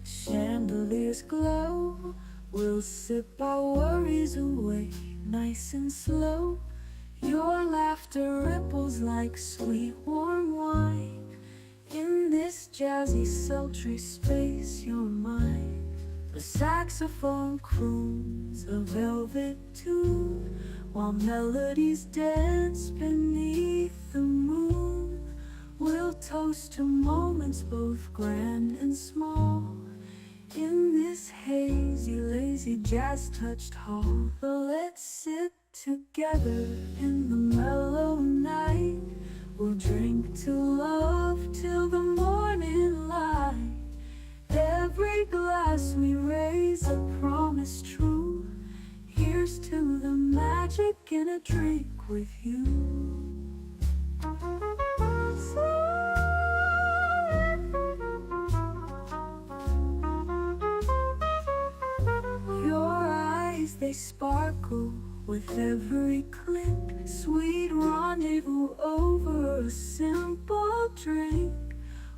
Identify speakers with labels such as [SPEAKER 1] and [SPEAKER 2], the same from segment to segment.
[SPEAKER 1] Chandeliers glow, we'll sip our worries away, nice and slow. Your laughter ripples like sweet warm wine. In this jazzy sultry space you're mine. The saxophone croons a velvet tune, while melodies dance beneath the moon. We'll toast to moments both grand and small, in this hazy, lazy, jazz-touched hall. Let's sit together in the mellow night. We'll drink to love till the morning light. Every glass we raise a promise true. Here's to the magic in a drink with you. Your eyes, they sparkle with every click. Sweet rendezvous over a simple drink.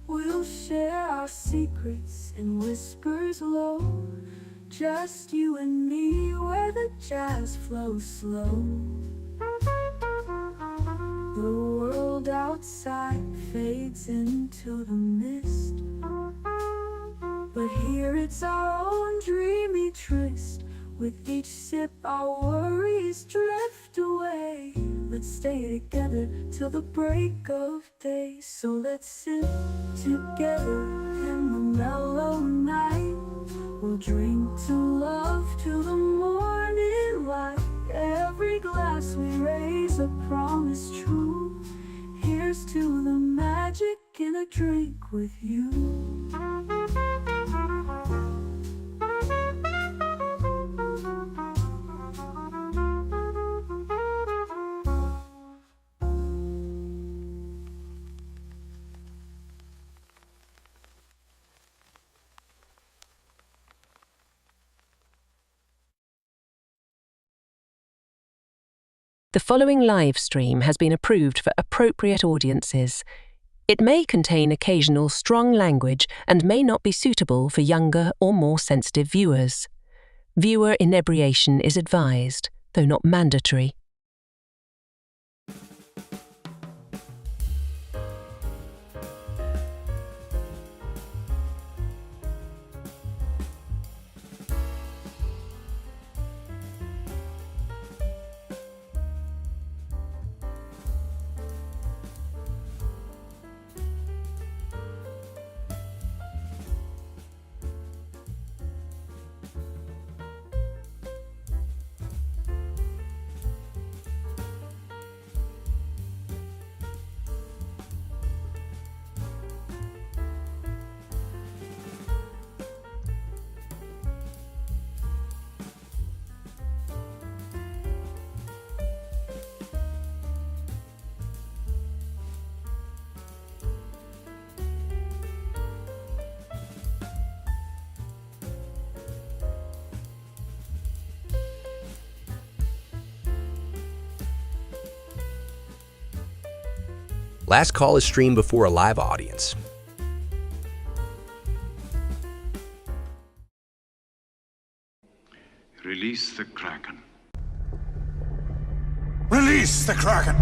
[SPEAKER 1] We'll share our secrets in whispers low, just you and me where the jazz flows slow. The world outside fades into the mist, but here it's our own dreamy tryst. With each sip our worries drift away. Let's stay together till the break of day. So let's sit together in the mellow night. We'll drink to love till the morning light. Every glass we raise a promise true. Here's to the magic in a drink with you.
[SPEAKER 2] The following live stream has been approved for appropriate audiences. It may contain occasional strong language and may not be suitable for younger or more sensitive viewers. Viewer inebriation is advised, though not mandatory.
[SPEAKER 3] Last Call is streamed before a live audience.
[SPEAKER 4] Release the Kraken.
[SPEAKER 5] Release the Kraken!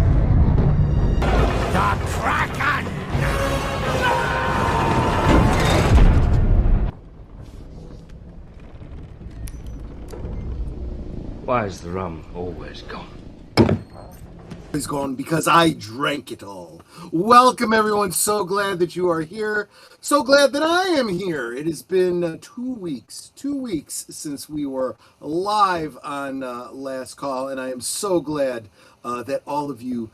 [SPEAKER 6] The Kraken! Why is the rum always gone?
[SPEAKER 5] Is gone because I drank it all. Welcome everyone, so glad that you are here. So glad that I am here. It has been 2 weeks since we were live on Last Call, and I am so glad that all of you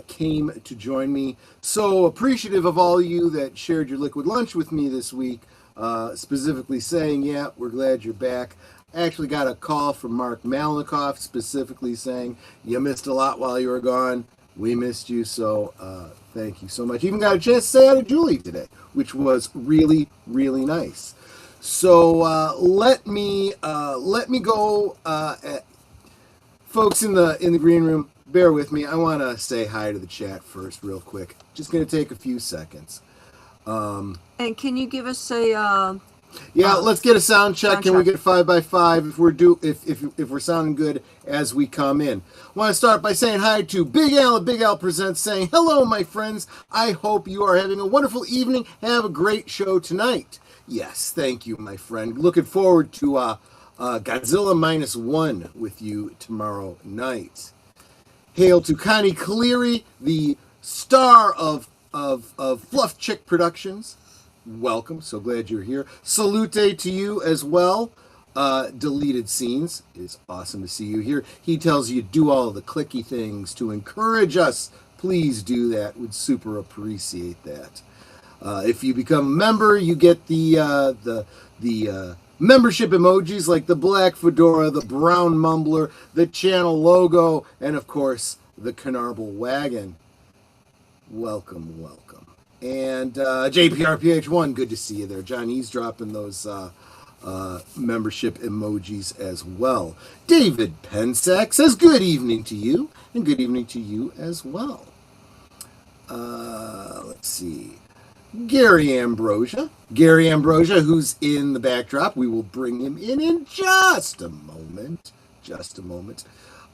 [SPEAKER 5] came to join me. So appreciative of all of you that shared your liquid lunch with me this week, specifically saying, yeah, we're glad you're back. I actually got a call from Mark Malnikoff specifically saying, you missed a lot while you were gone. We missed you, so thank you so much. Even got a chance to say hi to Julie today, which was really, really nice. So let me go, folks in the green room. Bear with me. I want to say hi to the chat first, real quick. Just going to take a few seconds.
[SPEAKER 7] And can you give us a
[SPEAKER 5] Yeah, let's get a sound check.
[SPEAKER 7] Sound
[SPEAKER 5] Can we
[SPEAKER 7] check.
[SPEAKER 5] get 5x5 if we're sounding good as we come in? Want to start by saying hi to Big Al at Big Al Presents, saying hello, my friends. I hope you are having a wonderful evening. Have a great show tonight. Yes, thank you, my friend. Looking forward to Godzilla -1 with you tomorrow night. Hail to Connie Cleary, the star of Fluff Chick Productions. Welcome, so glad you're here. Salute to you as well. Deleted Scenes, it's awesome to see you here. He tells you do all the clicky things to encourage us. Please do that. Would super appreciate that. If you become a member, you get the membership emojis like the black fedora, the brown mumbler, the channel logo, and of course the Canarble Wagon. Welcome, welcome. And JPRPH1, good to see you there. John, he's dropping those membership emojis as well. David Pensack says good evening to you, and good evening to you as well. Let's see. Gary Ambrosia, who's in the backdrop. We will bring him in just a moment.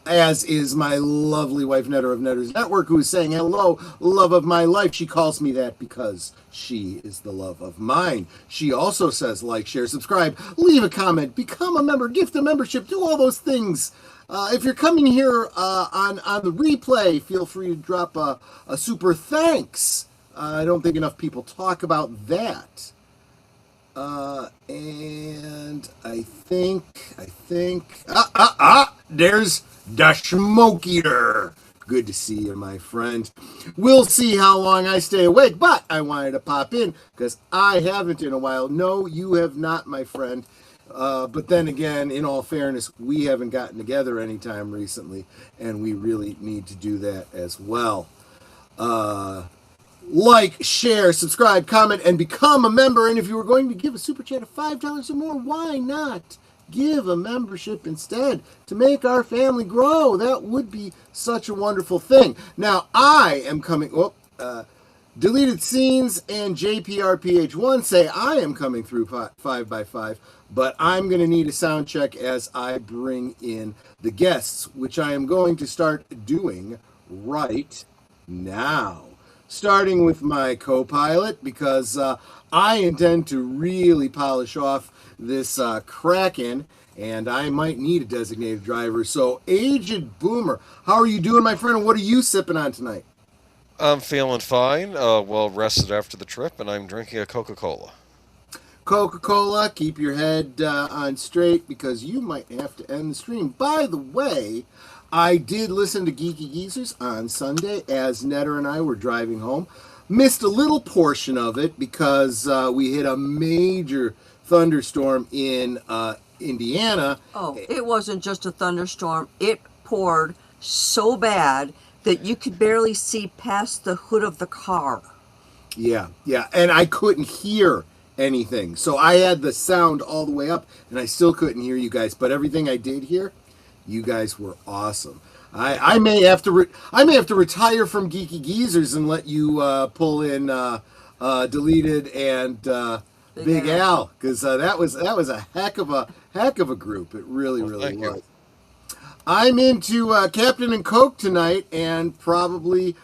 [SPEAKER 5] As is my lovely wife, Netter of Netters Network, who is saying, hello, love of my life. She calls me that because she is the love of mine. She also says, like, share, subscribe, leave a comment, become a member, gift a membership, do all those things. If you're coming here on the replay, feel free to drop a super thanks. I don't think enough people talk about that. And I think, there's the Smoke Eater. Good to see you, my friend. We'll see how long I stay awake, but I wanted to pop in because I haven't in a while. No, you have not, my friend. But then again, in all fairness, we haven't gotten together anytime recently, and we really need to do that as well. Like, share, subscribe, comment, and become a member. And if you were going to give a super chat of $5 or more, why not give a membership instead to make our family grow? That would be such a wonderful thing. Now, I am coming... Deleted Scenes and JPRPH1 say I am coming through 5x5, but I'm going to need a sound check as I bring in the guests, which I am going to start doing right now. Starting with my co-pilot, because I intend to really polish off this Kraken, and I might need a designated driver. So, Aged Boomer, how are you doing, my friend, and what are you sipping on tonight?
[SPEAKER 8] I'm feeling fine, well rested after the trip, and I'm drinking a Coca-Cola.
[SPEAKER 5] Coca-Cola, keep your head on straight, because you might have to end the stream. By the way, I did listen to Geeky Geezers on Sunday as Netter and I were driving home. Missed a little portion of it because we hit a major thunderstorm in Indiana.
[SPEAKER 7] Oh, it wasn't just a thunderstorm. It poured so bad that you could barely see past the hood of the car.
[SPEAKER 5] Yeah, and I couldn't hear anything. So I had the sound all the way up, and I still couldn't hear you guys. But everything I did hear, you guys were awesome. I may have to retire from Geeky Geezers and let you pull in Deleted and Big Al, because that was a heck of a group. It really was.
[SPEAKER 8] You.
[SPEAKER 5] I'm into Captain and Coke tonight, and probably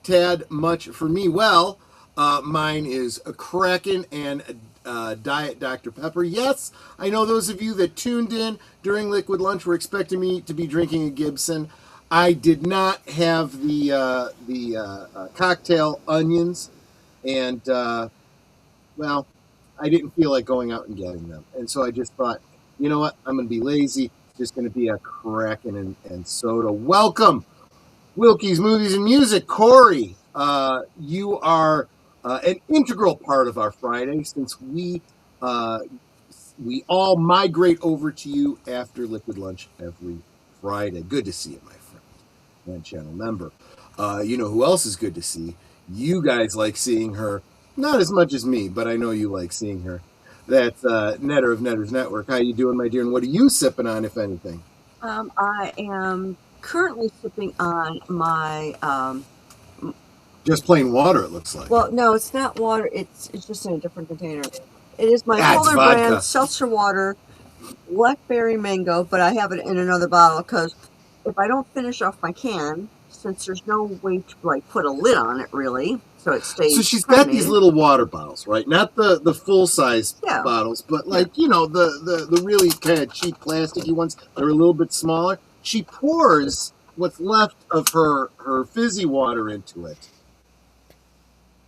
[SPEAKER 5] tad much for me. Well, mine is a Kraken and Diet Dr. Pepper. Yes, I know those of you that tuned in during Liquid Lunch were expecting me to be drinking a Gibson. I did not have the cocktail onions, and well, I didn't feel like going out and getting them, and so I just thought, you know what, I'm going to be lazy. It's just going to be a Kraken and soda. Welcome, Wilkie's Movies and Music. Corey, you are an integral part of our Friday, since we all migrate over to you after Liquid Lunch every Friday. Good to see you, my friend and channel member. You know who else is good to see? You guys like seeing her, not as much as me, but I know you like seeing her. That's Netter of Netters Network. How you doing, my dear? And what are you sipping on, if anything?
[SPEAKER 7] I am currently sipping on my...
[SPEAKER 5] Just plain water, it looks like.
[SPEAKER 7] Well, no, it's not water. It's just in a different container. It is my
[SPEAKER 5] That's
[SPEAKER 7] Polar
[SPEAKER 5] vodka.
[SPEAKER 7] brand seltzer water, blackberry mango, but I have it in another bottle because if I don't finish off my can, since there's no way to like put a lid on it really, so it stays.
[SPEAKER 5] So she's got these
[SPEAKER 7] carbonated.
[SPEAKER 5] little water bottles, right? Not the full size
[SPEAKER 7] Yeah.
[SPEAKER 5] bottles, but like the really kind of cheap plasticky ones that are a little bit smaller. She pours what's left of her fizzy water into it,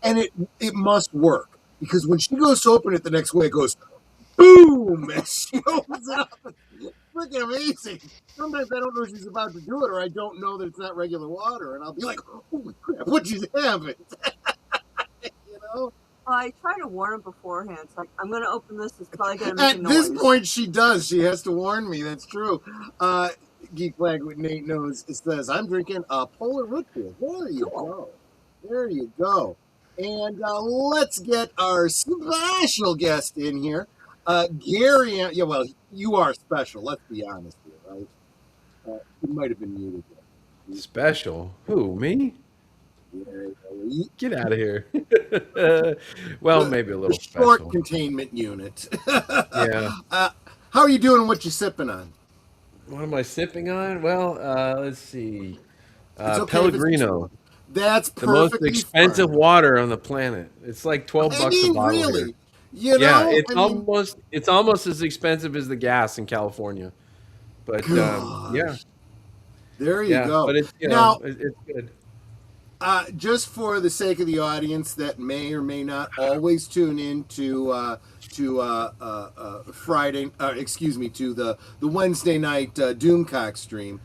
[SPEAKER 5] and it must work because when she goes to open it the next way, it goes boom, and she opens it up. It's freaking amazing. Sometimes I don't know if she's about to do it, or I don't know that it's not regular water, and I'll be like, "Holy crap! What'd you have it?" You know.
[SPEAKER 7] I try to warn him beforehand. It's like, I'm going to open this. It's probably going to make a
[SPEAKER 5] At
[SPEAKER 7] noise.
[SPEAKER 5] this point, she does. She has to warn me. That's true. Geek Flag with Nate knows. It says, I'm drinking a Polar Root Beer. There you go. There you go. And let's get our special guest in here. Gary, yeah, well, you are special. Let's be honest here, right? You might have been muted there.
[SPEAKER 9] Special? Who, me?
[SPEAKER 5] Yeah,
[SPEAKER 9] Get out of here. Well, maybe a little
[SPEAKER 5] short
[SPEAKER 9] special.
[SPEAKER 5] containment unit.
[SPEAKER 9] Yeah.
[SPEAKER 5] How are you doing and what you sipping on?
[SPEAKER 9] What am I sipping on? Well, let's see.
[SPEAKER 5] It's okay if it's
[SPEAKER 9] Pellegrino.
[SPEAKER 5] That's
[SPEAKER 9] The most
[SPEAKER 5] perfectly
[SPEAKER 9] expensive
[SPEAKER 5] fine.
[SPEAKER 9] water on the planet. It's like $12
[SPEAKER 5] I mean,
[SPEAKER 9] a bottle
[SPEAKER 5] really,
[SPEAKER 9] here.
[SPEAKER 5] you know,
[SPEAKER 9] Yeah, it's
[SPEAKER 5] I mean,
[SPEAKER 9] almost as expensive as the gas in California. But yeah,
[SPEAKER 5] there you
[SPEAKER 9] yeah.
[SPEAKER 5] go.
[SPEAKER 9] But it's
[SPEAKER 5] Now,
[SPEAKER 9] it's good.
[SPEAKER 5] just for the sake of the audience that may or may not always tune in to Friday, excuse me, to the Wednesday night Doomcock stream,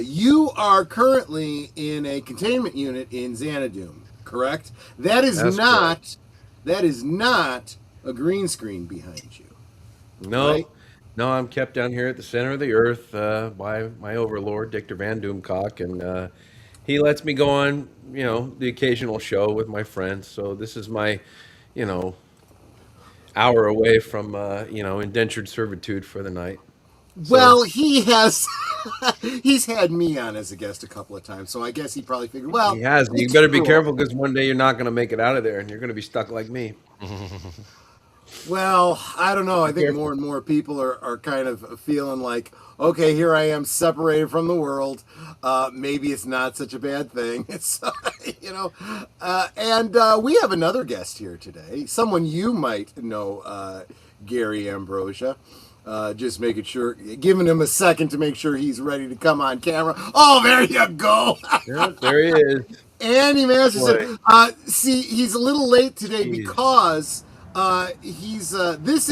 [SPEAKER 5] you are currently in a containment unit in Xanadu, correct? That is
[SPEAKER 9] That's
[SPEAKER 5] not
[SPEAKER 9] correct.
[SPEAKER 5] that is not a green screen behind you.
[SPEAKER 9] No,
[SPEAKER 5] Right?
[SPEAKER 9] no, I'm kept down here at the center of the earth by my overlord, Dictor Van Doomcock, and he lets me go on, the occasional show with my friends. So this is my, hour away from, indentured servitude for the night.
[SPEAKER 5] Well, he has he's had me on as a guest a couple of times, so I guess he probably figured, well,
[SPEAKER 9] He has. You
[SPEAKER 5] it's
[SPEAKER 9] better be
[SPEAKER 5] true.
[SPEAKER 9] careful because one day you're not going to make it out of there, and you're going to be stuck like me.
[SPEAKER 5] Well, I don't know. I think more and more people are kind of feeling like, okay, here I am separated from the world. Maybe it's not such a bad thing. It's, and we have another guest here today. Someone you might know, Gary Ambrosia. Just making sure, giving him a second to make sure he's ready to come on camera. Oh, there you go.
[SPEAKER 9] Yeah, there he is.
[SPEAKER 5] Andy Masterson. See, he's a little late today because this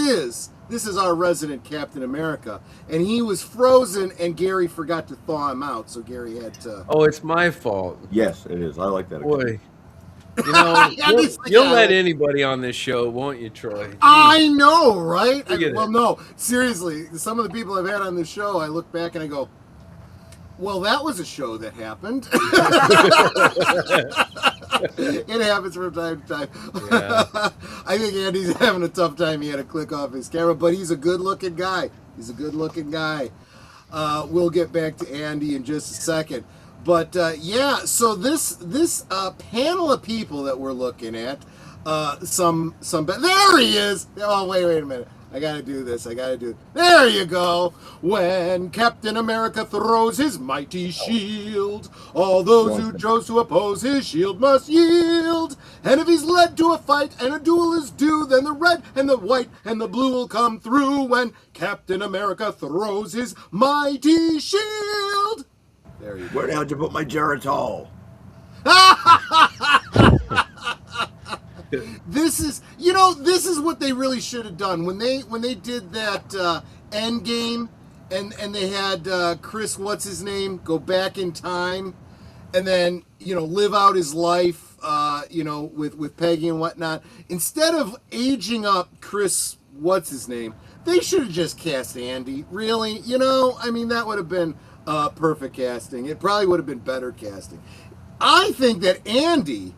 [SPEAKER 5] is our resident Captain America, and he was frozen, and Gary forgot to thaw him out, so Gary had to.
[SPEAKER 9] Oh, it's my fault.
[SPEAKER 10] Yes, it is. I like that.
[SPEAKER 9] Boy, you'll let anybody on this show, won't you, Troy? Jeez.
[SPEAKER 5] I know, right?
[SPEAKER 9] Look at
[SPEAKER 5] Well,
[SPEAKER 9] it.
[SPEAKER 5] no, seriously, some of the people I've had on this show, I look back and I go, well, that was a show that happened. It happens from time to time.
[SPEAKER 9] Yeah.
[SPEAKER 5] I think Andy's having a tough time. He had to click off his camera, but he's a good-looking guy. We'll get back to Andy in just a second. But yeah, so this panel of people that we're looking at, there he is. Oh, wait a minute. I gotta do this. There you go. When Captain America throws his mighty shield, all those who chose to oppose his shield must yield. And if he's led to a fight and a duel is due, then the red and the white and the blue will come through when Captain America throws his mighty shield. There you go.
[SPEAKER 10] Where the hell did you put my Geritol?
[SPEAKER 5] This is what they really should have done when they did that end game and they had Chris, what's his name, go back in time and then live out his life with Peggy and whatnot. Instead of aging up Chris, what's his name, they should have just cast Andy. Really, I mean, that would have been perfect casting. It probably would have been better casting. I think that Andy's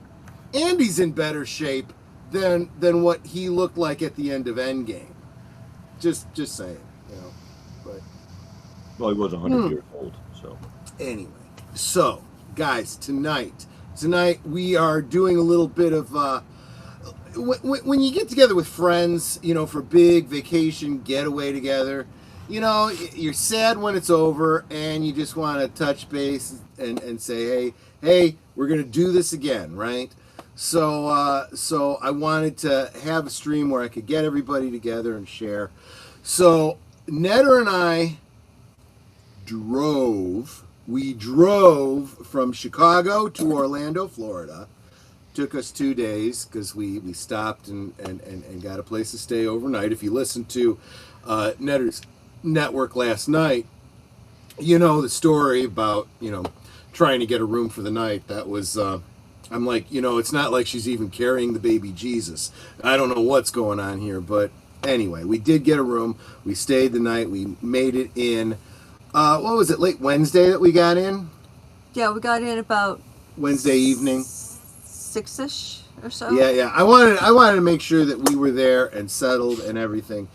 [SPEAKER 5] in better shape than what he looked like at the end of Endgame. Just saying, But
[SPEAKER 10] Well, he was 100 years old, so.
[SPEAKER 5] Anyway, so guys, tonight we are doing a little bit of when you get together with friends, for big vacation getaway together, you're sad when it's over, and you just want to touch base and say, hey, we're gonna do this again, right? So I wanted to have a stream where I could get everybody together and share. So Netter and I drove from Chicago to Orlando, Florida. Took us 2 days because we stopped and got a place to stay overnight. If you listened to Netter's network last night, you know the story about, trying to get a room for the night. That was, I'm like, it's not like she's even carrying the baby Jesus. I don't know what's going on here, but anyway, we did get a room. We stayed the night. We made it in, what was it, late Wednesday that we got in?
[SPEAKER 7] Yeah, we got in about
[SPEAKER 5] Wednesday evening.
[SPEAKER 7] 6-ish or so.
[SPEAKER 5] Yeah. I wanted to make sure that we were there and settled and everything.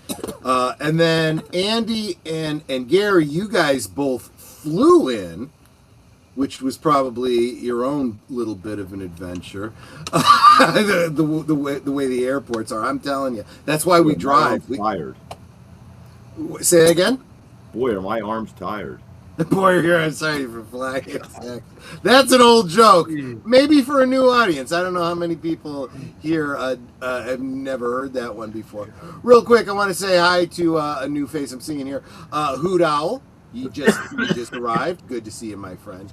[SPEAKER 5] And then Andy and Gary, you guys both flew in, which was probably your own little bit of an adventure. the way the airports are, I'm telling you. That's why we drive.
[SPEAKER 10] I'm tired.
[SPEAKER 5] Say it again?
[SPEAKER 10] Boy, are my arms tired.
[SPEAKER 5] Boy, you're excited for flying. That's an old joke. Maybe for a new audience. I don't know how many people here have never heard that one before. Real quick, I want to say hi to a new face I'm seeing here. Hoot Owl. You just arrived. Good to see you, my friend.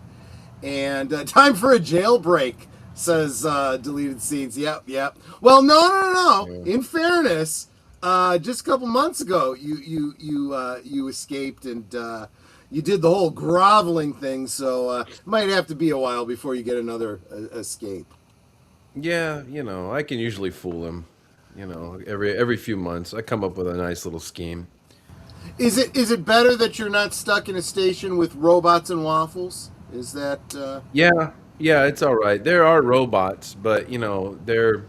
[SPEAKER 5] And time for a jailbreak, says Deleted Scenes. Yep. Well, no. In fairness, just a couple months ago, you escaped and you did the whole groveling thing, so it might have to be a while before you get another escape.
[SPEAKER 9] Yeah, I can usually fool him. Every few months, I come up with a nice little scheme.
[SPEAKER 5] Is it better that you're not stuck in a station with robots and waffles? Is that?
[SPEAKER 9] Yeah, it's all right. There are robots, but they're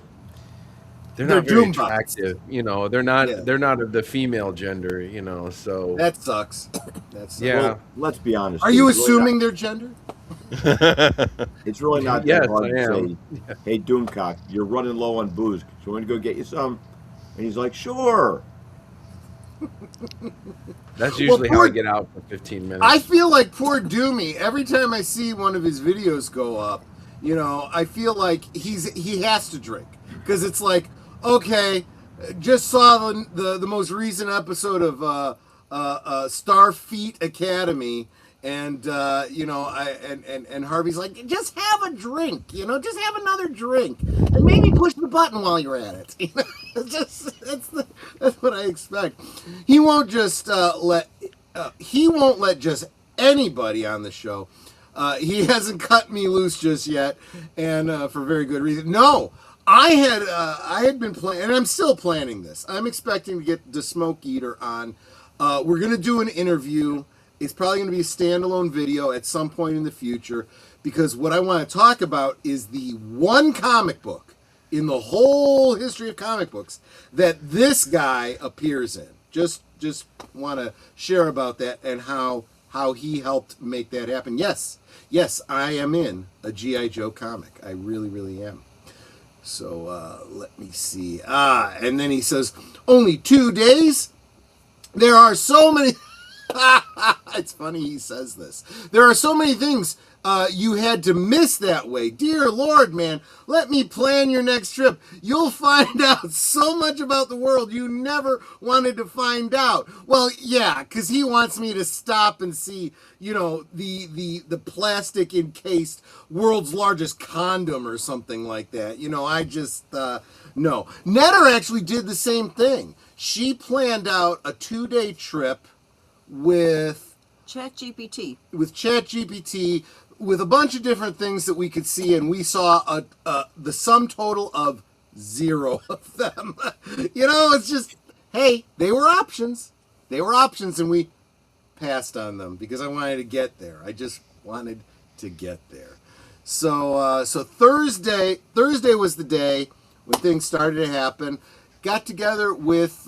[SPEAKER 9] not very attractive. They're not of the female gender. So
[SPEAKER 5] that sucks.
[SPEAKER 9] Yeah.
[SPEAKER 10] Well, let's be honest.
[SPEAKER 5] Are you assuming their gender?
[SPEAKER 10] It's really not that hard
[SPEAKER 9] I
[SPEAKER 10] to
[SPEAKER 9] am.
[SPEAKER 10] say, hey, Doomcock, you're running low on booze. So you want to go get you some? And he's like, sure.
[SPEAKER 9] That's usually how I get out for 15 minutes.
[SPEAKER 5] I feel like poor Doomy. Every time I see one of his videos go up, I feel like he has to drink, because it's like, okay, just saw the most recent episode of Starfleet Academy, and and Harvey's like, just have a drink, just have another drink, and maybe push the button while you're at it. That's what I expect. He won't just let just anybody on the show. He hasn't cut me loose just yet, and for very good reason. No. I had been planning, and I'm still planning this. I'm expecting to get the Smoke Eater on. We're going to do an interview. It's probably going to be a standalone video at some point in the future, because what I want to talk about is the one comic book in the whole history of comic books that this guy appears in. Just want to share about that and how he helped make that happen. Yes, I am in a G.I. Joe comic. I really, really am. So let me see. And then he says, only 2 days? There are so many... It's funny he says this. There are so many things you had to miss that way. Dear Lord, man, let me plan your next trip. You'll find out so much about the world you never wanted to find out. Well, yeah, because he wants me to stop and see, the plastic encased world's largest condom or something like that. I just, no. Netter actually did the same thing. She planned out a 2-day trip with
[SPEAKER 7] ChatGPT.
[SPEAKER 5] With a bunch of different things that we could see, and we saw the sum total of 0 of them. It's just, hey, they were options, and we passed on them because I wanted to get there. I just wanted to get there. So Thursday was the day when things started to happen. Got together with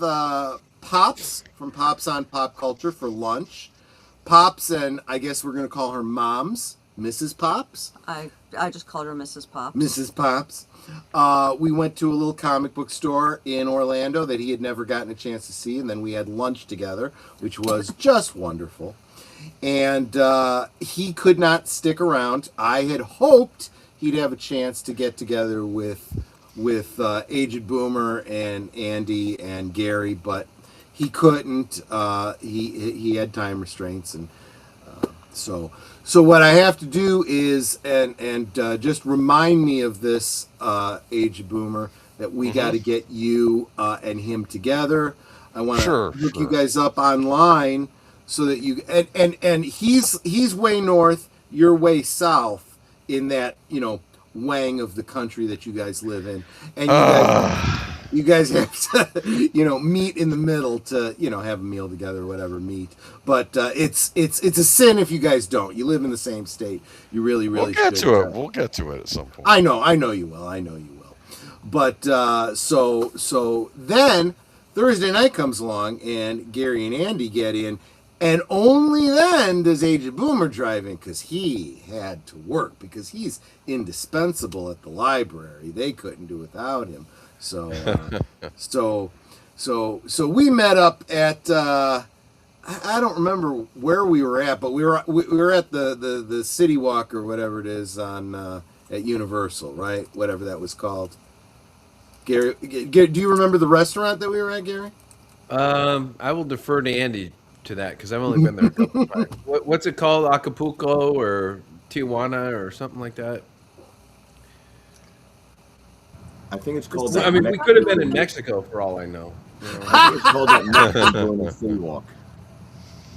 [SPEAKER 5] Pops from Pops on Pop Culture for lunch. Pops, and I guess we're going to call her Moms, Mrs. Pops.
[SPEAKER 7] I just called her Mrs. Pops.
[SPEAKER 5] Mrs. Pops. We went to a little comic book store in Orlando that he had never gotten a chance to see, and then we had lunch together, which was just wonderful. And he could not stick around. I had hoped he'd have a chance to get together with Aged Boomer and Andy and Gary, but he couldn't. He had time restraints, and so what I have to do is and just remind me of this, Aged Boomer, that we got to get you and him together. I want to look you guys up online so that you and he's way north, you're way south in that wang of the country that you guys live in, and you guys have to meet in the middle to have a meal together or whatever, meet. But it's a sin if you guys don't. You live in the same state. You really
[SPEAKER 8] We'll get
[SPEAKER 5] should.
[SPEAKER 8] to it. We'll get to it at some point.
[SPEAKER 5] I know you will. But so then Thursday night comes along and Gary and Andy get in. And only then does Aged Boomer drive in, because he had to work, because he's indispensable at the library. They couldn't do without him. So so we met up at I don't remember where we were at, but we were at the City Walk or whatever it is on at Universal, right? Whatever that was called. Gary, do you remember the restaurant that we were at, Gary?
[SPEAKER 9] I will defer to Andy to that, because I've only been there a couple of times. What's it called? Acapulco or Tijuana or something like that?
[SPEAKER 10] I think it's called.
[SPEAKER 9] I mean, we could have been in Mexico for all I know.
[SPEAKER 10] I think it's called that Mexico in the City Walk.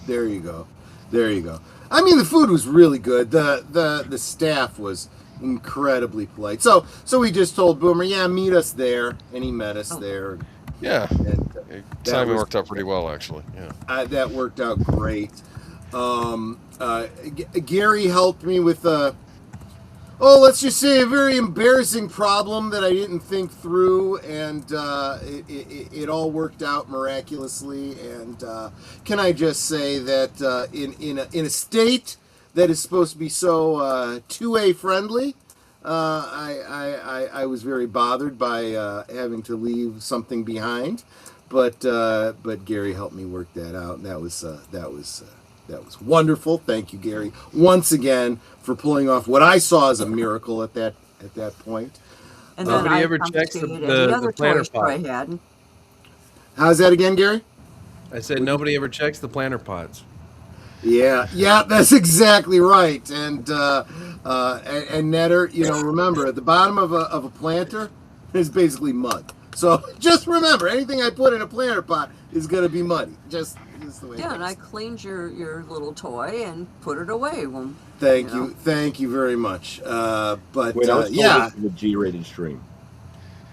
[SPEAKER 5] There you go. I mean, the food was really good. The staff was incredibly polite. So we just told Boomer, yeah, meet us there, and he met us there.
[SPEAKER 8] Yeah.
[SPEAKER 5] And
[SPEAKER 8] timing worked out pretty well, actually. Yeah.
[SPEAKER 5] That worked out great. Gary helped me with let's just say a very embarrassing problem that I didn't think through, and it all worked out miraculously. And can I just say that in a state that is supposed to be so 2A friendly, I was very bothered by having to leave something behind, but Gary helped me work that out, and that was wonderful. Thank you, Gary, once again for pulling off what I saw as a miracle at that point.
[SPEAKER 7] And then
[SPEAKER 9] Nobody
[SPEAKER 7] I
[SPEAKER 9] ever checks
[SPEAKER 7] the other
[SPEAKER 9] planter
[SPEAKER 7] toys
[SPEAKER 9] pot.
[SPEAKER 7] I had.
[SPEAKER 5] How's that again, Gary?
[SPEAKER 9] I said nobody ever checks the planter pots.
[SPEAKER 5] Yeah, that's exactly right. And Netter, remember, at the bottom of a planter is basically mud. So just remember, anything I put in a planter pot is going to be muddy. Just the way.
[SPEAKER 7] Yeah, and I cleaned your little toy and put it away.
[SPEAKER 5] Thank you very much. But
[SPEAKER 10] Wait, I was told
[SPEAKER 5] yeah,
[SPEAKER 10] this was a G-rated stream.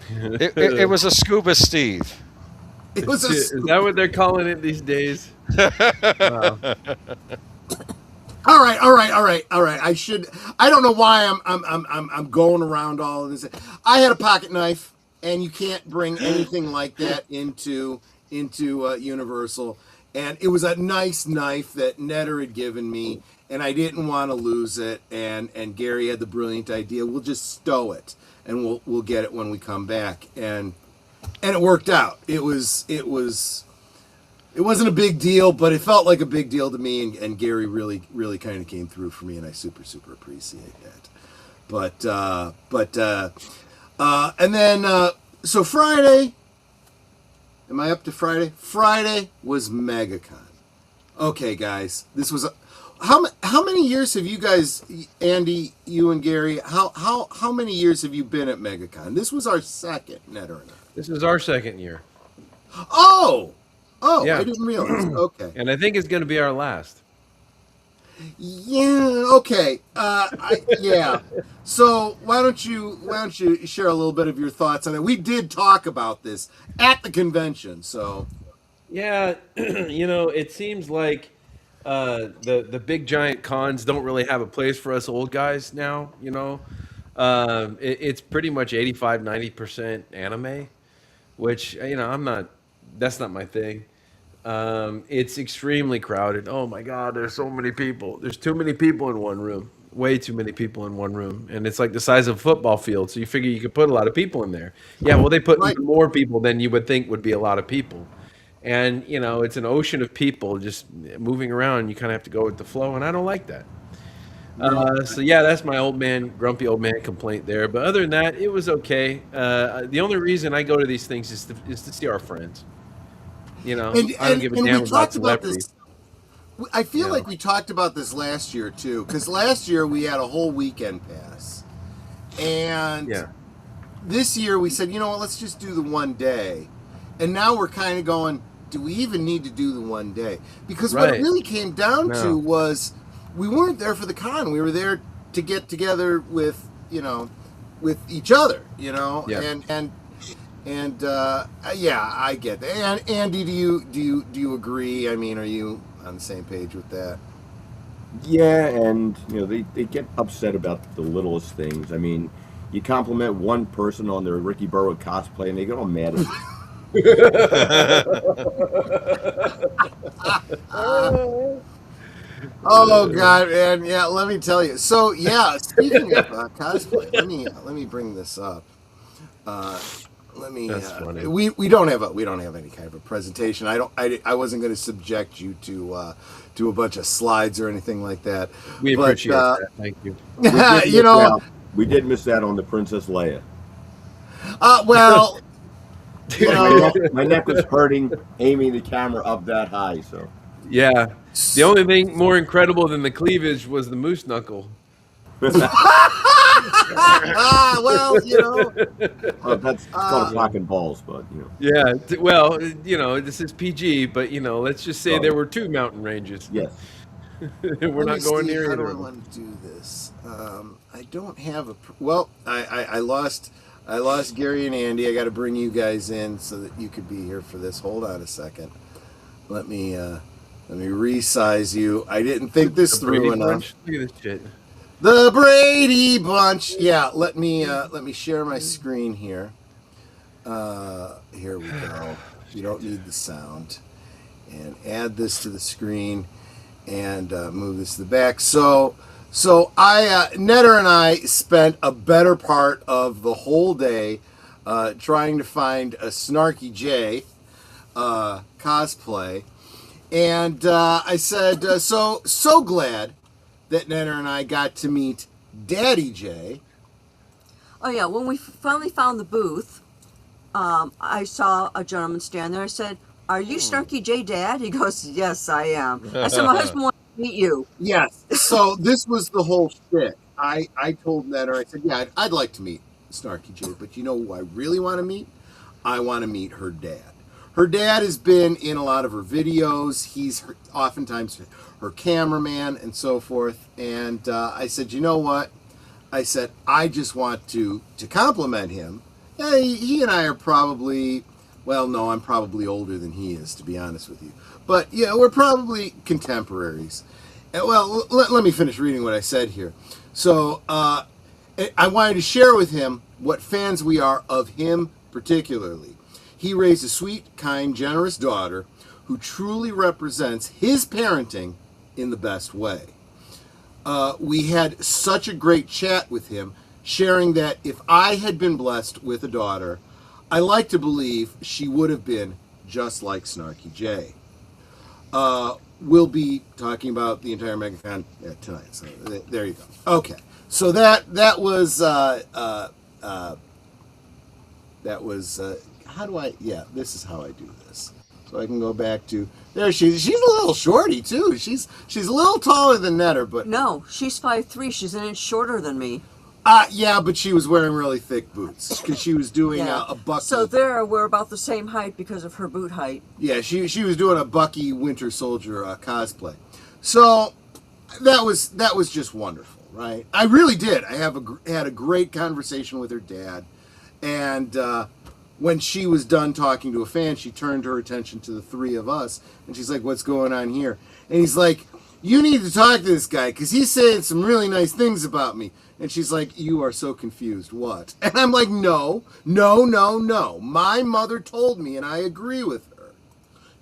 [SPEAKER 8] It was a scuba Steve.
[SPEAKER 5] It was
[SPEAKER 9] Is that what they're calling it these days? Wow.
[SPEAKER 5] All right. I don't know why I'm going around all of this. I had a pocket knife, and you can't bring anything like that into Universal. And it was a nice knife that Netter had given me, and I didn't want to lose it. And Gary had the brilliant idea: we'll just stow it, and we'll get it when we come back. And it worked out. It wasn't a big deal, but it felt like a big deal to me, and Gary really kind of came through for me, and I super appreciate that. And then so Friday, am I up to Friday? Friday was MegaCon. Okay, guys, this was how many years have you guys, Andy, you and Gary, how many years have you been at MegaCon? This was our second, Netter and I.
[SPEAKER 9] This is our second year.
[SPEAKER 5] Oh,
[SPEAKER 9] yeah.
[SPEAKER 5] I didn't realize. Okay.
[SPEAKER 9] And I think it's going to be our last.
[SPEAKER 5] Yeah. Okay. Yeah. So why don't you share a little bit of your thoughts on it? We did talk about this at the convention. So.
[SPEAKER 9] Yeah, it seems like the big giant cons don't really have a place for us old guys now. It's pretty much 85-90% anime, which that's not my thing. It's extremely crowded. Oh my God, there's so many people. There's too many people in one room. way too many people in one room, and it's like the size of a football field. So you figure you could put a lot of people in there. Yeah, well, they put
[SPEAKER 5] Right.
[SPEAKER 9] even more people than you would think would be a lot of people. And it's an ocean of people just moving around. You kind of have to go with the flow, and I don't like that. So yeah, that's my grumpy old man complaint there. But other than that, it was okay. The only reason I go to these things is to see our friends. I don't give a damn
[SPEAKER 5] we
[SPEAKER 9] about
[SPEAKER 5] talked about
[SPEAKER 9] celebrity.
[SPEAKER 5] this. I feel
[SPEAKER 9] Yeah.
[SPEAKER 5] like we talked about this last year too, because last year we had a whole weekend pass, and
[SPEAKER 9] Yeah.
[SPEAKER 5] this year we said, you know what, let's just do the one day, and now we're kind of going, do we even need to do the one day? Because what it
[SPEAKER 9] Right.
[SPEAKER 5] really came down
[SPEAKER 9] No.
[SPEAKER 5] to was we weren't there for the con. We were there to get together with with each other,
[SPEAKER 9] Yeah.
[SPEAKER 5] yeah, I get that. And Andy, do you agree? I mean, are you on the same page with that?
[SPEAKER 10] Yeah, and they get upset about the littlest things. I mean, you compliment one person on their Ricky Burrow cosplay, and they get all mad at you.
[SPEAKER 5] Oh God, man! Yeah, let me tell you. So yeah, speaking of cosplay, let me bring this up. Let me.
[SPEAKER 9] That's funny.
[SPEAKER 5] We don't have any kind of a presentation. I wasn't going to subject you to a bunch of slides or anything like that.
[SPEAKER 9] We
[SPEAKER 5] But,
[SPEAKER 9] appreciate that. Thank you.
[SPEAKER 10] We did miss that on the Princess Leia.
[SPEAKER 5] Well,
[SPEAKER 10] My neck was hurting aiming the camera up that high. So
[SPEAKER 9] Yeah. The only thing more incredible than the cleavage was the moose knuckle.
[SPEAKER 5] well,
[SPEAKER 10] that's called cocking balls, but
[SPEAKER 9] Yeah. Well, this is PG, but let's just say there were 2 mountain ranges.
[SPEAKER 10] Yes.
[SPEAKER 9] We're not going near
[SPEAKER 5] How
[SPEAKER 9] either
[SPEAKER 5] do I
[SPEAKER 9] of them.
[SPEAKER 5] want to do this? I don't have a. Well, I lost Gary and Andy. I got to bring you guys in so that you could be here for this. Hold on a second. Let me resize you. I didn't think this
[SPEAKER 9] The Brady
[SPEAKER 5] through enough.
[SPEAKER 9] Bunch? Look at this shit.
[SPEAKER 5] The Brady Bunch. Yeah, let me share my screen here. Here we go. You don't need the sound. And add this to the screen and move this to the back. So Netter and I spent a better part of the whole day trying to find a Snarky J cosplay. And I said, so glad that Netter and I got to meet Daddy J.
[SPEAKER 7] Oh yeah, when we finally found the booth, I saw a gentleman stand there. I said, "Are you Snarky J Dad?" He goes, "Yes, I am." I said, "My husband wants to meet you."
[SPEAKER 5] Yes. So this was the whole shit. I told Netter, I said, yeah, I'd like to meet Snarky J, but you know who I really want to meet? I want to meet her dad. Her dad has been in a lot of her videos. He's oftentimes her cameraman and so forth. And I said, you know what? I said, I just want to compliment him. Yeah, he and I are probably, well, no, I'm probably older than he is, to be honest with you. But, yeah, we're probably contemporaries. And, well, let me finish reading what I said here. So I wanted to share with him what fans we are of him particularly. He raised a sweet, kind, generous daughter who truly represents his parenting in the best way. We had such a great chat with him, sharing that if I had been blessed with a daughter, I like to believe she would have been just like Snarky J. We'll be talking about the entire MegaCon tonight. So there you go. Okay, so that was how do I? Yeah, this is how I do this. So I can go back to there. She's a little shorty too. She's a little taller than Netter, but
[SPEAKER 7] No, she's 5'3". She's an inch shorter than me.
[SPEAKER 5] yeah, but she was wearing really thick boots because she was doing a Bucky.
[SPEAKER 7] So there, we're about the same height because of her boot height.
[SPEAKER 5] Yeah, she was doing a Bucky Winter Soldier cosplay. So that was just wonderful, right? I really did. I had a great conversation with her dad, and when she was done talking to a fan, she turned her attention to the three of us, and she's like, "What's going on here?" And he's like, "You need to talk to this guy because he's saying some really nice things about me." And she's like, "You are so confused. What?" And I'm like, No. My mother told me, and I agree with her.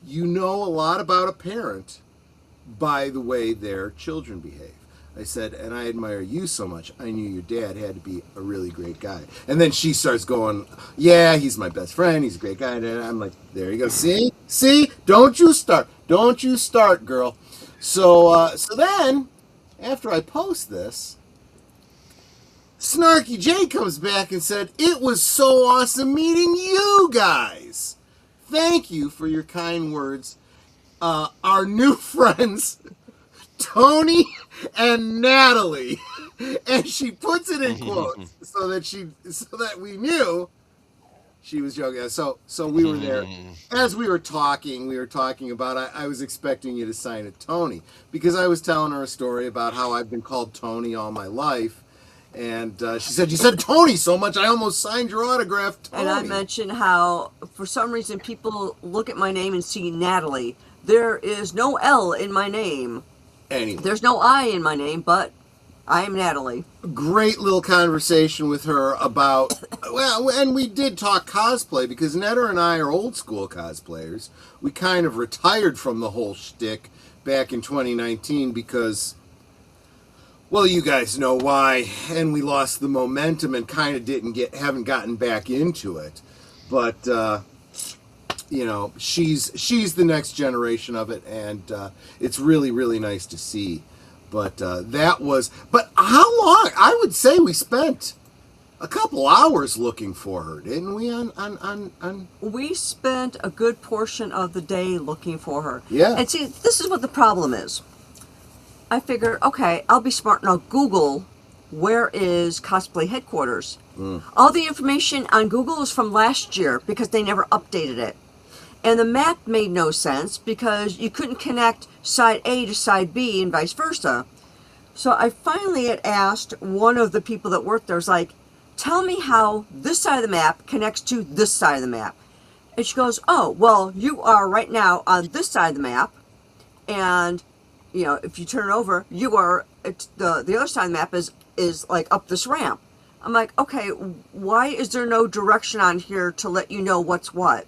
[SPEAKER 5] You know a lot about a parent by the way their children behave. I said, and I admire you so much. I knew your dad had to be a really great guy. And then she starts going, yeah, he's my best friend. He's a great guy. And I'm like, there you go. See? Don't you start, girl. So then, after I post this, Snarky J comes back and said, it was so awesome meeting you guys. Thank you for your kind words. Our new friends, Tony and Natalie, and she puts it in quotes so that we knew she was joking. So we were there. As we were talking about, I was expecting you to sign it Tony, because I was telling her a story about how I've been called Tony all my life. And she said, you said Tony so much, I almost signed your autograph, Tony.
[SPEAKER 7] And I mentioned how, for some reason, people look at my name and see Natalie. There is no L in my name.
[SPEAKER 5] Anyway.
[SPEAKER 7] There's no I in my name, but I am Natalie.
[SPEAKER 5] Great little conversation with her about, well, and we did talk cosplay, because Netter and I are old school cosplayers. We kind of retired from the whole shtick back in 2019 because, well, you guys know why, and we lost the momentum and kind of haven't gotten back into it. But you know, she's the next generation of it, and it's really, really nice to see. But but how long? I would say we spent a couple hours looking for her, didn't we?
[SPEAKER 7] We spent a good portion of the day looking for her.
[SPEAKER 5] Yeah.
[SPEAKER 7] And see, this is what the problem is. I figured, okay, I'll be smart and I'll Google where is cosplay headquarters. All the information on Google is from last year because they never updated it. And the map made no sense because you couldn't connect side A to side B and vice versa. So I finally had asked one of the people that worked there, was like, tell me how this side of the map connects to this side of the map. And she goes, oh, well, you are right now on this side of the map. And, you know, if you turn it over, you are, the other side of the map is like up this ramp. I'm like, okay, why is there no direction on here to let you know what's what?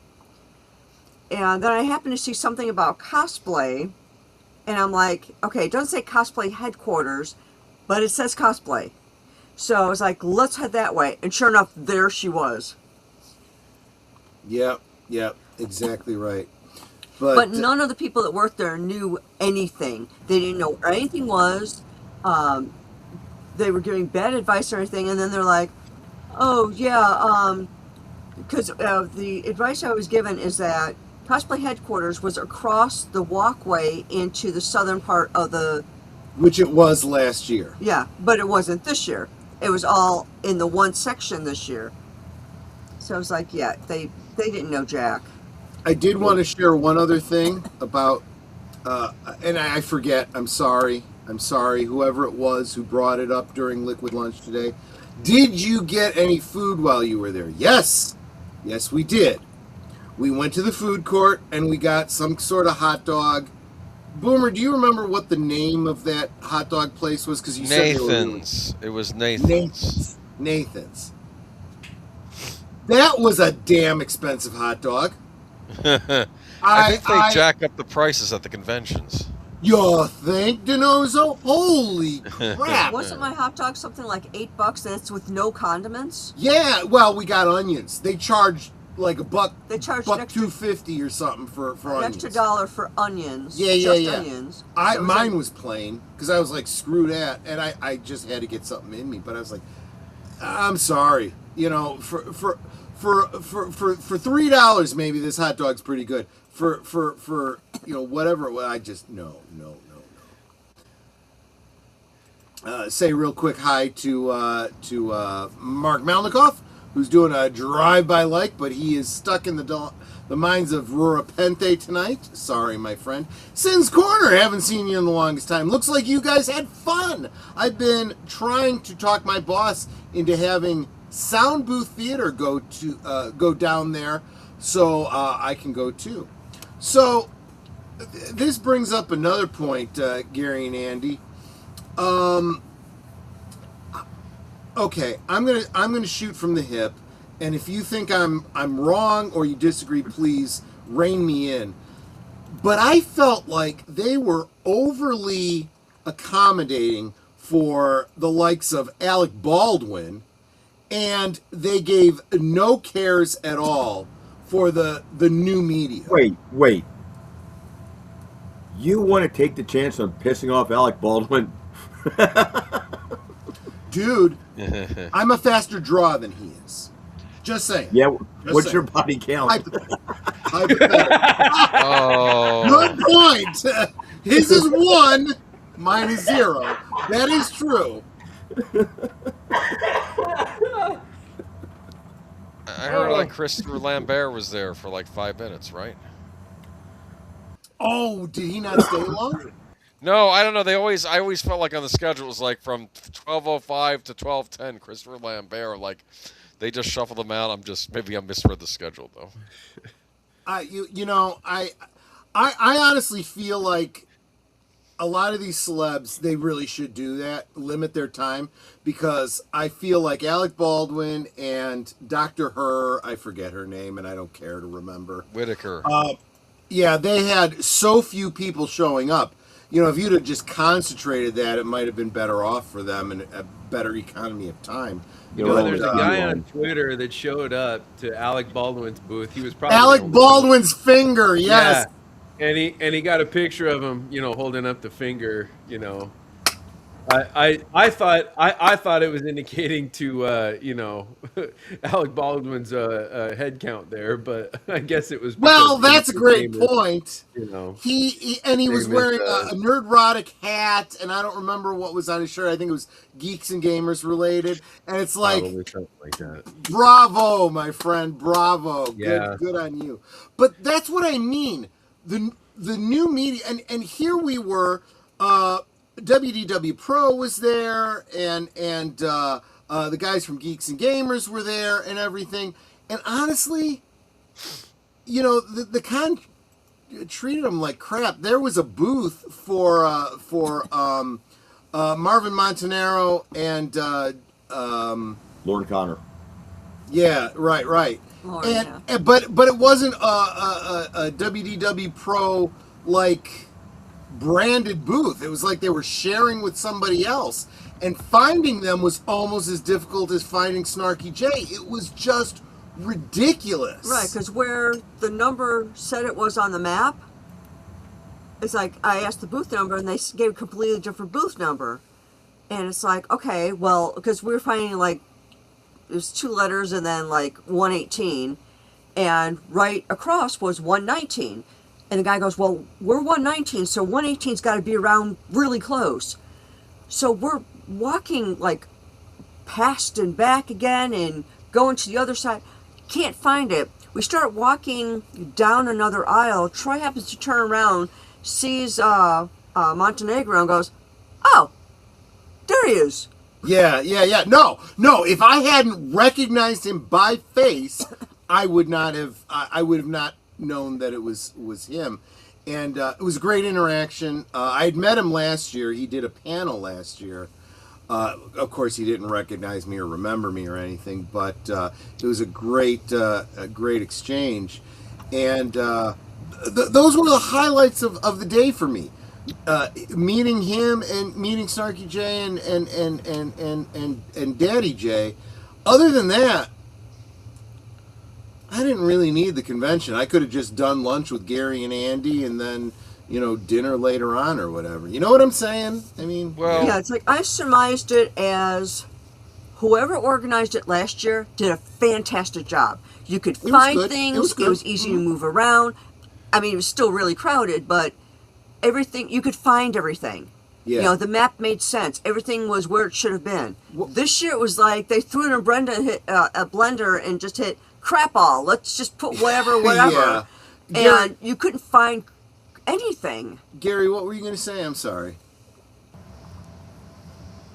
[SPEAKER 7] And then I happened to see something about cosplay, and I'm like, okay, it doesn't say cosplay headquarters, but it says cosplay. So I was like, let's head that way. And sure enough, there she was.
[SPEAKER 5] Yep, exactly right.
[SPEAKER 7] But none of the people that worked there knew anything. They didn't know where anything was. They were giving bad advice or anything, and then they're like, oh, yeah, because the advice I was given is that cosplay headquarters was across the walkway into the southern part of the...
[SPEAKER 5] Which it was last year.
[SPEAKER 7] Yeah, but it wasn't this year. It was all in the one section this year. So I was like, yeah, they didn't know jack.
[SPEAKER 5] I did want to share one other thing about, and I forget, I'm sorry, whoever it was who brought it up during Liquid Lunch today. Did you get any food while you were there? Yes, we did. We went to the food court and we got some sort of hot dog. Boomer, do you remember what the name of that hot dog place was? Because you said
[SPEAKER 8] Nathan's. It was Nathan's.
[SPEAKER 5] Nathan's. That was a damn expensive hot dog.
[SPEAKER 8] I think they jack up the prices at the conventions.
[SPEAKER 5] You think, Denozo? Holy crap!
[SPEAKER 7] Wasn't my hot dog something like $8 and it's with no condiments?
[SPEAKER 5] Yeah, well, we got onions. They charged like a buck.
[SPEAKER 7] They charged
[SPEAKER 5] $2.50 or something for onions.
[SPEAKER 7] Extra $1 for onions.
[SPEAKER 5] Yeah.
[SPEAKER 7] Onions.
[SPEAKER 5] Mine was plain because I was like, screw that, and I just had to get something in me. But I was like, I'm sorry, you know, for $3 maybe this hot dog's pretty good. For you know, whatever. Well, I just no. Say real quick hi to Mark Malnikoff, who's doing a drive-by like, but he is stuck in the mines of Rura Pente tonight. Sorry, my friend. Sin's Corner, haven't seen you in the longest time. Looks like you guys had fun. I've been trying to talk my boss into having Sound Booth Theater go down there, so I can go too. So this brings up another point, Gary and Andy. Okay, I'm gonna shoot from the hip, and if you think I'm wrong or you disagree, please rein me in. But I felt like they were overly accommodating for the likes of Alec Baldwin, and they gave no cares at all for the new media.
[SPEAKER 10] Wait. You want to take the chance of pissing off Alec Baldwin?
[SPEAKER 5] Dude, I'm a faster draw than he is. Just saying.
[SPEAKER 10] Yeah,
[SPEAKER 5] Just
[SPEAKER 10] what's
[SPEAKER 5] saying.
[SPEAKER 10] your body count?
[SPEAKER 5] Hypothetical. Good point. His is 1, mine is 0. That is true.
[SPEAKER 8] I heard like Christopher Lambert was there for like 5 minutes, right?
[SPEAKER 5] Oh, did he not stay long?
[SPEAKER 8] No, I don't know. I always felt like on the schedule it was like from 12:05 to 12:10. Christopher Lambert, like they just shuffled them out. Maybe I misread the schedule though.
[SPEAKER 5] I honestly feel like a lot of these celebs, they really should do that, limit their time, because I feel like Alec Baldwin and Dr. Her, I forget her name and I don't care to remember.
[SPEAKER 8] Whitaker.
[SPEAKER 5] Yeah, they had so few people showing up. If you'd have just concentrated that, it might have been better off for them and a better economy of time.
[SPEAKER 9] There's a guy on Twitter that showed up to Alec Baldwin's booth. He was probably
[SPEAKER 5] Alec Baldwin's finger, yes.
[SPEAKER 9] Yeah. And he got a picture of him, holding up the finger, I thought it was indicating to Alec Baldwin's head count there, but I guess it was.
[SPEAKER 5] Well, that's a great point. He was
[SPEAKER 10] Famous,
[SPEAKER 5] wearing a Nerdrotic hat, and I don't remember what was on his shirt. I think it was Geeks and Gamers related, and it's like,
[SPEAKER 9] something like that.
[SPEAKER 5] Bravo, my friend, bravo,
[SPEAKER 9] Yeah.
[SPEAKER 5] good on you. But that's what I mean. The new media, and here we were. WDW Pro was there, and the guys from Geeks and Gamers were there, and everything. And honestly, the con treated them like crap. There was a booth for Marvin Montanaro and
[SPEAKER 10] Lord Connor.
[SPEAKER 5] Yeah, right.
[SPEAKER 7] Lord,
[SPEAKER 5] But it wasn't a WDW Pro like branded booth. It was like they were sharing with somebody else, and finding them was almost as difficult as finding Snarky J. It was just ridiculous.
[SPEAKER 7] Right, because where the number said it was on the map, it's like I asked the booth number and they gave a completely different booth number, and it's like, okay, well, because we were finding like there's 2 letters and then like 118, and right across was 119. And the guy goes, well, we're 119, so 118's got to be around really close. So we're walking like past and back again and going to the other side. Can't find it. We start walking down another aisle. Troy happens to turn around, sees Montenegro, and goes, oh, there he is.
[SPEAKER 5] Yeah. No. If I hadn't recognized him by face, I would not have. I would have not known that it was him. And it was a great interaction. I had met him last year. He did a panel last year. Of course, he didn't recognize me or remember me or anything, but it was a great exchange. And those were the highlights of the day for me. Meeting him and meeting Snarky J and Daddy J. Other than that, I didn't really need the convention. I could have just done lunch with Gary and Andy and then, dinner later on or whatever. You know what I'm saying? I mean,
[SPEAKER 8] well,
[SPEAKER 7] yeah, it's like I surmised it as whoever organized it last year did a fantastic job. You could find things. It was easy to move around. I mean, it was still really crowded, but everything, you could find everything.
[SPEAKER 5] Yeah.
[SPEAKER 7] The map made sense. Everything was where it should have been. This year it was like they threw in a blender and just hit crap all. Let's just put whatever.
[SPEAKER 5] Yeah.
[SPEAKER 7] And you couldn't find anything.
[SPEAKER 5] Gary, what were you going to say? I'm sorry.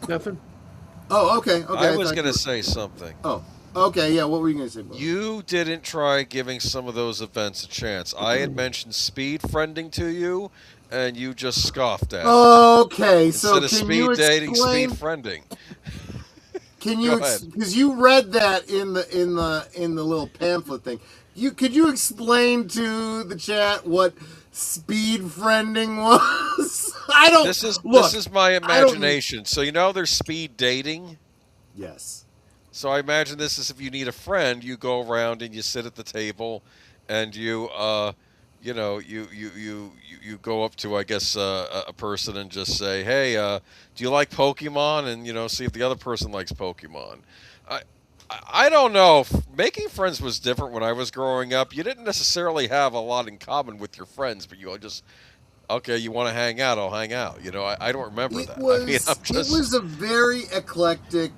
[SPEAKER 9] Nothing.
[SPEAKER 5] Oh, okay.
[SPEAKER 8] I was going to say something.
[SPEAKER 5] Oh, okay. Yeah, what were you going to say, Bo?
[SPEAKER 8] You didn't try giving some of those events a chance. I had mentioned speed friending to you, and you just scoffed at it.
[SPEAKER 5] Okay, so
[SPEAKER 8] Instead of speed dating, speed friending.
[SPEAKER 5] Can
[SPEAKER 8] Go
[SPEAKER 5] you,
[SPEAKER 8] ahead.
[SPEAKER 5] because you read that in the little pamphlet thing. Could you explain to the chat what speed friending was? I don't.
[SPEAKER 8] This
[SPEAKER 5] Look,
[SPEAKER 8] is my
[SPEAKER 5] I don't-
[SPEAKER 8] imagination. So there's speed dating.
[SPEAKER 5] Yes.
[SPEAKER 8] So I imagine this is if you need a friend, you go around and you sit at the table, and you you go up to, I guess, a person and just say, hey, do you like Pokemon? And see if the other person likes Pokemon. I don't know. Making friends was different when I was growing up. You didn't necessarily have a lot in common with your friends, but you just, okay, you want to hang out, I'll hang out. I don't remember that.
[SPEAKER 5] It was a very eclectic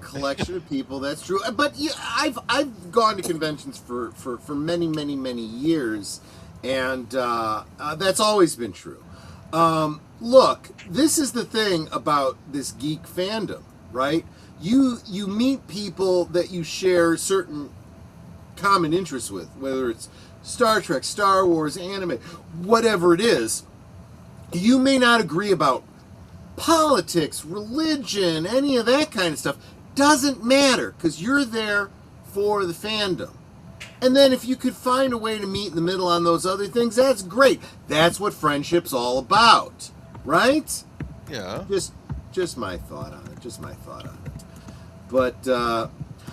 [SPEAKER 5] collection of people. That's true. But I've gone to conventions for many, many, many years, and that's always been true. Look, this is the thing about this geek fandom, right? You meet people that you share certain common interests with, whether it's Star Trek, Star Wars, anime, whatever it is. You may not agree about politics, religion, any of that kind of stuff. Doesn't matter, because you're there for the fandom. And then if you could find a way to meet in the middle on those other things, that's great. That's what friendship's all about, right?
[SPEAKER 8] Yeah.
[SPEAKER 5] Just my thought on it. Just my thought on it. But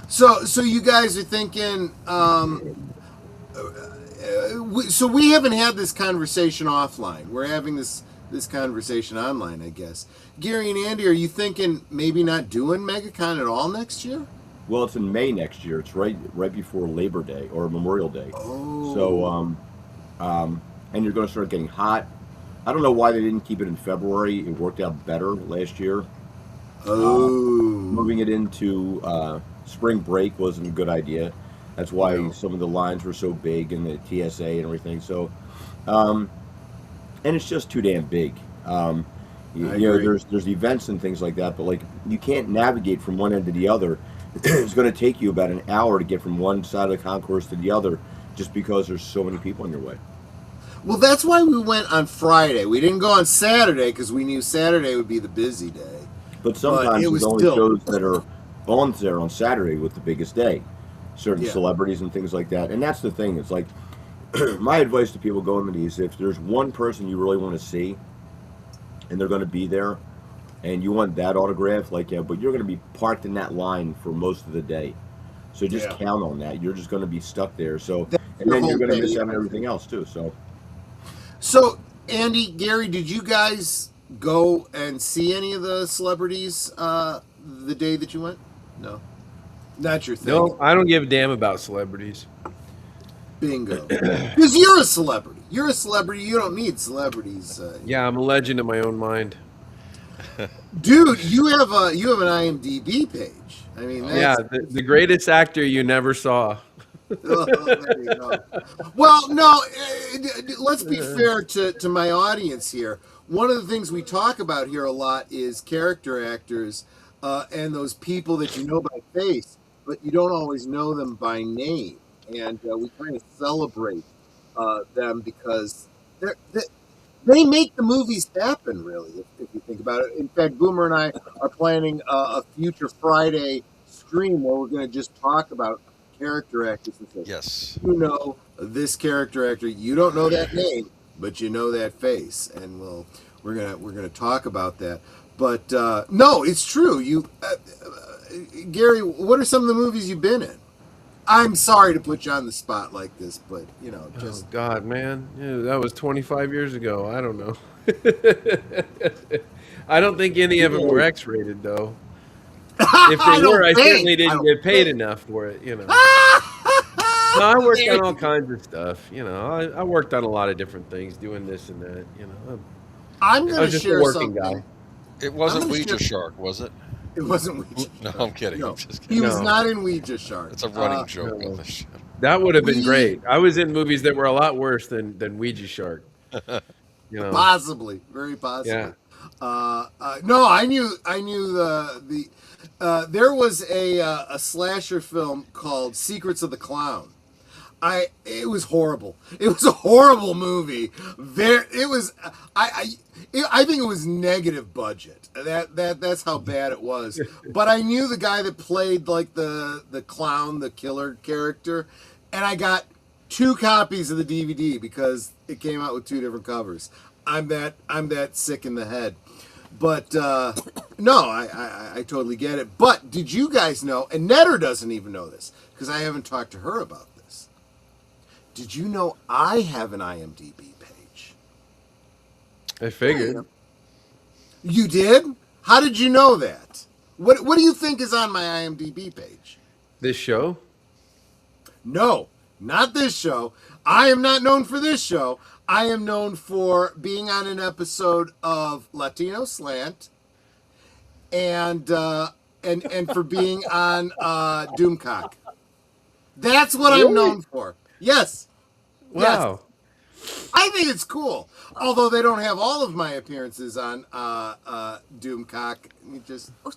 [SPEAKER 5] so you guys are thinking. So we haven't had this conversation offline. We're having this conversation online, I guess. Gary and Andy, are you thinking maybe not doing MegaCon at all next year?
[SPEAKER 10] Well, it's in May next year. It's right before Labor Day or Memorial Day.
[SPEAKER 5] Oh.
[SPEAKER 10] So, and you're going to start getting hot. I don't know why they didn't keep it in February. It worked out better last year. Moving it into spring break wasn't a good idea. That's why some of the lines were so big and the TSA and everything. So, and it's just too damn big. There's events and things like that, but like you can't navigate from one end to the other. It's going to take you about an hour to get from one side of the concourse to the other, just because there's so many people in your way.
[SPEAKER 5] Well, that's why we went on Friday. We didn't go on Saturday because we knew Saturday would be the busy day.
[SPEAKER 10] But sometimes there's only shows that are on there on Saturday with the biggest day. Certain celebrities and things like that. And that's the thing. It's like, my advice to people going to these, if there's one person you really want to see, and they're going to be there, and you want that autograph, but you're going to be parked in that line for most of the day. So just count on that. You're just going to be stuck there. So, and then you're going to miss out on everything else too. So, Andy, Gary, did you guys go and see any of the celebrities the day that you went? No, not your thing.
[SPEAKER 9] No, I don't give a damn about celebrities.
[SPEAKER 5] Bingo. Because you're a celebrity. You're a celebrity. You don't need celebrities.
[SPEAKER 9] Yeah, I'm a legend in my own mind.
[SPEAKER 5] Dude, you have an IMDb page. I mean, that's,
[SPEAKER 9] the greatest actor you never saw.
[SPEAKER 5] Oh, there you go. Well, no, let's be fair to my audience here. One of the things we talk about here a lot is character actors and those people that you know by face, but you don't always know them by name. And we kind of celebrate them because they make the movies happen, really, if you think about it. In fact, Boomer and I are planning a future Friday stream where we're going to just talk about character actors.
[SPEAKER 8] Yes.
[SPEAKER 5] You know this character actor. You don't know that name, but you know that face, and we're gonna talk about that. But no, it's true. You, Gary, what are some of the movies you've been in? I'm sorry to put you on the spot like this, but just.
[SPEAKER 9] Oh God, man, that was 25 years ago. I don't know. I don't think any of them were X-rated, though. If they were, I certainly didn't get paid enough for it. No, I worked on all kinds of stuff. I worked on a lot of different things, doing this and that.
[SPEAKER 5] I'm going to
[SPEAKER 9] just
[SPEAKER 5] share
[SPEAKER 9] a working
[SPEAKER 5] something.
[SPEAKER 9] guy.
[SPEAKER 8] It wasn't Ouija Shark, was it?
[SPEAKER 5] It wasn't Ouija Shark.
[SPEAKER 8] No, I'm kidding.
[SPEAKER 5] No,
[SPEAKER 8] I'm just kidding.
[SPEAKER 5] he was not in Ouija Shark.
[SPEAKER 8] It's a running joke on this show.
[SPEAKER 9] That would have been great. I was in movies that were a lot worse than Ouija Shark.
[SPEAKER 5] Possibly, very possibly.
[SPEAKER 9] Yeah.
[SPEAKER 5] No, I knew there was a slasher film called Secrets of the Clown. It was horrible. It was a horrible movie. I think it was negative budget. That's how bad it was. But I knew the guy that played like the clown, the killer character, and I got 2 copies of the DVD because it came out with 2 different covers. I'm that sick in the head. But no, I totally get it. But did you guys know? And Netter doesn't even know this because I haven't talked to her about this. Did you know I have an IMDb page?
[SPEAKER 9] I figured.
[SPEAKER 5] You did? How did you know that? What do you think is on my IMDb page?
[SPEAKER 9] This show?
[SPEAKER 5] No, not this show. I am not known for this show. I am known for being on an episode of Latino Slant and for being on Doomcock. That's what I'm known for. Yes.
[SPEAKER 9] Wow.
[SPEAKER 5] Yes. I think it's cool. Although they don't have all of my appearances on Doomcock.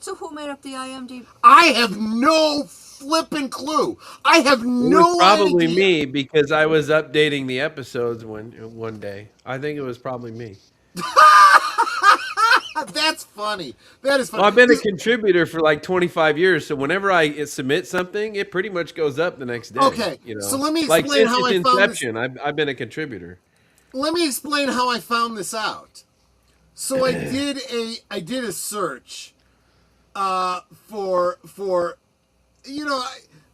[SPEAKER 7] So who made up the IMDb?
[SPEAKER 5] I have no flipping clue. I have no
[SPEAKER 9] It was probably
[SPEAKER 5] idea.
[SPEAKER 9] me because I was updating the episodes one day. I think it was probably me.
[SPEAKER 5] That's funny. That is funny.
[SPEAKER 9] Well, I've been a contributor for like 25 years, so whenever I submit something, it pretty much goes up the next day.
[SPEAKER 5] Okay,
[SPEAKER 9] you know?
[SPEAKER 5] so let me
[SPEAKER 9] like
[SPEAKER 5] explain
[SPEAKER 9] since
[SPEAKER 5] how
[SPEAKER 9] its
[SPEAKER 5] I found this.
[SPEAKER 9] inception, I've been a contributor.
[SPEAKER 5] Let me explain how I found this out. So I did a search for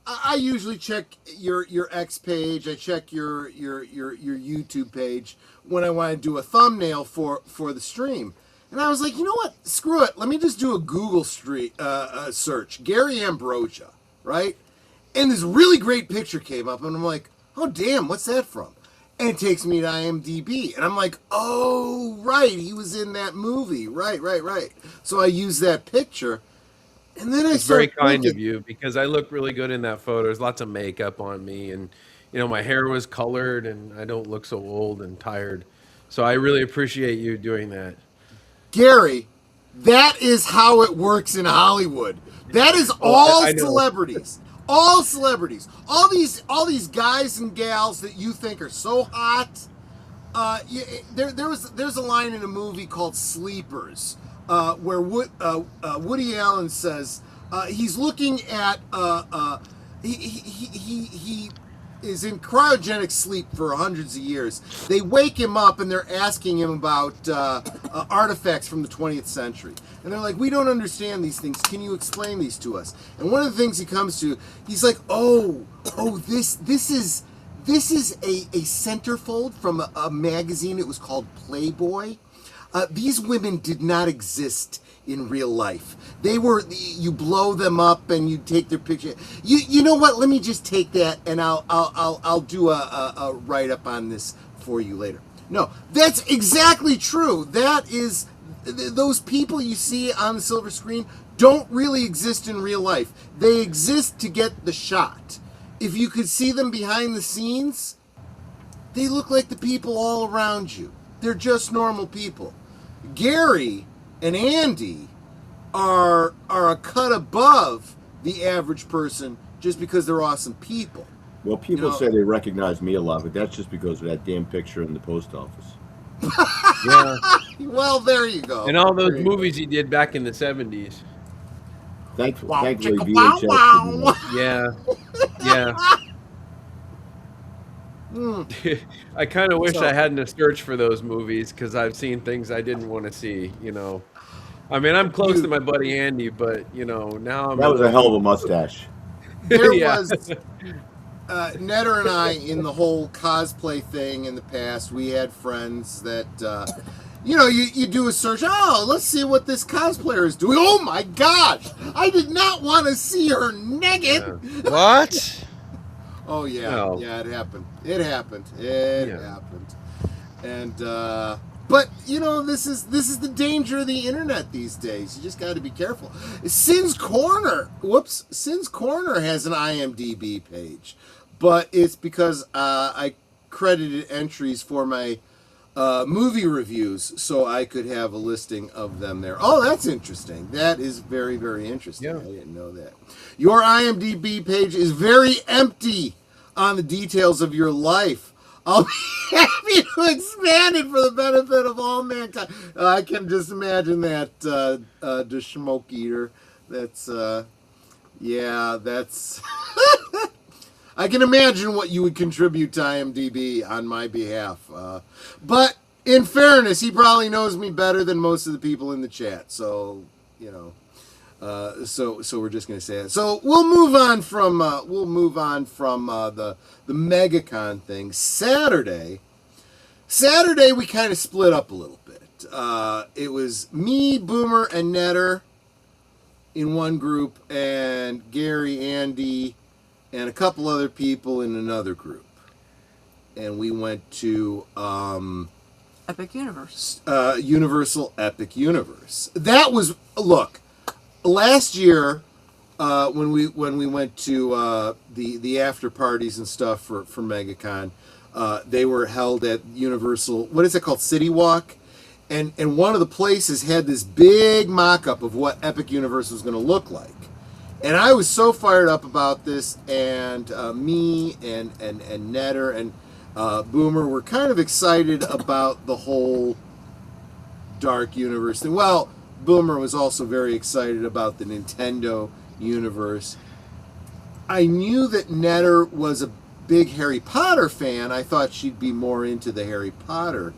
[SPEAKER 5] I usually check your X page. I check your YouTube page when I want to do a thumbnail for the stream. And I was like, you know what? Screw it. Let me just do a Google search. Gary Ambrosia, right? And this really great picture came up, and I'm like, oh damn, what's that from? And it takes me to IMDb, and I'm like, oh right, he was in that movie, right. So I use that picture. And then
[SPEAKER 9] It's very kind of you because I look really good in that photo. There's lots of makeup on me, and my hair was colored, and I don't look so old and tired. So I really appreciate you doing that.
[SPEAKER 5] Gary, that is how it works in Hollywood. That is all celebrities. All celebrities. All these guys and gals that you think are so hot. There's a line in a movie called Sleepers. Where Woody Allen says he's looking at he is in cryogenic sleep for hundreds of years. They wake him up and they're asking him about artifacts from the 20th century, and they're like, "We don't understand these things. Can you explain these to us?" And one of the things he comes to, he's like, "Oh, this is a centerfold from a magazine. It was called Playboy." These women did not exist in real life. They were, you blow them up and you take their picture. You know what? Let me just take that and I'll do a write up on this for you later. No, that's exactly true. That is, those people you see on the silver screen don't really exist in real life. They exist to get the shot. If you could see them behind the scenes, they look like the people all around you. They're just normal people. Gary and Andy are a cut above the average person just because they're awesome people.
[SPEAKER 10] Well, people say they recognize me a lot, but that's just because of that damn picture in the post office.
[SPEAKER 9] Yeah.
[SPEAKER 5] Well, there you go.
[SPEAKER 9] And all those movies he did back in the 70s.
[SPEAKER 10] Thankfully, VHS.
[SPEAKER 9] Yeah. I kind of wish I hadn't searched for those movies because I've seen things I didn't want to see, I mean, I'm close to my buddy Andy, but, now I'm...
[SPEAKER 10] That was a hell of a mustache.
[SPEAKER 5] There was... Netter and I, in the whole cosplay thing in the past, we had friends that, you do a search. Oh, let's see what this cosplayer is doing. Oh, my gosh. I did not want to see her naked.
[SPEAKER 8] Yeah. What?
[SPEAKER 5] Oh, yeah.
[SPEAKER 9] No.
[SPEAKER 5] Yeah, it happened. It happened. And, but, this is the danger of the internet these days. You just got to be careful. Sin's Corner has an IMDb page, but it's because I credited entries for my movie reviews so I could have a listing of them there. Oh, that's interesting. That is very, very interesting.
[SPEAKER 9] Yeah.
[SPEAKER 5] I didn't know that. Your IMDb page is very empty on the details of your life. I'll be happy to expand it for the benefit of all mankind. I can just imagine that, the Schmoke Eater. That's, yeah, that's... I can imagine what you would contribute to IMDb on my behalf. But in fairness, he probably knows me better than most of the people in the chat. So, you know, so we're just going to say it. So we'll move on from the MegaCon thing. Saturday, we kind of split up a little bit. It was me, Boomer, and Netter in one group, and Gary, Andy, and a couple other people in another group. And we went to
[SPEAKER 7] Epic Universe.
[SPEAKER 5] Universal Epic Universe. That was, look, last year when we went to the after parties and stuff for MegaCon, they were held at Universal, what is it called, City Walk? And one of the places had this big mock-up of what Epic Universe was going to look like. And I was so fired up about this, and me and Netter and Boomer were kind of excited about the whole Dark Universe thing. Well, Boomer was also very excited about the Nintendo universe. I knew that Netter was a big Harry Potter fan. I thought she'd be more into the Harry Potter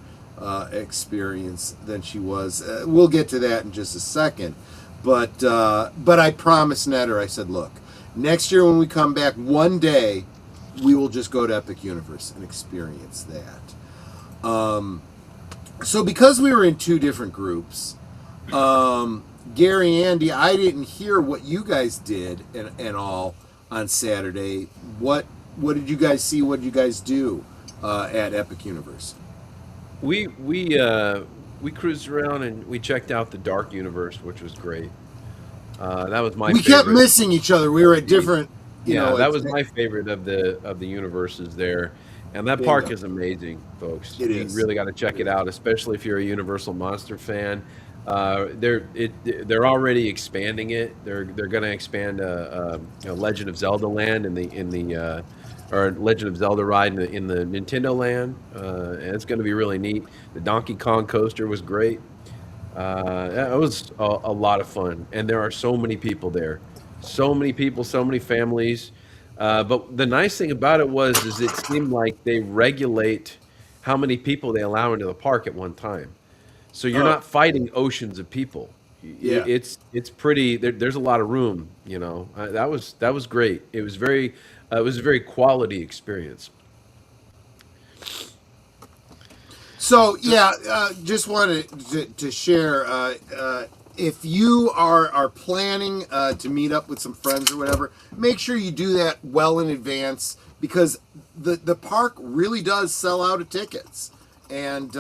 [SPEAKER 5] experience than she was. We'll get to that in just a second. But I promised Netter, I said, look, next year when we come back, one day we will just go to Epic Universe and experience that. So because we were in two different groups, Gary, Andy, I didn't hear what you guys did and all on Saturday. What did you guys see? What did you guys do at Epic Universe?
[SPEAKER 9] We cruised around and we checked out the Dark Universe, which was great. That was my favorite.
[SPEAKER 5] We kept missing each other. We were at different, you know.
[SPEAKER 9] That was my favorite of the universes there. And that park is amazing, folks. You really got to check it out, especially if you're a Universal Monster fan. They're already expanding it. They're going to expand a Legend of Zelda land or Legend of Zelda ride in the Nintendo land, and it's going to be really neat. The Donkey Kong coaster was great. It was a lot of fun, and there are so many people there, so many people, so many families. But the nice thing about it is it seemed like they regulate how many people they allow into the park at one time. So you're not fighting oceans of people.
[SPEAKER 5] Yeah.
[SPEAKER 9] It's pretty. There's a lot of room. You know, that was great. It was a very quality experience.
[SPEAKER 5] So yeah, just wanted to share. If you are planning to meet up with some friends or whatever, make sure you do that well in advance, because the park really does sell out of tickets, and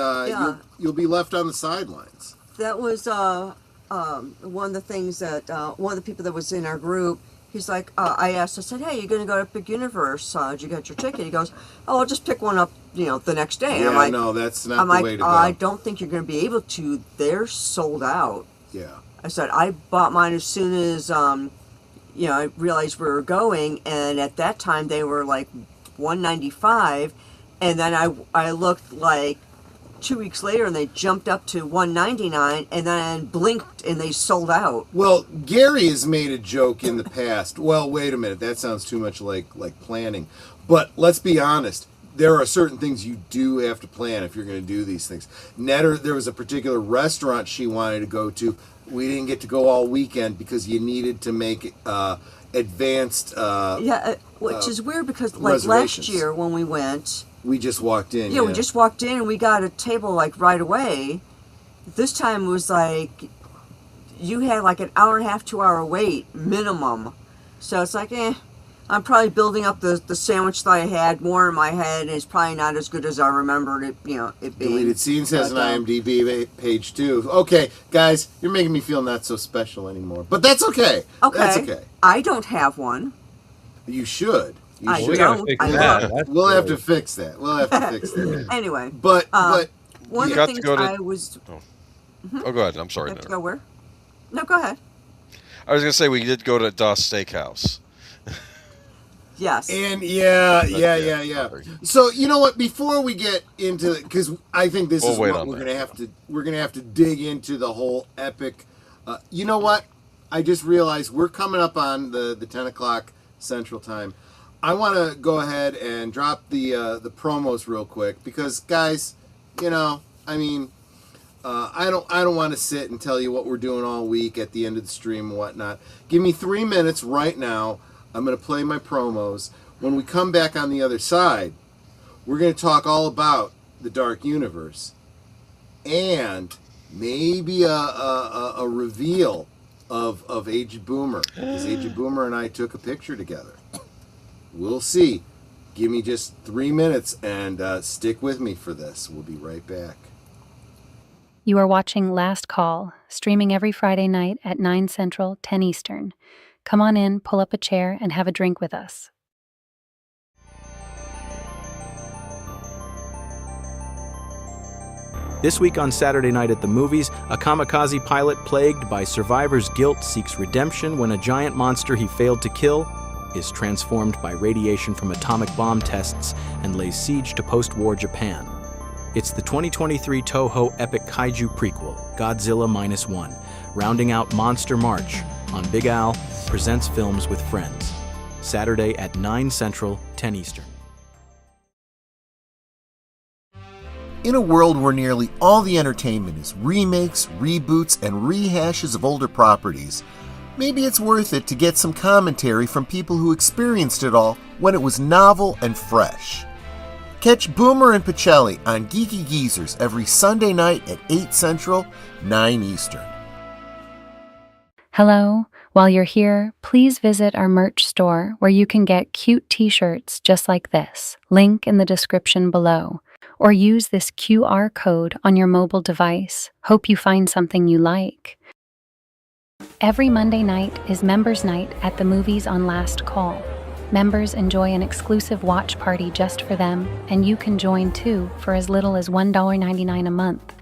[SPEAKER 5] you'll be left on the sidelines.
[SPEAKER 7] That was one of the things that one of the people that was in our group, he's like, I said, hey, you're going to go to Epic Universe. Did you get your ticket? He goes, oh, I'll just pick one up, the next day.
[SPEAKER 5] Yeah,
[SPEAKER 7] I'm like,
[SPEAKER 5] no, that's not the way to go.
[SPEAKER 7] I don't think you're going to be able to. They're sold out.
[SPEAKER 5] Yeah.
[SPEAKER 7] I said, I bought mine as soon as, I realized we were going, and at that time they were like $195, and then I looked like 2 weeks later and they jumped up to $199, and then blinked and they sold out.
[SPEAKER 5] Well, Gary has made a joke in the past. Well, wait a minute, that sounds too much like planning. But let's be honest, there are certain things you do have to plan if you're going to do these things. Netter, there was a particular restaurant she wanted to go to. We didn't get to go all weekend because you needed to make advanced
[SPEAKER 7] which is weird because like last year when we went,
[SPEAKER 5] we just walked in.
[SPEAKER 7] Yeah, we just walked in and we got a table like right away. This time it was like you had like an hour and a half, 2 hour wait minimum. So it's like, I'm probably building up the sandwich that I had more in my head, and it's probably not as good as I remembered it, it being.
[SPEAKER 5] Deleted Scenes has an IMDb page too. Okay, guys, you're making me feel not so special anymore. But that's okay.
[SPEAKER 7] Okay.
[SPEAKER 5] That's okay.
[SPEAKER 7] I don't have one.
[SPEAKER 5] You should.
[SPEAKER 7] I
[SPEAKER 9] We
[SPEAKER 7] don't.
[SPEAKER 9] gotta fix that.
[SPEAKER 5] We'll have to fix that.
[SPEAKER 7] Anyway.
[SPEAKER 5] But
[SPEAKER 7] one of the things I was...
[SPEAKER 8] Oh, go ahead. I'm sorry.
[SPEAKER 7] Go where? No, go ahead.
[SPEAKER 8] I was going to say we did go to Das Steakhouse.
[SPEAKER 7] Yes.
[SPEAKER 5] And yeah. So you know what? Before we get into it, because I think this is what we're gonna have to dig into the whole epic. You know what? I just realized we're coming up on the 10 o'clock Central Time. I want to go ahead and drop the promos real quick because, guys, you know, I mean, I don't want to sit and tell you what we're doing all week at the end of the stream and whatnot. Give me 3 minutes right now. I'm going to play my promos. When we come back on the other side, we're going to talk all about the Dark Universe and maybe a reveal of Aged Boomer, because Aged Boomer and I took a picture together. We'll see. Give me just 3 minutes and stick with me for this. We'll be right back.
[SPEAKER 11] You are watching Last Call, streaming every Friday night at 9 Central, 10 Eastern. Come on in, pull up a chair, and have a drink with us.
[SPEAKER 12] This week on Saturday Night at the Movies, a kamikaze pilot plagued by survivor's guilt seeks redemption when a giant monster he failed to kill is transformed by radiation from atomic bomb tests and lays siege to post-war Japan. It's the 2023 Toho epic kaiju prequel, Godzilla Minus One, rounding out Monster March on Big Al Presents Films with Friends. Saturday at 9 Central, 10 Eastern.
[SPEAKER 5] In a world where nearly all the entertainment is remakes, reboots, and rehashes of older properties, maybe it's worth it to get some commentary from people who experienced it all when it was novel and fresh. Catch Boomer and Pacelli on Geeky Geezers every Sunday night at 8 Central, 9 Eastern.
[SPEAKER 11] Hello. While you're here, please visit our merch store where you can get cute t-shirts just like this, link in the description below, or use this QR code on your mobile device. Hope you find something you like. Every Monday night is Members Night at the movies on Last Call. Members enjoy an exclusive watch party just for them, and you can join too for as little as $1.99 a month.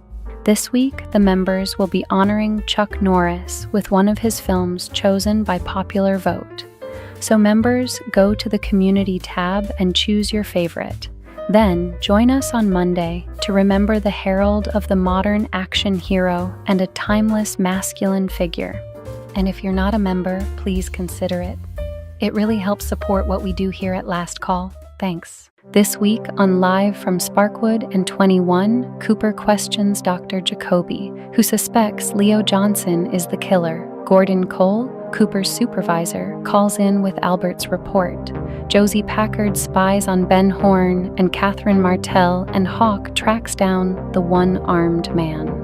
[SPEAKER 11] This week, the members will be honoring Chuck Norris with one of his films chosen by popular vote. So members, go to the community tab and choose your favorite. Then, join us on Monday to remember the herald of the modern action hero and a timeless masculine figure. And if you're not a member, please consider it. It really helps support what we do here at Last Call. Thanks. This week on Live from Sparkwood and 21, Cooper questions Dr. Jacoby, who suspects Leo Johnson is the killer. Gordon Cole, Cooper's supervisor, calls in with Albert's report. Josie Packard spies on Ben Horn, and Catherine Martell and Hawk tracks down the one-armed man.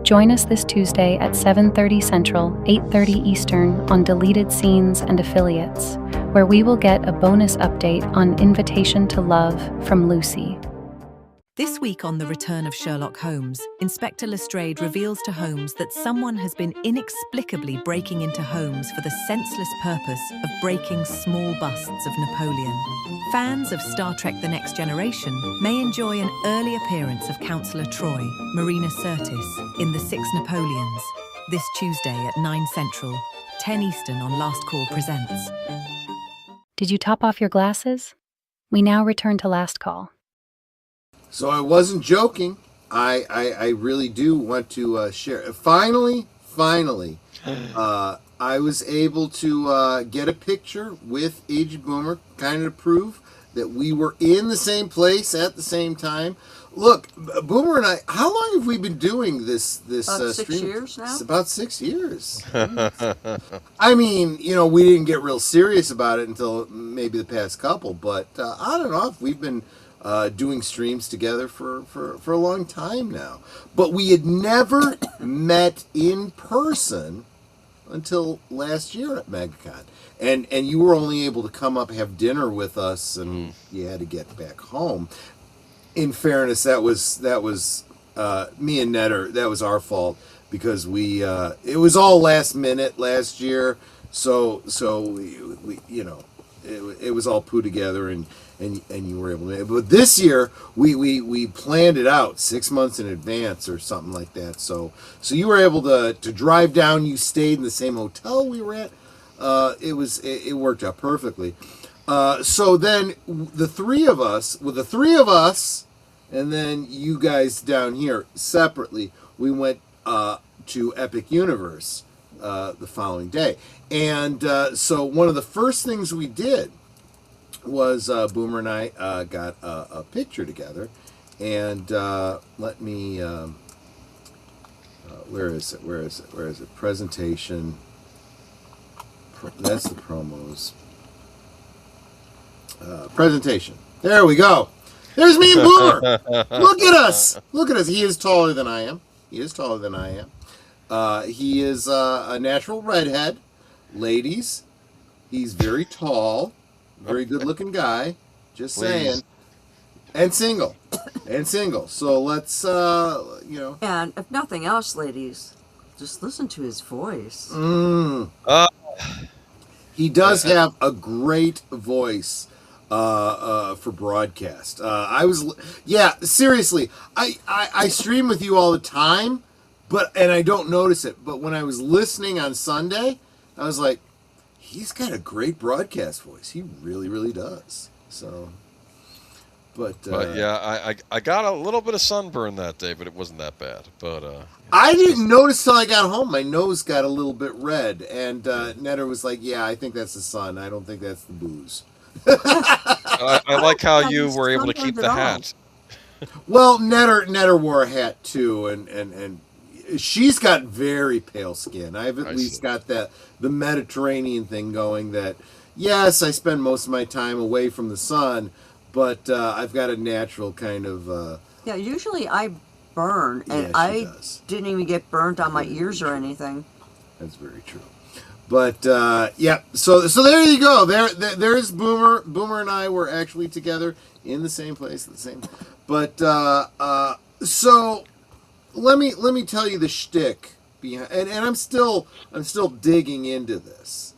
[SPEAKER 11] Join us this Tuesday at 7:30 Central, 8:30 Eastern on Deleted Scenes and Affiliates, where we will get a bonus update on Invitation to Love from Lucy.
[SPEAKER 13] This week on The Return of Sherlock Holmes, Inspector Lestrade reveals to Holmes that someone has been inexplicably breaking into homes for the senseless purpose of breaking small busts of Napoleon. Fans of Star Trek The Next Generation may enjoy an early appearance of Councillor Troy, Marina Sirtis, in The Six Napoleons, this Tuesday at 9 Central, 10 Eastern on Last Call Presents.
[SPEAKER 11] Did you top off your glasses? We now return to Last Call.
[SPEAKER 5] So I wasn't joking. I really do want to share. Finally, I was able to get a picture with Aged Boomer, kind of to prove that we were in the same place at the same time. Look, Boomer and I, how long have we been doing this
[SPEAKER 7] about
[SPEAKER 5] stream?
[SPEAKER 7] 6 years now?
[SPEAKER 5] It's about 6 years. I mean, you know, we didn't get real serious about it until maybe the past couple, but on and off, we've been doing streams together for a long time now. But we had never met in person until last year at MegaCon. And you were only able to come up, have dinner with us, and you had to get back home. In fairness, that was me and Netter, that was our fault, because we it was all last minute last year, so we you know, it was all put together, and you were able to. But this year we planned it out 6 months in advance or something like that. So you were able to drive down. You stayed in the same hotel we were at. It worked out perfectly. So then the three of us, and then you guys down here separately, we went to Epic Universe the following day. And so one of the first things we did was Boomer and I got a picture together. And let me, where is it? Presentation. That's the promos. Presentation. There we go. There's me and Boomer. Look at us. He is taller than I am. He is a natural redhead. Ladies, he's very tall, very good-looking guy. Just saying. And single. So let's,
[SPEAKER 7] And if nothing else, ladies, just listen to his voice.
[SPEAKER 5] He does have a great voice for broadcast. Seriously, I stream with you all the time, and I don't notice it. But when I was listening on Sunday, I was like, he's got a great broadcast voice. He really, really does. So, but
[SPEAKER 8] yeah, I got a little bit of sunburn that day, but it wasn't that bad. But
[SPEAKER 5] I didn't notice till I got home. My nose got a little bit red, and Netter was like, "Yeah, I think that's the sun. I don't think that's the booze."
[SPEAKER 8] I like how you were able to keep the hat.
[SPEAKER 5] Well, Netter wore a hat too, and she's got very pale skin. I've at least got the Mediterranean thing going. That yes, I spend most of my time away from the sun, but I've got a natural kind of.
[SPEAKER 7] Yeah, usually I burn, and I didn't even get burned on my ears or anything.
[SPEAKER 5] That's very true. But so there you go. There's Boomer. Boomer and I were actually together in the same place at the same. But so let me tell you the shtick behind, and I'm still digging into this.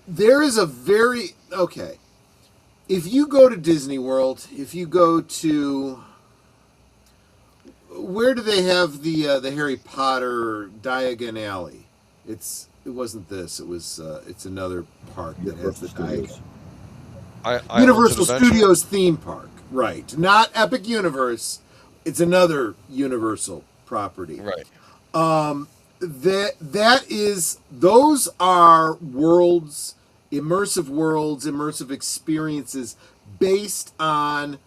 [SPEAKER 5] There is a very if you go to Disney World, if you go to where do they have the Harry Potter Diagon Alley? It wasn't this. It was. It's another park that has the Diagon. Universal Studios theme park, right? Not Epic Universe. It's another Universal property,
[SPEAKER 8] right?
[SPEAKER 5] Those are worlds, immersive experiences based on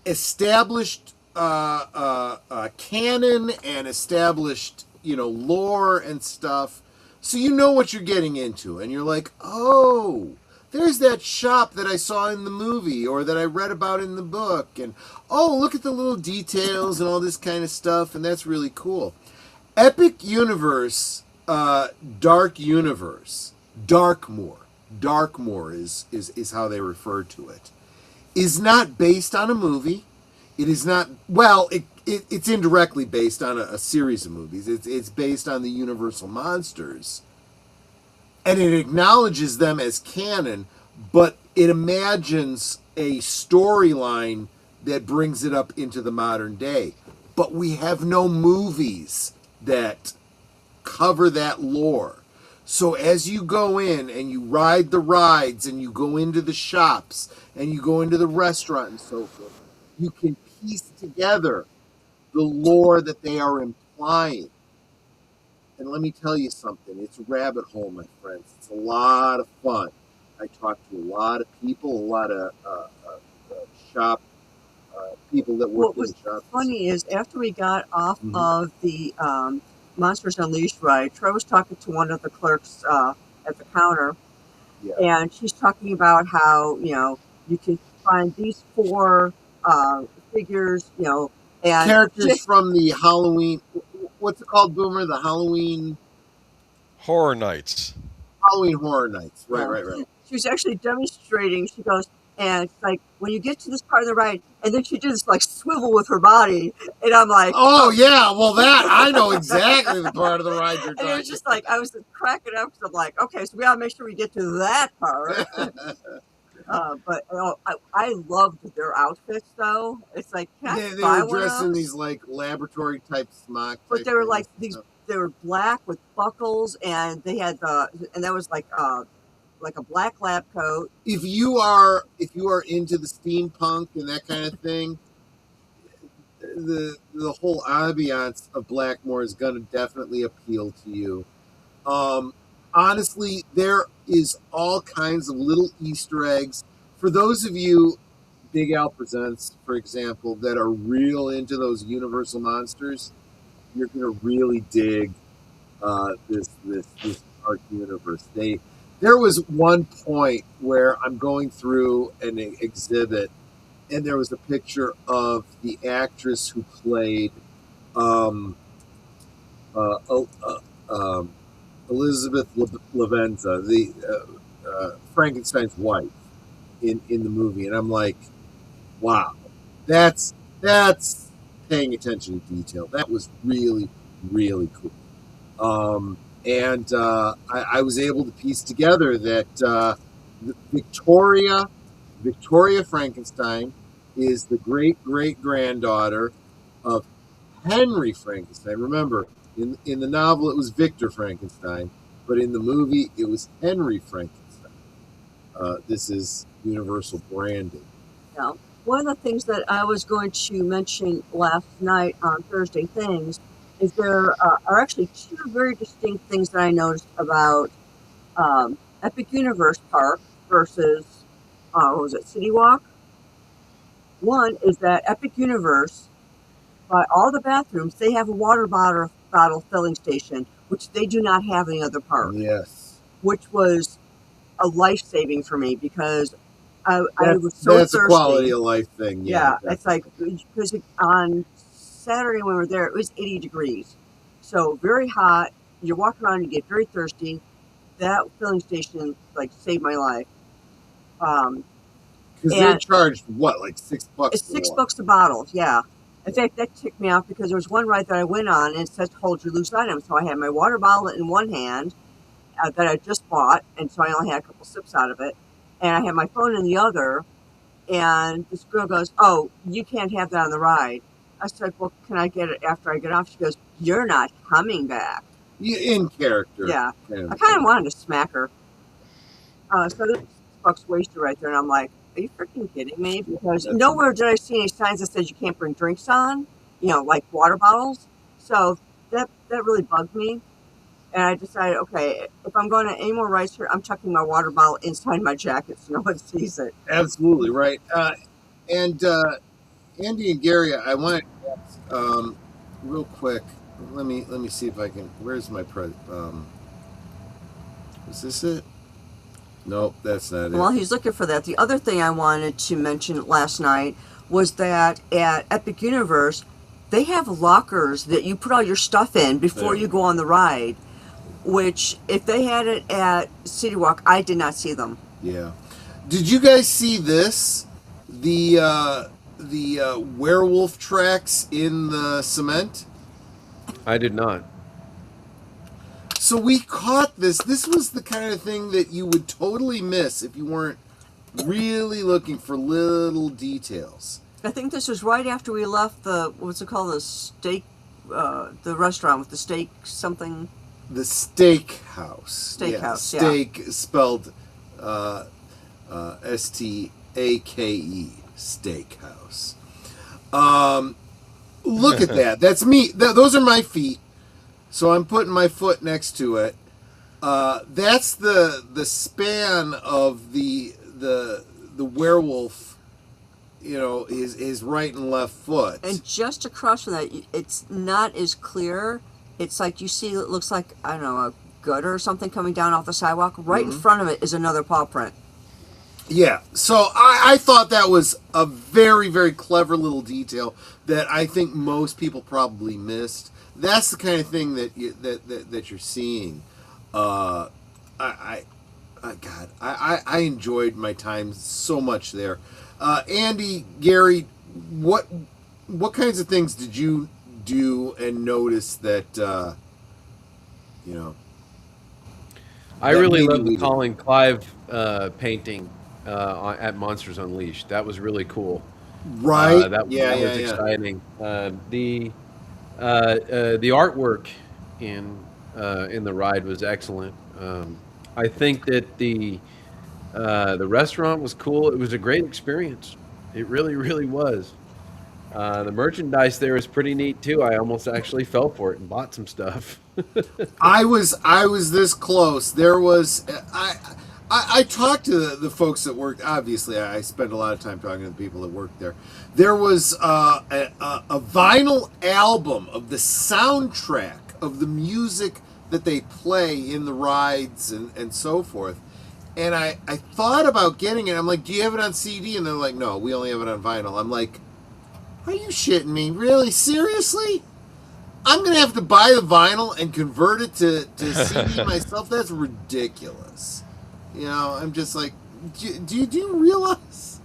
[SPEAKER 5] established canon and established lore and stuff, so you know what you're getting into, and you're like, oh, there's that shop that I saw in the movie or that I read about in the book, and oh, look at the little details and all this kind of stuff, and that's really cool. Epic Universe, Darkmoor is how they refer to it, is not based on a movie. It is not, well, it's indirectly based on a series of movies. It's based on the Universal monsters. And it acknowledges them as canon, but it imagines a storyline that brings it up into the modern day. But we have no movies that cover that lore. So as you go in and you ride the rides and you go into the shops and you go into the restaurant and so forth, you can piece together the lore that they are implying. And let me tell you something. It's a rabbit hole, my friends. It's a lot of fun. I talked to a lot of people, a lot of shop people that work in shops.
[SPEAKER 7] What was funny is after we got off of the Monsters Unleashed ride, Troy was talking to one of the clerks at the counter, and she's talking about how, you can find these 4 figures, and
[SPEAKER 5] characters from the Halloween, what's it called, Boomer? The Halloween
[SPEAKER 8] Horror Nights.
[SPEAKER 5] Halloween Horror Nights. Right.
[SPEAKER 7] She was actually demonstrating. She goes, and it's like, when you get to this part of the ride, and then she did this like swivel with her body, and I'm like,
[SPEAKER 5] oh yeah, well that I know exactly the part of the ride you're talking.
[SPEAKER 7] And it was just like I was cracking up because I'm like, okay, so we gotta make sure we get to that part. But I loved their outfits though. It's like
[SPEAKER 5] they were dressed in these like laboratory type smock.
[SPEAKER 7] But they were like these. They were black with buckles, and they had and that was like like a black lab coat.
[SPEAKER 5] If you are into the steampunk and that kind of thing, the whole ambiance of Blackmore is going to definitely appeal to you. Honestly, there is all kinds of little Easter eggs. For those of you, Big Al Presents, for example, that are real into those Universal monsters, you're going to really dig this dark universe. There was one point where I'm going through an exhibit, and there was a picture of the actress who played Elizabeth Lavenza, the Frankenstein's wife, in the movie, and I'm like, wow, that's paying attention to detail. That was really, really cool. And I was able to piece together that Victoria Frankenstein is the great-great-granddaughter of Henry Frankenstein. Remember, in the novel it was Victor Frankenstein, but in the movie it was Henry Frankenstein. This is universal branding.
[SPEAKER 7] Now, one of the things that I was going to mention last night on Thursday Things is there are actually two very distinct things that I noticed about Epic Universe Park versus, what was it, City Walk? One is that Epic Universe, by all the bathrooms, they have a water bottle filling station, which they do not have in the other park.
[SPEAKER 5] Yes.
[SPEAKER 7] Which was a life-saving for me because I was so
[SPEAKER 5] that's
[SPEAKER 7] thirsty.
[SPEAKER 5] A quality of life thing.
[SPEAKER 7] Yeah, it's like, because on Saturday when we were there, it was 80 degrees. So very hot. You walk around, you get very thirsty. That filling station, like, saved my life.
[SPEAKER 5] Because they're charged, what, like $6?
[SPEAKER 7] It's $6 a bottle, yeah. In fact, that ticked me off because there was one ride that I went on and it says hold your loose items. So I had my water bottle in one hand that I just bought, and so I only had a couple sips out of it. And I had my phone in the other, and this girl goes, "Oh, you can't have that on the ride." I said, "Well, can I get it after I get off?" She goes, "You're not coming back."
[SPEAKER 5] In character.
[SPEAKER 7] Yeah. I kind of wanted to smack her. So this $6 wasted right there, and I'm like, are you freaking kidding me? Because nowhere did I see any signs that says you can't bring drinks on, like water bottles. So that really bugged me. And I decided, okay, if I'm going to any more rides here, I'm tucking my water bottle inside my jacket so no one sees it.
[SPEAKER 5] Absolutely, right. And Andy and Gary, I want to ask, real quick, let me see if I can, where's my is this it? Nope, that's not it.
[SPEAKER 7] Well, he's looking for that. The other thing I wanted to mention last night was that at Epic Universe, they have lockers that you put all your stuff in before you go on the ride, which if they had it at City Walk, I did not see them.
[SPEAKER 5] Yeah. Did you guys see this? The werewolf tracks in the cement?
[SPEAKER 9] I did not.
[SPEAKER 5] So we caught this. This was the kind of thing that you would totally miss if you weren't really looking for little details.
[SPEAKER 7] I think this was right after we left the, what's it called, the steak, the restaurant with the steak something.
[SPEAKER 5] The steakhouse.
[SPEAKER 7] Steakhouse, yeah.
[SPEAKER 5] Steak spelled S-T-A-K-E, steakhouse. Look at that. That's me. Those are my feet. So I'm putting my foot next to it. That's the span of the werewolf, his right and left foot.
[SPEAKER 7] And just across from that, it's not as clear. It's like you see, it looks like, I don't know, a gutter or something coming down off the sidewalk. Right in front of it is another paw print.
[SPEAKER 5] Yeah, so I thought that was a very, very clever little detail that I think most people probably missed. That's the kind of thing that you're seeing. God, I enjoyed my time so much there. Andy, Gary, what kinds of things did you do and notice that
[SPEAKER 9] I really loved the Colin Clive painting at Monsters Unleashed. That was really cool.
[SPEAKER 5] Right.
[SPEAKER 9] That was exciting. The artwork in the ride was excellent. I think that the The restaurant was cool. It was a great experience. It really, really was. The merchandise there is pretty neat too. I almost actually fell for it and bought some stuff.
[SPEAKER 5] I was this close. There was I talked to the folks that worked. Obviously, I spent a lot of time talking to the people that worked there. There was a vinyl album of the soundtrack of the music that they play in the rides and so forth. And I thought about getting it. I'm like, do you have it on CD? And they're like, no, we only have it on vinyl. I'm like, are you shitting me? Really? Seriously? I'm going to have to buy the vinyl and convert it to CD myself? That's ridiculous. You know, I'm just like, do you realize?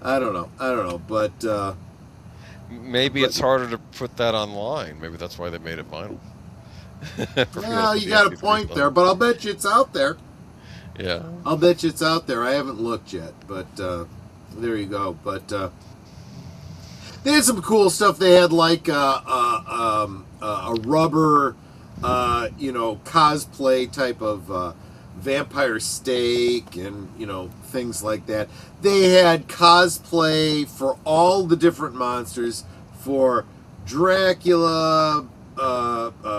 [SPEAKER 5] I don't know. But
[SPEAKER 8] maybe it's harder to put that online. Maybe that's why they made it vinyl.
[SPEAKER 5] Well, you got a point there, but I'll bet you it's out there.
[SPEAKER 8] Yeah.
[SPEAKER 5] I'll bet you it's out there. I haven't looked yet, but there you go. But they had some cool stuff. They had like a rubber, cosplay type of vampire steak and, things like that. They had cosplay for all the different monsters, for Dracula,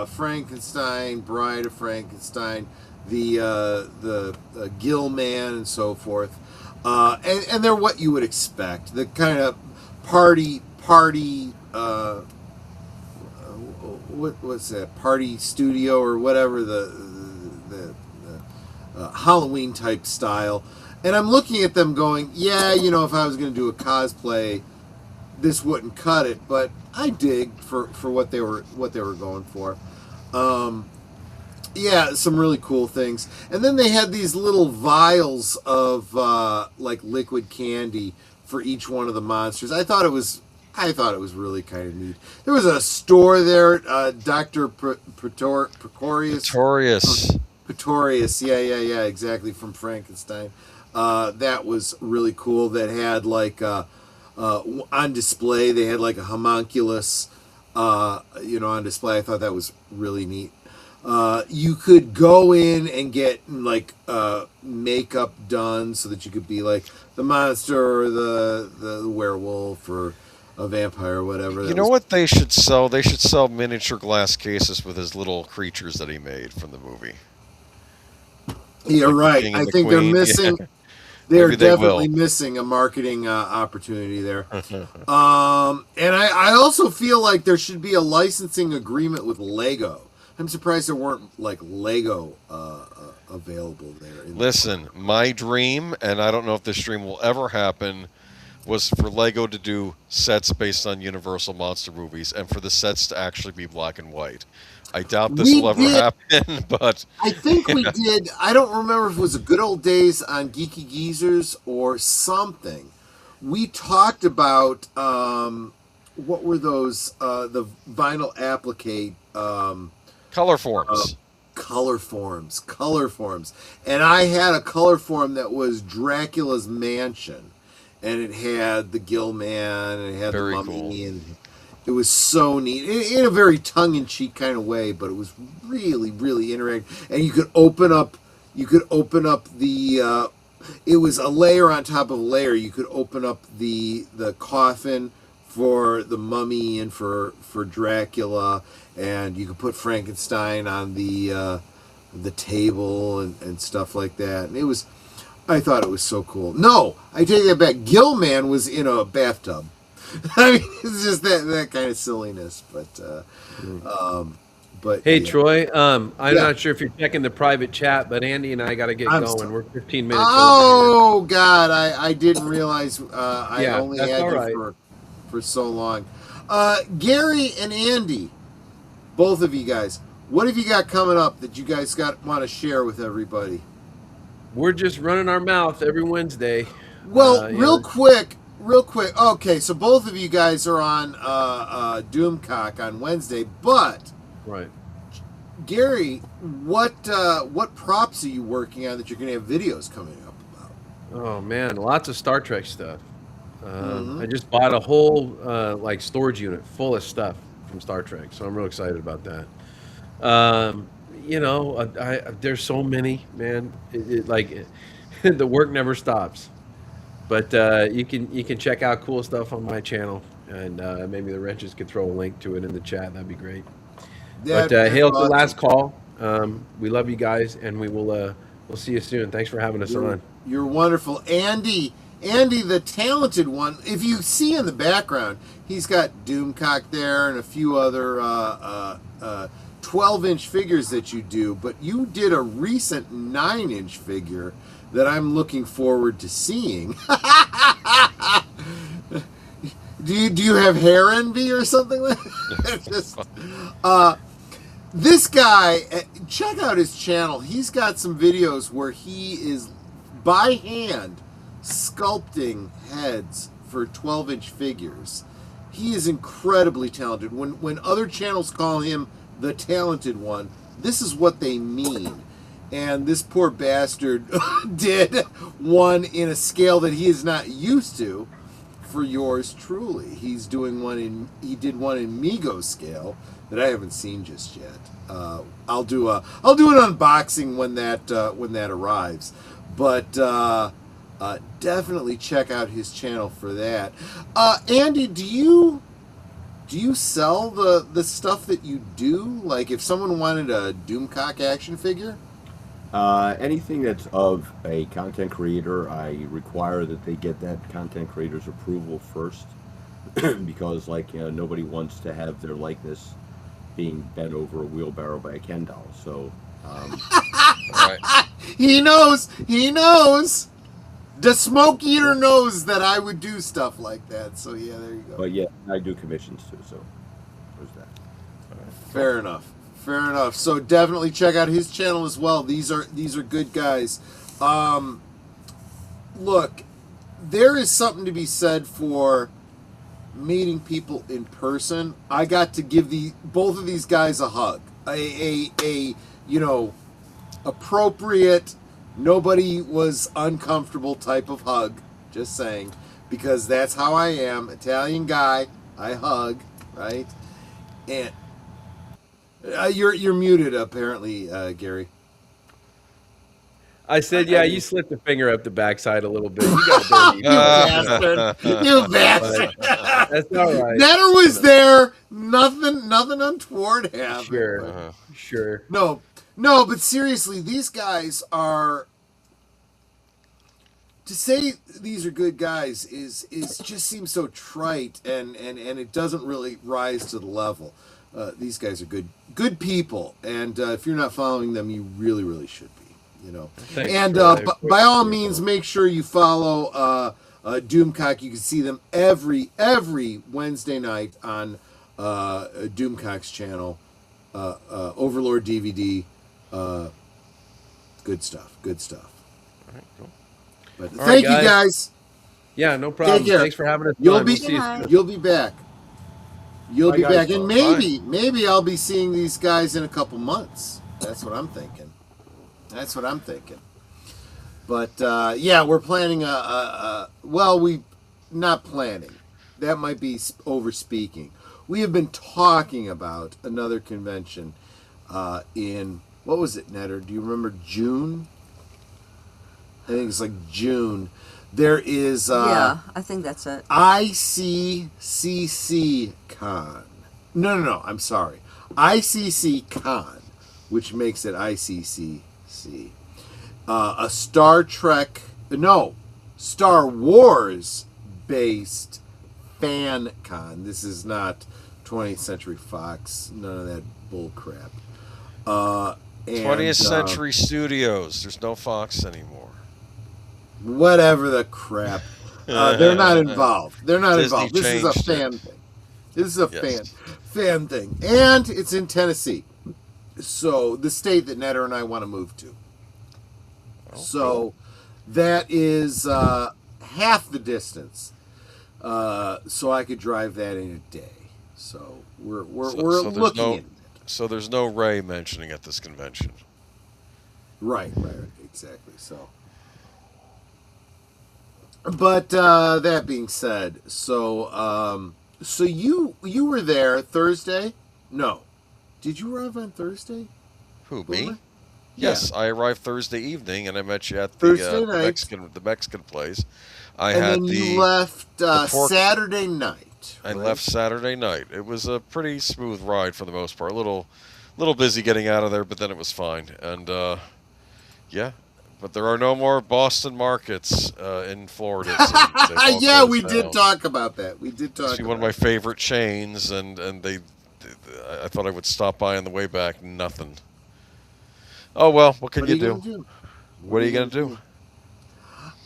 [SPEAKER 5] Frankenstein, Bride of Frankenstein, the Gill Man, and so forth. And they're what you would expect. The kind of party what's that, party studio or whatever, the Halloween type style. And I'm looking at them going, yeah, if I was going to do a cosplay, this wouldn't cut it, but I dig for what they were going for. Yeah, some really cool things. And then they had these little vials of like liquid candy for each one of the monsters. I thought it was really kind of neat. There was a store there, Dr. Pretorius, yeah, exactly, from Frankenstein. That was really cool. That had like on display, they had like a homunculus, on display. I thought that was really neat. You could go in and get like makeup done so that you could be like the monster or the werewolf or a vampire or whatever.
[SPEAKER 8] You know what they should sell? They should sell miniature glass cases with his little creatures that he made from the movie.
[SPEAKER 5] You're right. I think they're missing.
[SPEAKER 8] Yeah.
[SPEAKER 5] They're definitely missing a marketing opportunity there. And I also feel like there should be a licensing agreement with Lego. I'm surprised there weren't like Lego available there.
[SPEAKER 8] Listen, my dream, and I don't know if this dream will ever happen, was for Lego to do sets based on Universal Monster movies and for the sets to actually be black and white. I doubt this will ever happen, but
[SPEAKER 5] I think we did. I don't remember if it was a Good Old Days on Geeky Geezers or something. We talked about what were those? The vinyl applique.
[SPEAKER 8] Color forms.
[SPEAKER 5] Color forms. And I had a color form that was Dracula's mansion, and it had the Gill Man, and it had the mummy, and it was so neat in a very tongue-in-cheek kind of way, but it was really, really interactive. And you could open up the. It was a layer on top of a layer. You could open up the coffin for the mummy and for Dracula, and you could put Frankenstein on the table and stuff like that. And I thought it was so cool. No, I take that back. Gilman was in a bathtub. I mean, it's just that kind of silliness, but
[SPEAKER 9] hey,
[SPEAKER 5] yeah.
[SPEAKER 9] Troy, I'm not sure if you're checking the private chat, but Andy and I got to get going. We're 15 minutes.
[SPEAKER 5] Oh God, I didn't realize I only had you for so long. Gary and Andy, both of you guys, what have you got coming up that you guys want to share with everybody?
[SPEAKER 9] We're just running our mouth every Wednesday.
[SPEAKER 5] Well, real quick. Okay, so both of you guys are on Doomcock on Wednesday, but
[SPEAKER 9] right,
[SPEAKER 5] Gary, what props are you working on that you're going to have videos coming up about?
[SPEAKER 9] Oh man, lots of Star Trek stuff. I just bought a whole storage unit full of stuff from Star Trek, so I'm real excited about that. There's so many, man. the work never stops. But you can check out cool stuff on my channel, and maybe the wrenches could throw a link to it in the chat. That'd be great. But hail to the last call. We love you guys, and we'll see you soon. Thanks for having us on.
[SPEAKER 5] You're wonderful, Andy, the talented one. If you see in the background, he's got Doomcock there and a few other 12-inch figures that you do. But you did a recent 9-inch figure that I'm looking forward to seeing. Do you have hair envy or something like that? Just, this guy, check out his channel. He's got some videos where he is by hand sculpting heads for 12-inch figures. He is incredibly talented. When other channels call him the talented one, this is what they mean. And this poor bastard did one in a scale that he is not used to for yours truly. He did one in Mego scale that I haven't seen just yet. I'll do an unboxing when that arrives. But definitely check out his channel for that. Andy, do you sell the stuff that you do? Like if someone wanted a Doomcock action figure?
[SPEAKER 10] Anything that's of a content creator, I require that they get that content creator's approval first, because nobody wants to have their likeness being bent over a wheelbarrow by a Ken doll. So,
[SPEAKER 5] right. He knows. The smoke eater knows that I would do stuff like that. So yeah, there you go.
[SPEAKER 10] But yeah, I do commissions too. So there's that.
[SPEAKER 5] Fair enough. So definitely check out his channel as well. These are good guys. Look, there is something to be said for meeting people in person. I got to give both of these guys a hug. A appropriate, nobody was uncomfortable type of hug. Just saying, because that's how I am. Italian guy, I hug, right? And you're muted apparently, Gary.
[SPEAKER 9] I said, yeah, you slipped the finger up the backside a little bit. You got dirty.
[SPEAKER 5] You bastard.
[SPEAKER 9] That's all right.
[SPEAKER 5] Netter was there. Nothing untoward happened.
[SPEAKER 9] Sure.
[SPEAKER 5] No, but seriously, these guys are. To say these are good guys is just seems so trite, and it doesn't really rise to the level. These guys are good people, and if you're not following them, you really should be.
[SPEAKER 9] Thanks,
[SPEAKER 5] and by all means, make sure you follow Doomcock. You can see them every Wednesday night on Doomcock's channel, Overlord DVD. Good stuff.
[SPEAKER 9] All right, cool.
[SPEAKER 5] But thank you guys.
[SPEAKER 9] Yeah, no problem.
[SPEAKER 5] Take care.
[SPEAKER 9] Thanks for having us.
[SPEAKER 5] You'll be back. You'll be back, and
[SPEAKER 8] Bye.
[SPEAKER 5] maybe I'll be seeing these guys in a couple months. That's what I'm thinking. But yeah, we're planning we not planning. That might be over speaking. We have been talking about another convention in, what was it, Netter? Do you remember June? I think it's like June. There is
[SPEAKER 7] yeah, I think that's it.
[SPEAKER 5] ICCC Con. No, I'm sorry. ICC Con, which makes it ICCC. A Star Wars based fan con. This is not 20th Century Fox. None of that bull crap.
[SPEAKER 8] 20th Century Studios. There's no Fox anymore.
[SPEAKER 5] Whatever the crap. They're not involved.
[SPEAKER 8] Disney
[SPEAKER 5] involved. This is a fan thing. This is a fan thing. And it's in Tennessee. So the state that Netter and I want to move to. So that is half the distance. So I could drive that in a day. So we're looking at it.
[SPEAKER 8] So there's no Ray mentioning at this convention.
[SPEAKER 5] Right, exactly. So, but that being said, so you were there Thursday? No, did you arrive on Thursday?
[SPEAKER 8] Who, me? Yes, I arrived Thursday evening, and I met you at
[SPEAKER 5] Thursday
[SPEAKER 8] the
[SPEAKER 5] night.
[SPEAKER 8] the Mexican place. I
[SPEAKER 5] And
[SPEAKER 8] had
[SPEAKER 5] then you left
[SPEAKER 8] pork.
[SPEAKER 5] Saturday night.
[SPEAKER 8] I
[SPEAKER 5] right?
[SPEAKER 8] left Saturday night. It was a pretty smooth ride for the most part. A little busy getting out of there, but then it was fine. And yeah, but there are no more Boston markets in Florida.
[SPEAKER 5] Yeah, we did talk about that. We did talk.
[SPEAKER 8] It's one of my favorite chains, and I thought I would stop by on the way back. Nothing. Oh well, what can you do? What are you gonna do?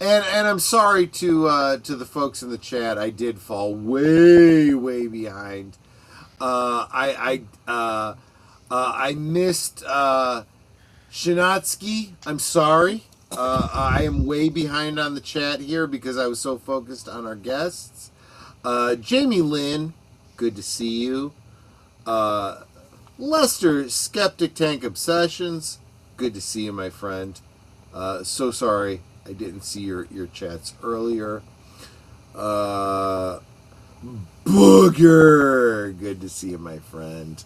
[SPEAKER 5] And I'm sorry to the folks in the chat. I did fall way behind. I missed Shinatsky. I'm sorry. I am way behind on the chat here because I was so focused on our guests. Jamie Lynn, good to see you. Lester, Skeptic Tank Obsessions, good to see you, my friend. So sorry I didn't see your chats earlier. Booger, good to see you, my friend.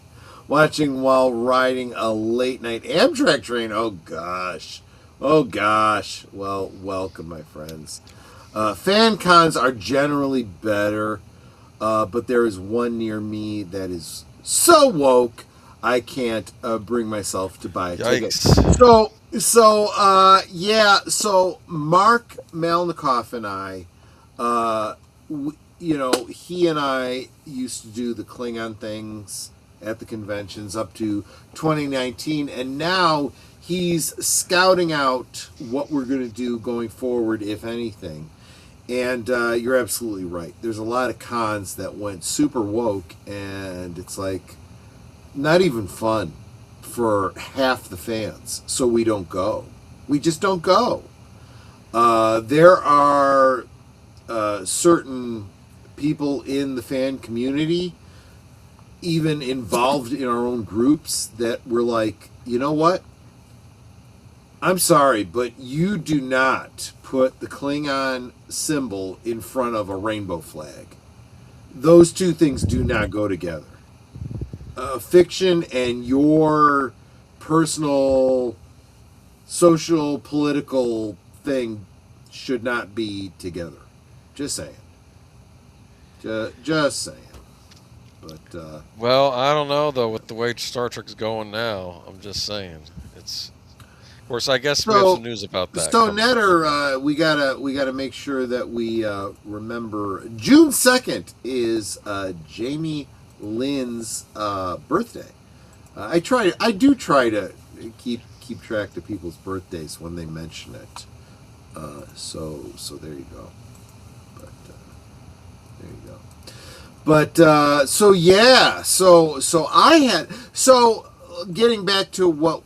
[SPEAKER 5] Watching while riding a late night Amtrak train. Oh gosh. Well, welcome, my friends. Fan cons are generally better, but there is one near me that is so woke I can't bring myself to buy a ticket. So Mark Malnikoff and I, he and I used to do the Klingon things at the conventions up to 2019, and now he's scouting out what we're going to do going forward, if anything. And you're absolutely right. There's a lot of cons that went super woke, and it's like not even fun for half the fans, so we don't go. We just don't go. There are certain people in the fan community, even involved in our own groups, that were like, you know what? I'm sorry, but you do not put the Klingon symbol in front of a rainbow flag. Those two things do not go together. Fiction and your personal, social, political thing should not be together. Just saying. Just saying. But
[SPEAKER 8] well, I don't know though. With the way Star Trek's going now, I'm just saying. It's, of course, I guess we have some news about that.
[SPEAKER 5] So Netter, we gotta make sure that we remember June 2nd is Jamie Lynn's birthday. I do try to keep track of people's birthdays when they mention it. So there you go. There you go. But so getting back to what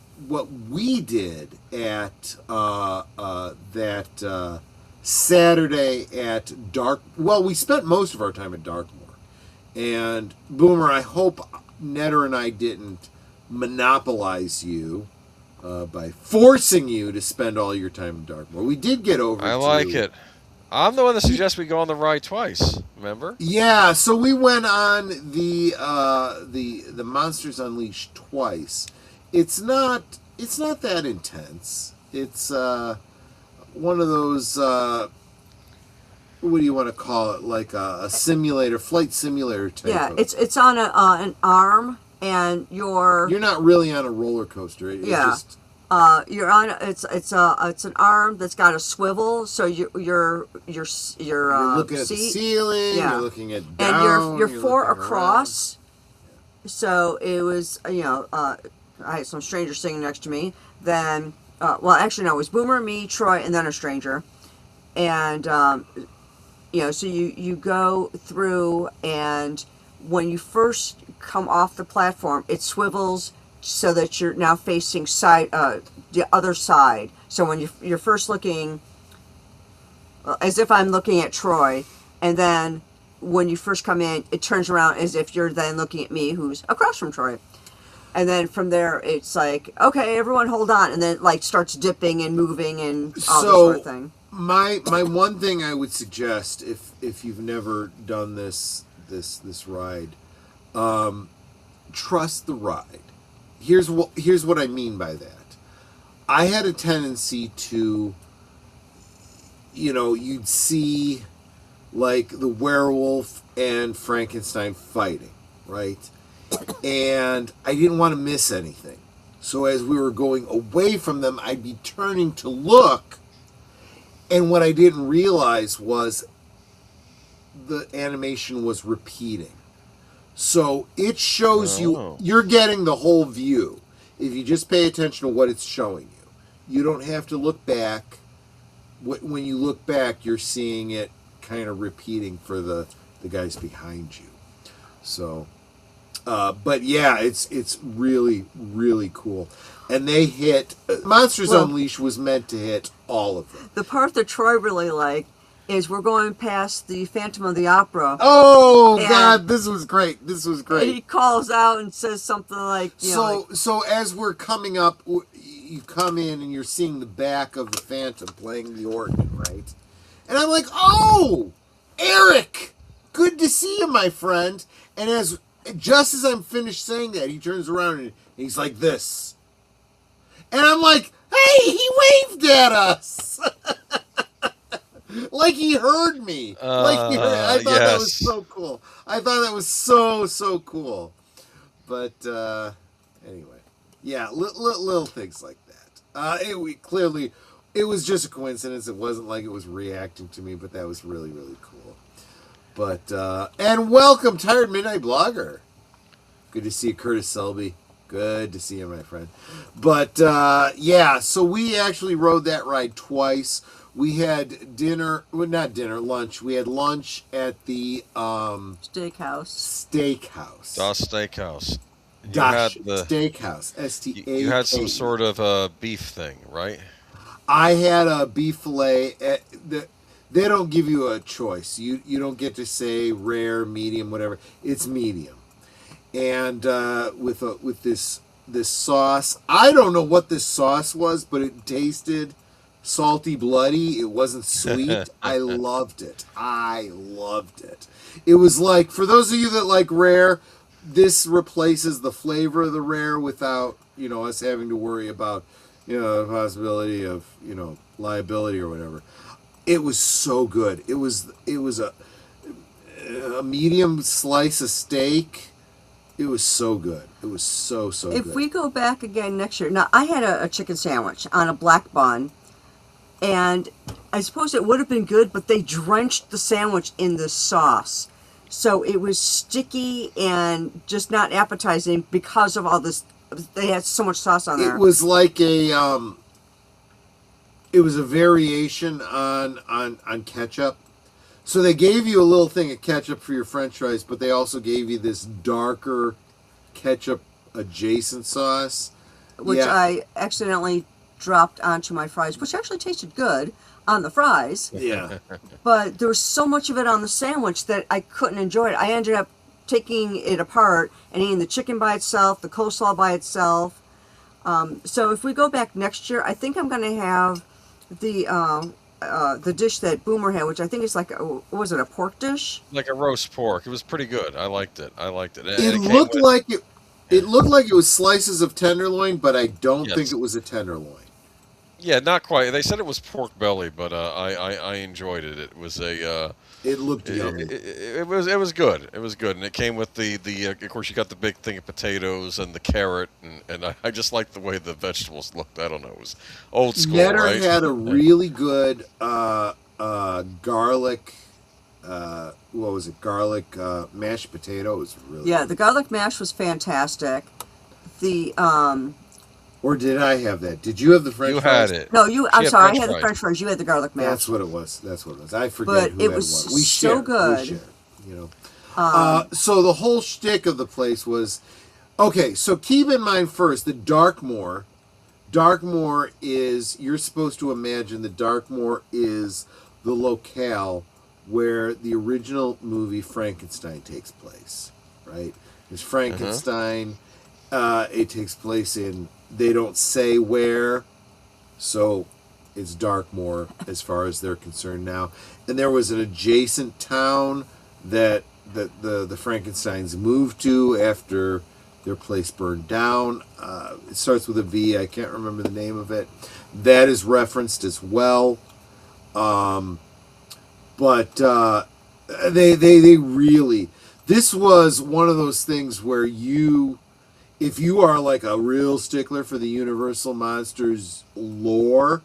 [SPEAKER 5] we did at that Saturday at Dark. Well, we spent most of our time at Darkmoor. And Boomer, I hope Netter and I didn't monopolize you by forcing you to spend all your time in Darkmoor. We did get over.
[SPEAKER 8] I like it. I'm the one that suggests we go on the ride twice. Remember?
[SPEAKER 5] Yeah. So we went on the Monsters Unleashed twice. It's not that intense. It's one of those. What do you want to call it? Like a simulator, flight simulator type.
[SPEAKER 7] Yeah, it's on an arm, and you're
[SPEAKER 5] not really on a roller coaster. It's just,
[SPEAKER 7] you're on. It's an arm that's got a swivel, so you're
[SPEAKER 5] looking at the ceiling.
[SPEAKER 7] Yeah.
[SPEAKER 5] You're looking at down.
[SPEAKER 7] And you're four across. So it was I had some stranger sitting next to me. Then well, actually no, it was Boomer, me, Troy, and then a stranger, and so you go through, and when you first come off the platform, it swivels so that you're now facing the other side. So when you're first looking, as if I'm looking at Troy, and then when you first come in, it turns around as if you're then looking at me, who's across from Troy. And then from there, it's like, okay, everyone hold on, and then it like starts dipping and moving and all this sort of thing.
[SPEAKER 5] My one thing I would suggest, if you've never done this ride, trust the ride. Here's what I mean by that. I had a tendency to, you'd see like the werewolf and Frankenstein fighting, right? And I didn't want to miss anything. So as we were going away from them, I'd be turning to look. And what I didn't realize was the animation was repeating. So it shows you're getting the whole view. If you just pay attention to what it's showing you. You don't have to look back. When you look back, you're seeing it kind of repeating for the guys behind you. So, but yeah, it's really, really cool. And they hit, Monsters Unleashed was meant to hit all of them.
[SPEAKER 7] The part that Troy really liked is we're going past the Phantom of the Opera.
[SPEAKER 5] Oh, God, this was great. This was great.
[SPEAKER 7] And he calls out and says something like,
[SPEAKER 5] So as we're coming up, you come in and you're seeing the back of the Phantom playing the organ, right? And I'm like, oh, Eric, good to see you, my friend. And just as I'm finished saying that, he turns around and he's like this. And I'm like, hey, he waved at us. Like he heard me. I thought that was so cool. I thought that was so cool. But anyway, yeah, little things like that. It was just a coincidence. It wasn't like it was reacting to me, but that was really, really cool. But and welcome, Tired Midnight Blogger. Good to see you, Curtis Selby. Good to see you, my friend. But yeah, so we actually rode that ride twice. We had lunch. We had lunch at the
[SPEAKER 7] Steakhouse.
[SPEAKER 5] Das
[SPEAKER 8] Steakhouse.
[SPEAKER 5] Steakhouse. S-T-A-K-E.
[SPEAKER 8] You had some sort of beef thing, right?
[SPEAKER 5] I had a beef fillet. They don't give you a choice. You don't get to say rare, medium, whatever. It's medium. And with this sauce, I don't know what this sauce was, but it tasted salty, bloody. It wasn't sweet. I loved it. It was like, for those of you that like rare, this replaces the flavor of the rare without us having to worry about the possibility of liability or whatever. It was so good. It was a medium slice of steak. It was so good. It was so good.
[SPEAKER 7] If we go back again next year, now I had a chicken sandwich on a black bun, and I suppose it would have been good, but they drenched the sandwich in the sauce. So it was sticky and just not appetizing because of all this. They had so much sauce on there.
[SPEAKER 5] It was like it was a variation on ketchup. So they gave you a little thing of ketchup for your French fries, but they also gave you this darker ketchup adjacent sauce,
[SPEAKER 7] which I accidentally dropped onto my fries, which actually tasted good on the fries.
[SPEAKER 5] Yeah.
[SPEAKER 7] But there was so much of it on the sandwich that I couldn't enjoy it. I ended up taking it apart and eating the chicken by itself, the coleslaw by itself. So if we go back next year, I think I'm going to have the dish that Boomer had, which I think is like, was it a pork dish?
[SPEAKER 8] Like a roast pork. It was pretty good. I liked it.
[SPEAKER 5] It looked like it was slices of tenderloin, but I don't think it was a tenderloin.
[SPEAKER 8] Yeah, not quite. They said it was pork belly, but I enjoyed it. It was
[SPEAKER 5] it looked yummy.
[SPEAKER 8] It was good. It was good, and it came with the of course you got the big thing of potatoes and the carrot, and I just liked the way the vegetables looked. I don't know, it was old school.
[SPEAKER 5] Netter
[SPEAKER 8] right?
[SPEAKER 5] had a really good garlic. What was it? Garlic mashed potato. It was really good.
[SPEAKER 7] The garlic mash was fantastic. The
[SPEAKER 5] Or did I have that? Did you have the French fries?
[SPEAKER 8] You had it.
[SPEAKER 7] No, I'm sorry. I had the French fries. You had the garlic mash.
[SPEAKER 5] That's what it was. I forget
[SPEAKER 7] but
[SPEAKER 5] who
[SPEAKER 7] it
[SPEAKER 5] had
[SPEAKER 7] was
[SPEAKER 5] what. We
[SPEAKER 7] so
[SPEAKER 5] shared.
[SPEAKER 7] good.
[SPEAKER 5] So the whole shtick of the place was, okay, so keep in mind first, the Darkmoor. Darkmoor is, you're supposed to imagine the Darkmoor is the locale where the original movie Frankenstein takes place, right? There's Frankenstein. It takes place in, they don't say where, so it's Darkmoor as far as they're concerned now. And there was an adjacent town that the Frankensteins moved to after their place burned down. It starts with a V. I can't remember the name of it. That is referenced as well. But they really, this was one of those things where if you are like a real stickler for the Universal Monsters lore,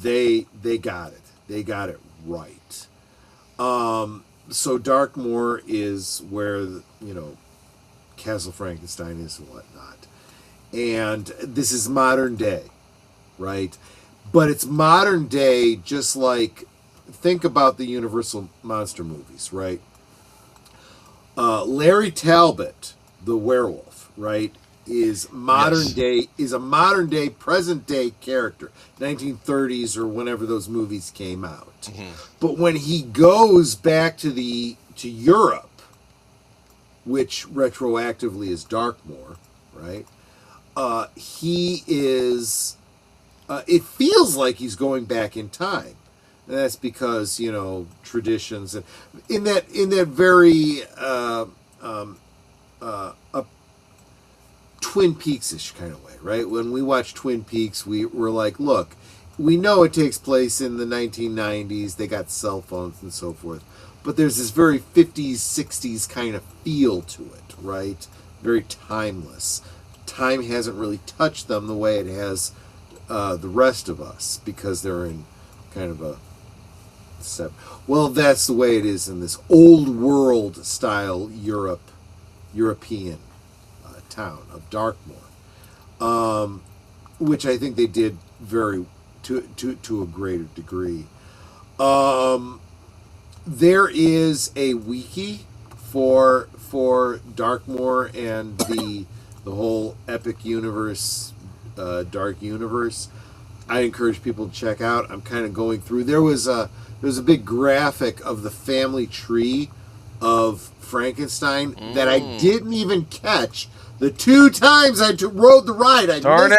[SPEAKER 5] they got it. They got it right. So Darkmoor is where, Castle Frankenstein is and whatnot. And this is modern day, right? But it's modern day, just like, think about the Universal Monster movies, right? Larry Talbot, the werewolf, right, is a modern day, present day character, 1930s or whenever those movies came out. Mm-hmm. But when he goes back to Europe, which retroactively is Darkmoor, right? He is. It feels like he's going back in time. And that's because traditions and in that very Twin Peaks-ish kind of way, right? When we watch Twin Peaks, we're like, look, we know it takes place in the 1990s. They got cell phones and so forth, but there's this very 50s, 60s kind of feel to it, right? Very timeless. Time hasn't really touched them the way it has the rest of us, because they're in kind of a well, that's the way it is in this old world style European town of Darkmoor, which I think they did very to a greater degree. There is a wiki for Darkmoor and the whole epic universe, dark universe. I encourage people to check out. I'm kind of going through. There was a big graphic of the family tree of Frankenstein that I didn't even catch the 2 times I rode the ride.
[SPEAKER 8] Darn it!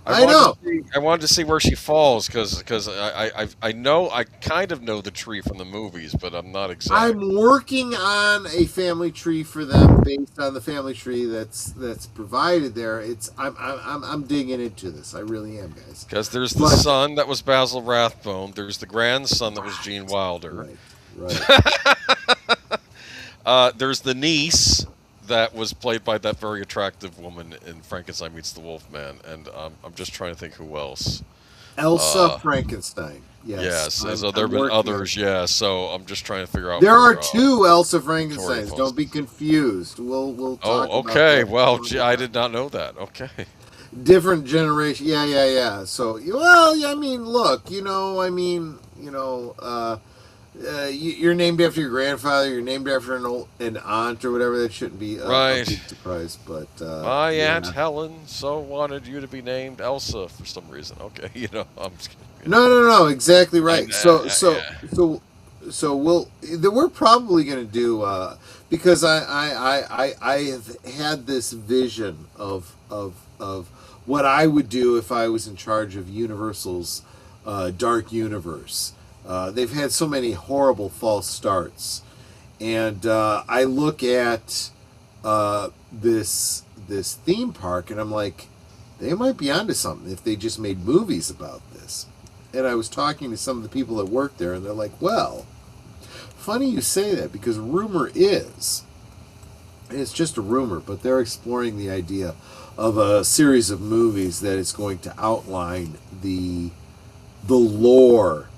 [SPEAKER 5] I know.
[SPEAKER 8] I wanted to see where she falls because I know, I kind of know the tree from the movies, but I'm not exact.
[SPEAKER 5] I'm working on a family tree for them based on the family tree that's provided there. I'm digging into this. I really am, guys.
[SPEAKER 8] Because there's the son that was Basil Rathbone. There's the grandson that was Gene Wilder.
[SPEAKER 5] Right.
[SPEAKER 8] There's the niece that was played by that very attractive woman in Frankenstein Meets the Wolfman, and I'm just trying to think who else.
[SPEAKER 5] Elsa Frankenstein. Yes.
[SPEAKER 8] So there have been others. Yeah. So I'm just trying to figure out.
[SPEAKER 5] There are 2 Elsa Frankensteins. Don't be confused. We'll talk.
[SPEAKER 8] Oh, okay.
[SPEAKER 5] About that.
[SPEAKER 8] Well, I did not know that. Okay.
[SPEAKER 5] Different generation. Yeah. So, well, I mean, look, you're named after your grandfather. You're named after an aunt or whatever. That shouldn't be a big surprise. But
[SPEAKER 8] my Aunt Helen so wanted you to be named Elsa for some reason. Okay, I'm just kidding.
[SPEAKER 5] No. Exactly right. We're probably going to do because I have had this vision of what I would do if I was in charge of Universal's Dark Universe. They've had so many horrible false starts, and I look at this theme park, and I'm like, they might be onto something if they just made movies about this. And I was talking to some of the people that work there, and they're like, well, funny you say that, because rumor is, and it's just a rumor, but they're exploring the idea of a series of movies that is going to outline the lore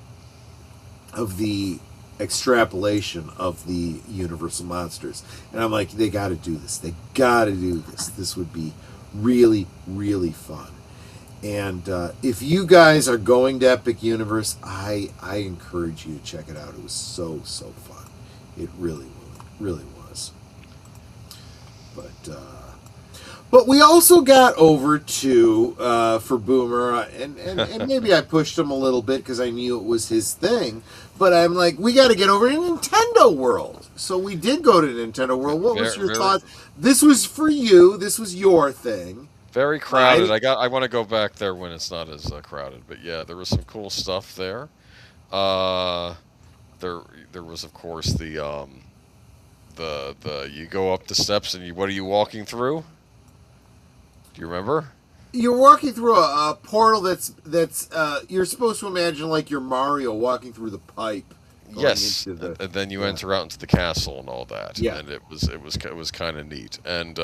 [SPEAKER 5] of the extrapolation of the Universal Monsters. And I'm like, they got to do this. They got to do this. This would be really, really fun. And if you guys are going to Epic Universe, I encourage you to check it out. It was so fun. It really was. But we also got over to for Boomer, and maybe I pushed him a little bit because I knew it was his thing. But I'm like, we got to get over to Nintendo World. So we did go to Nintendo World. What was your thought? This was for you. This was your thing.
[SPEAKER 8] Very crowded. I want to go back there when it's not as crowded. But yeah, there was some cool stuff there. There was, of course, the the you go up the steps and what are you walking through? Do you remember?
[SPEAKER 5] You're walking through a portal that's you're supposed to imagine like you're Mario walking through the pipe.
[SPEAKER 8] Yes, and then you enter out into the castle and all that.
[SPEAKER 5] Yeah,
[SPEAKER 8] and it was kind of neat, and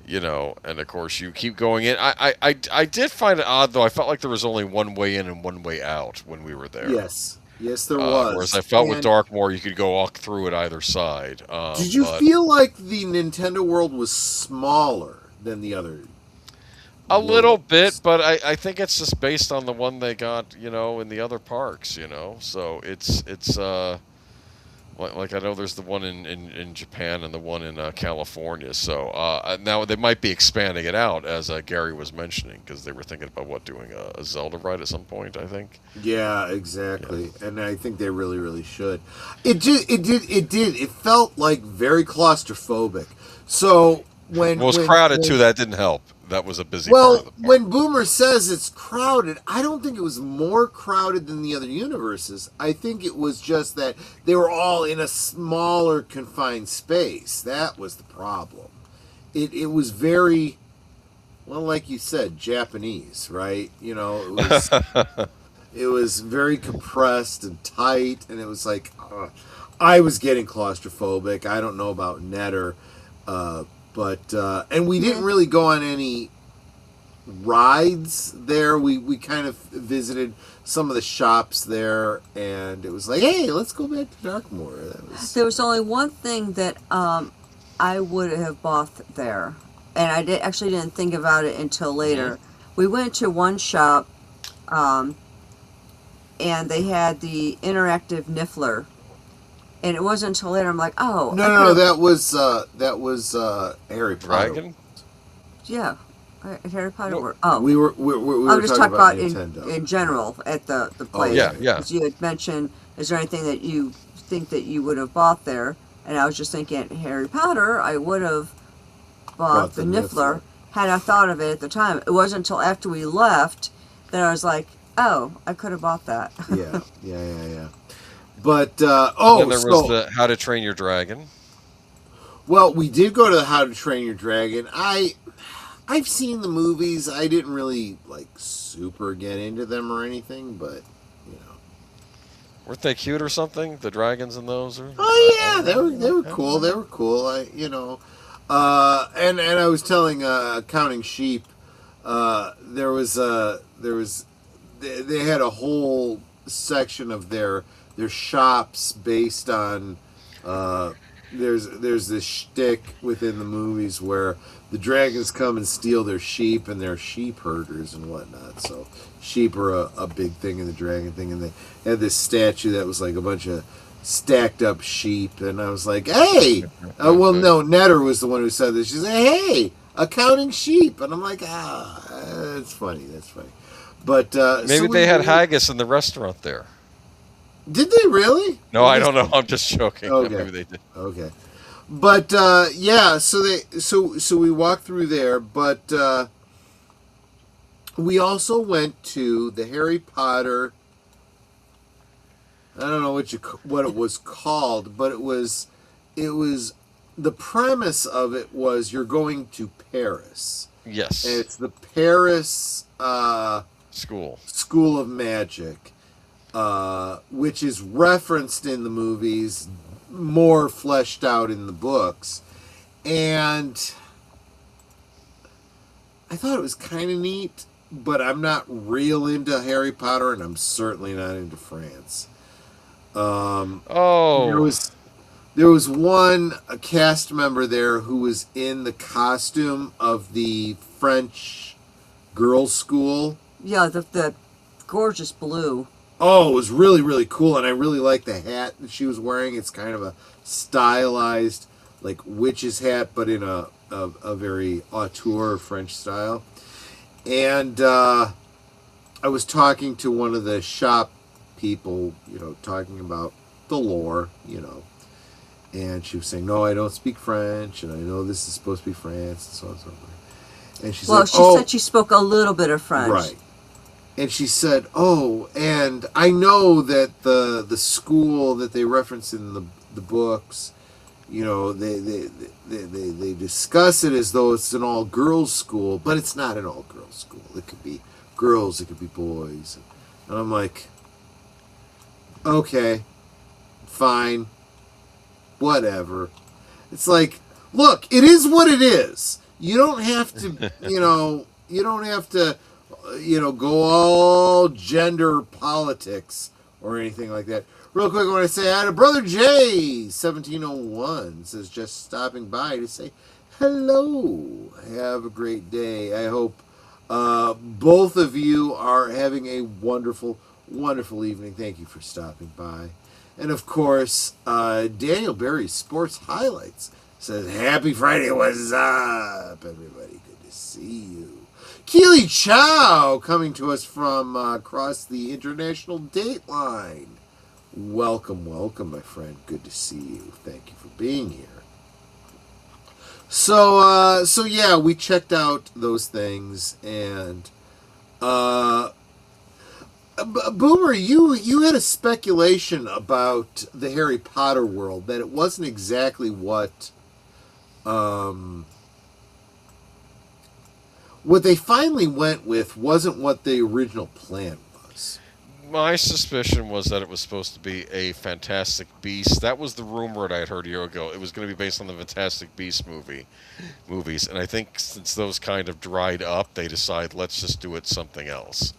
[SPEAKER 8] you know, and of course you keep going in. I did find it odd though. I felt like there was only one way in and one way out when we were there.
[SPEAKER 5] Yes, there was.
[SPEAKER 8] Whereas I felt with Darkmoor you could go walk through it either side.
[SPEAKER 5] Did you feel like the Nintendo world was smaller than the other?
[SPEAKER 8] A little bit, but I think it's just based on the one they got, you know, in the other parks, you know. So it's like I know there's the one in Japan and the one in California. So now they might be expanding it out, as Gary was mentioning, because they were thinking about doing a Zelda ride at some point, I think.
[SPEAKER 5] Yeah, exactly. Yeah. And I think they really should. It felt like very claustrophobic. So when
[SPEAKER 8] it was crowded too, that didn't help. That was a busy
[SPEAKER 5] part
[SPEAKER 8] of the park.
[SPEAKER 5] When Boomer says it's crowded, I don't think it was more crowded than the other universes. I think it was just that they were all in a smaller, confined space. That was the problem. It was very, well, like you said, Japanese, right? You know, it was very compressed and tight, and it was like, I was getting claustrophobic. I don't know about Netter, but and we didn't really go on any rides there. We kind of visited some of the shops there, and it was like, hey, let's go back to Darkmoor.
[SPEAKER 7] There was only one thing that I would have bought there, and I actually didn't think about it until later. Mm-hmm. We went to one shop, and they had the interactive Niffler. And it wasn't until later I'm like, oh.
[SPEAKER 5] No, that was Harry Potter.
[SPEAKER 8] Dragon?
[SPEAKER 7] Yeah, Harry Potter.
[SPEAKER 5] No, we were
[SPEAKER 7] just talking about in general at the place.
[SPEAKER 8] Yeah.
[SPEAKER 7] Because you had mentioned, is there anything that you think that you would have bought there? And I was just thinking, Harry Potter, I would have bought the Niffler had I thought of it at the time. It wasn't until after we left that I was like, oh, I could have bought that.
[SPEAKER 5] Yeah. But
[SPEAKER 8] and then there was the How to Train Your Dragon.
[SPEAKER 5] Well, we did go to the How to Train Your Dragon. I've seen the movies. I didn't really super get into them or anything, but you know,
[SPEAKER 8] weren't they cute or something? The dragons in those?
[SPEAKER 5] Oh yeah, they were cool. They were cool. And I was telling Counting Sheep, they had a whole section of their shops based on there's this shtick within the movies where the dragons come and steal their sheep, and they're sheep herders and whatnot. So sheep are a big thing in the dragon thing, and they had this statue that was like a bunch of stacked up sheep, and I was like, hey, well, no, Netter was the one who said this. She said, hey, a counting sheep, and I'm like, that's funny. But
[SPEAKER 8] maybe they had haggis in the restaurant there.
[SPEAKER 5] Did they really?
[SPEAKER 8] No, I don't know. I'm just joking.
[SPEAKER 5] Okay.
[SPEAKER 8] Maybe they did.
[SPEAKER 5] Okay. But so we walked through there, but we also went to the Harry Potter. I don't know what it was called, but it was the premise of it was you're going to Paris.
[SPEAKER 8] Yes.
[SPEAKER 5] And it's the Paris School of Magic. Which is referenced in the movies, more fleshed out in the books. And I thought it was kind of neat, but I'm not real into Harry Potter, and I'm certainly not into France. There was a cast member there who was in the costume of the French girls' school.
[SPEAKER 7] Yeah, the gorgeous blue.
[SPEAKER 5] Oh, it was really, really cool, and I really liked the hat that she was wearing. It's kind of a stylized, witch's hat, but in a very auteur French style. And I was talking to one of the shop people, talking about the lore, and she was saying, no, I don't speak French, and I know this is supposed to be France, and so on and so forth. And she
[SPEAKER 7] said she spoke a little bit of French.
[SPEAKER 5] Right. And she said, oh, and I know that the school that they reference in the books you know, they discuss it as though it's an all-girls school, but it's not an all-girls school. It could be girls, it could be boys. And I'm like, okay, fine, whatever. It's like, look, it is what it is. You don't have to, you don't have to, go all gender politics or anything like that. Real quick, I want to say hi to Brother J, 1701, says just stopping by to say hello. Have a great day. I hope both of you are having a wonderful, wonderful evening. Thank you for stopping by. And of course, Daniel Berry's Sports Highlights says, happy Friday, what's up, everybody? Good to see you. Keely Chow coming to us from across the international date line. Welcome, welcome, my friend. Good to see you. Thank you for being here. So yeah, we checked out those things, and Boomer, you had a speculation about the Harry Potter world, that it wasn't exactly what they finally went with wasn't what the original plan was.
[SPEAKER 8] My suspicion was that it was supposed to be a Fantastic Beast. That was the rumor that I had heard a year ago. It was going to be based on the Fantastic Beast movies. And I think since those kind of dried up, they decided, let's just do it something else.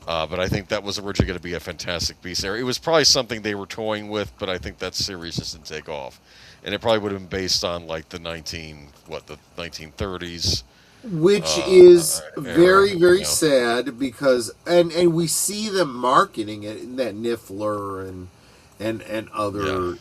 [SPEAKER 8] But I think that was originally going to be a Fantastic Beast area. It was probably something they were toying with, but I think that series just didn't take off. And it probably would have been based on like the 1930s.
[SPEAKER 5] Which is very, very sad because, and we see them marketing it in that Niffler and other,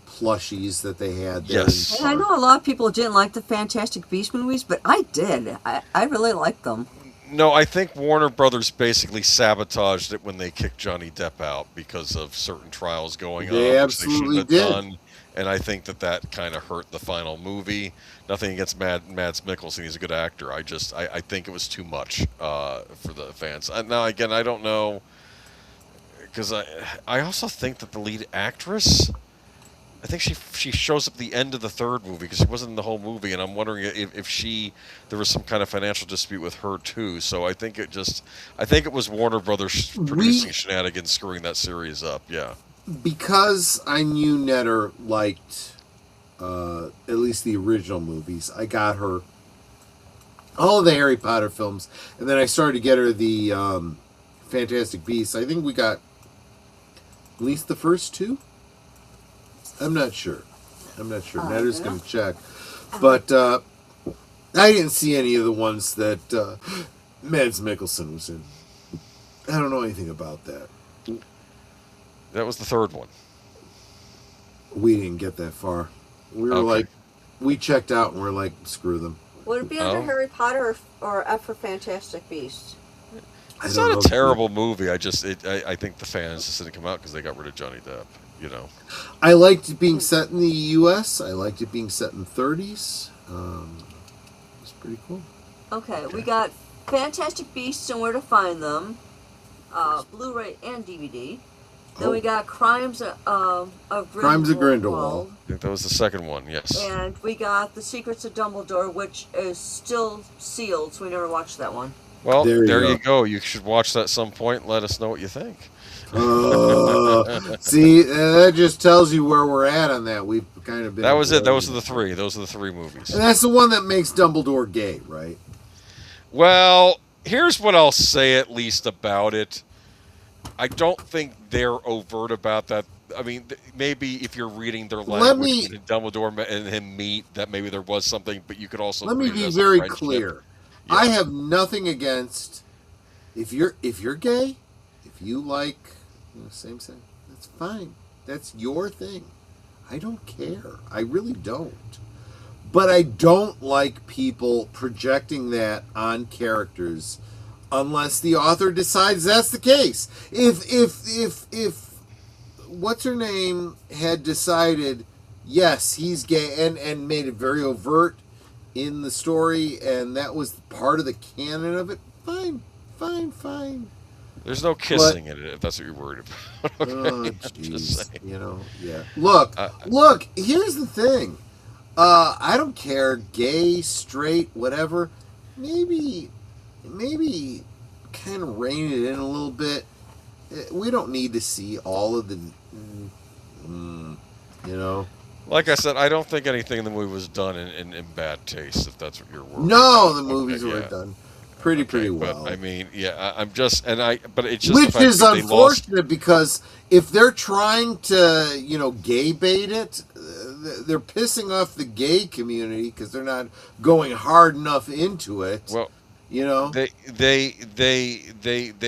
[SPEAKER 5] plushies that they had there.
[SPEAKER 8] Yes.
[SPEAKER 7] And I know a lot of people didn't like the Fantastic Beast movies, but I did. I really liked them.
[SPEAKER 8] No, I think Warner Brothers basically sabotaged it when they kicked Johnny Depp out because of certain trials going on.
[SPEAKER 5] They absolutely did.
[SPEAKER 8] Done. And I think that kind of hurt the final movie. Nothing against Mads Mikkelsen; he's a good actor. I think it was too much for the fans. Now, again, I don't know, because I also think that the lead actress, I think she shows up at the end of the third movie because she wasn't in the whole movie, and I'm wondering if there was some kind of financial dispute with her too. So I think it was Warner Brothers producing shenanigans, screwing that series up. Yeah.
[SPEAKER 5] Because I knew Netter liked at least the original movies, I got her all of the Harry Potter films, and then I started to get her the Fantastic Beasts. I think we got at least the first two. I'm not sure. Netter's going to check. But I didn't see any of the ones that Mads Mikkelsen was in. I don't know anything about that.
[SPEAKER 8] That was the third one.
[SPEAKER 5] We didn't get that far. We were we checked out and we're like, screw them.
[SPEAKER 7] Would it be under Harry Potter or F for Fantastic Beasts?
[SPEAKER 8] It's not a terrible movie. I think the fans just didn't come out because they got rid of Johnny Depp.
[SPEAKER 5] I liked it being set in the U.S. I liked it being set in the 30s. It's pretty cool.
[SPEAKER 7] Okay, we got Fantastic Beasts and Where to Find Them, Blu-ray and DVD. Then we got Crimes of
[SPEAKER 5] Grindelwald.
[SPEAKER 8] I think that was the second one, yes.
[SPEAKER 7] And we got The Secrets of Dumbledore, which is still sealed, so we never watched that one.
[SPEAKER 8] Well, there you go. You should watch that at some point and let us know what you think.
[SPEAKER 5] See, that just tells you where we're at on that. We've kind of been...
[SPEAKER 8] That was it. Those are the three. Those are the three movies.
[SPEAKER 5] And that's the one that makes Dumbledore gay, right?
[SPEAKER 8] Well, here's what I'll say at least about it. I don't think they're overt about that. I mean, maybe if you're reading their language and Dumbledore and him meet, that maybe there was something, but you could also...
[SPEAKER 5] Let me be very clear. Yeah. I have nothing against... If you're gay, if you like same sex, that's fine. That's your thing. I don't care. I really don't. But I don't like people projecting that on characters unless the author decides that's the case. If what's her name had decided, yes, he's gay and made it very overt in the story, and that was part of the canon of it, fine.
[SPEAKER 8] There's no kissing in it, if that's what you're worried about. Okay?
[SPEAKER 5] Oh,
[SPEAKER 8] Just
[SPEAKER 5] jeez.
[SPEAKER 8] saying.
[SPEAKER 5] You know, yeah. Look. Here's the thing. I don't care, gay, straight, whatever. Maybe, kind of rein it in a little bit. We don't need to see all of the, you know.
[SPEAKER 8] Like I said, I don't think anything in the movie was done in bad taste, if that's what you're worried
[SPEAKER 5] No,
[SPEAKER 8] about.
[SPEAKER 5] the movies were done pretty well.
[SPEAKER 8] But I mean, yeah, I'm just, but it's just
[SPEAKER 5] Which
[SPEAKER 8] the fact
[SPEAKER 5] is
[SPEAKER 8] that they lost.
[SPEAKER 5] unfortunate because if they're trying to, gay bait it, they're pissing off the gay community because they're not going hard enough into it.
[SPEAKER 8] Well, they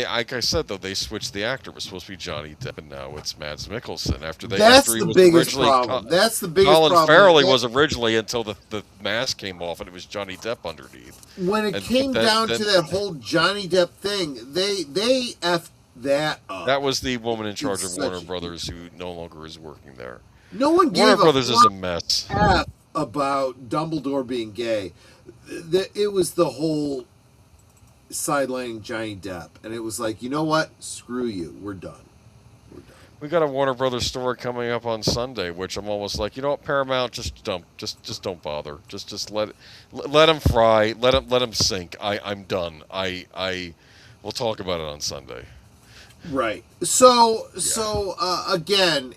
[SPEAKER 8] like I said though, they switched the actor. It was supposed to be Johnny Depp, and now it's Mads Mikkelsen. After
[SPEAKER 5] the biggest problem. That's the biggest problem.
[SPEAKER 8] Colin Farrell was originally until the mask came off and it was Johnny Depp underneath.
[SPEAKER 5] When it came down to that whole Johnny Depp thing, they effed that up.
[SPEAKER 8] That was the woman in charge of Warner Brothers who no longer is working there.
[SPEAKER 5] No one gave
[SPEAKER 8] Warner Brothers is a mess.
[SPEAKER 5] F about Dumbledore being gay. It was the whole sidelining Johnny Depp, and it was like, you know what? Screw you. We're done.
[SPEAKER 8] We got a Warner Brothers story coming up on Sunday, which I'm almost like, you know what, Paramount, just don't bother. Just let them fry, let them sink. I'm done. We'll talk about it on Sunday.
[SPEAKER 5] Right. So again,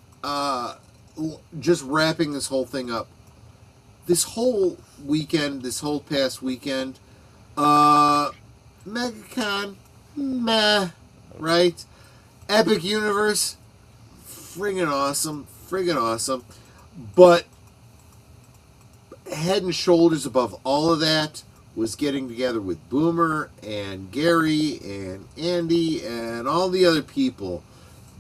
[SPEAKER 5] just wrapping this whole thing up. This whole past weekend, MegaCon, meh, right? Epic Universe, friggin' awesome. But head and shoulders above all of that was getting together with Boomer and Gary and Andy and all the other people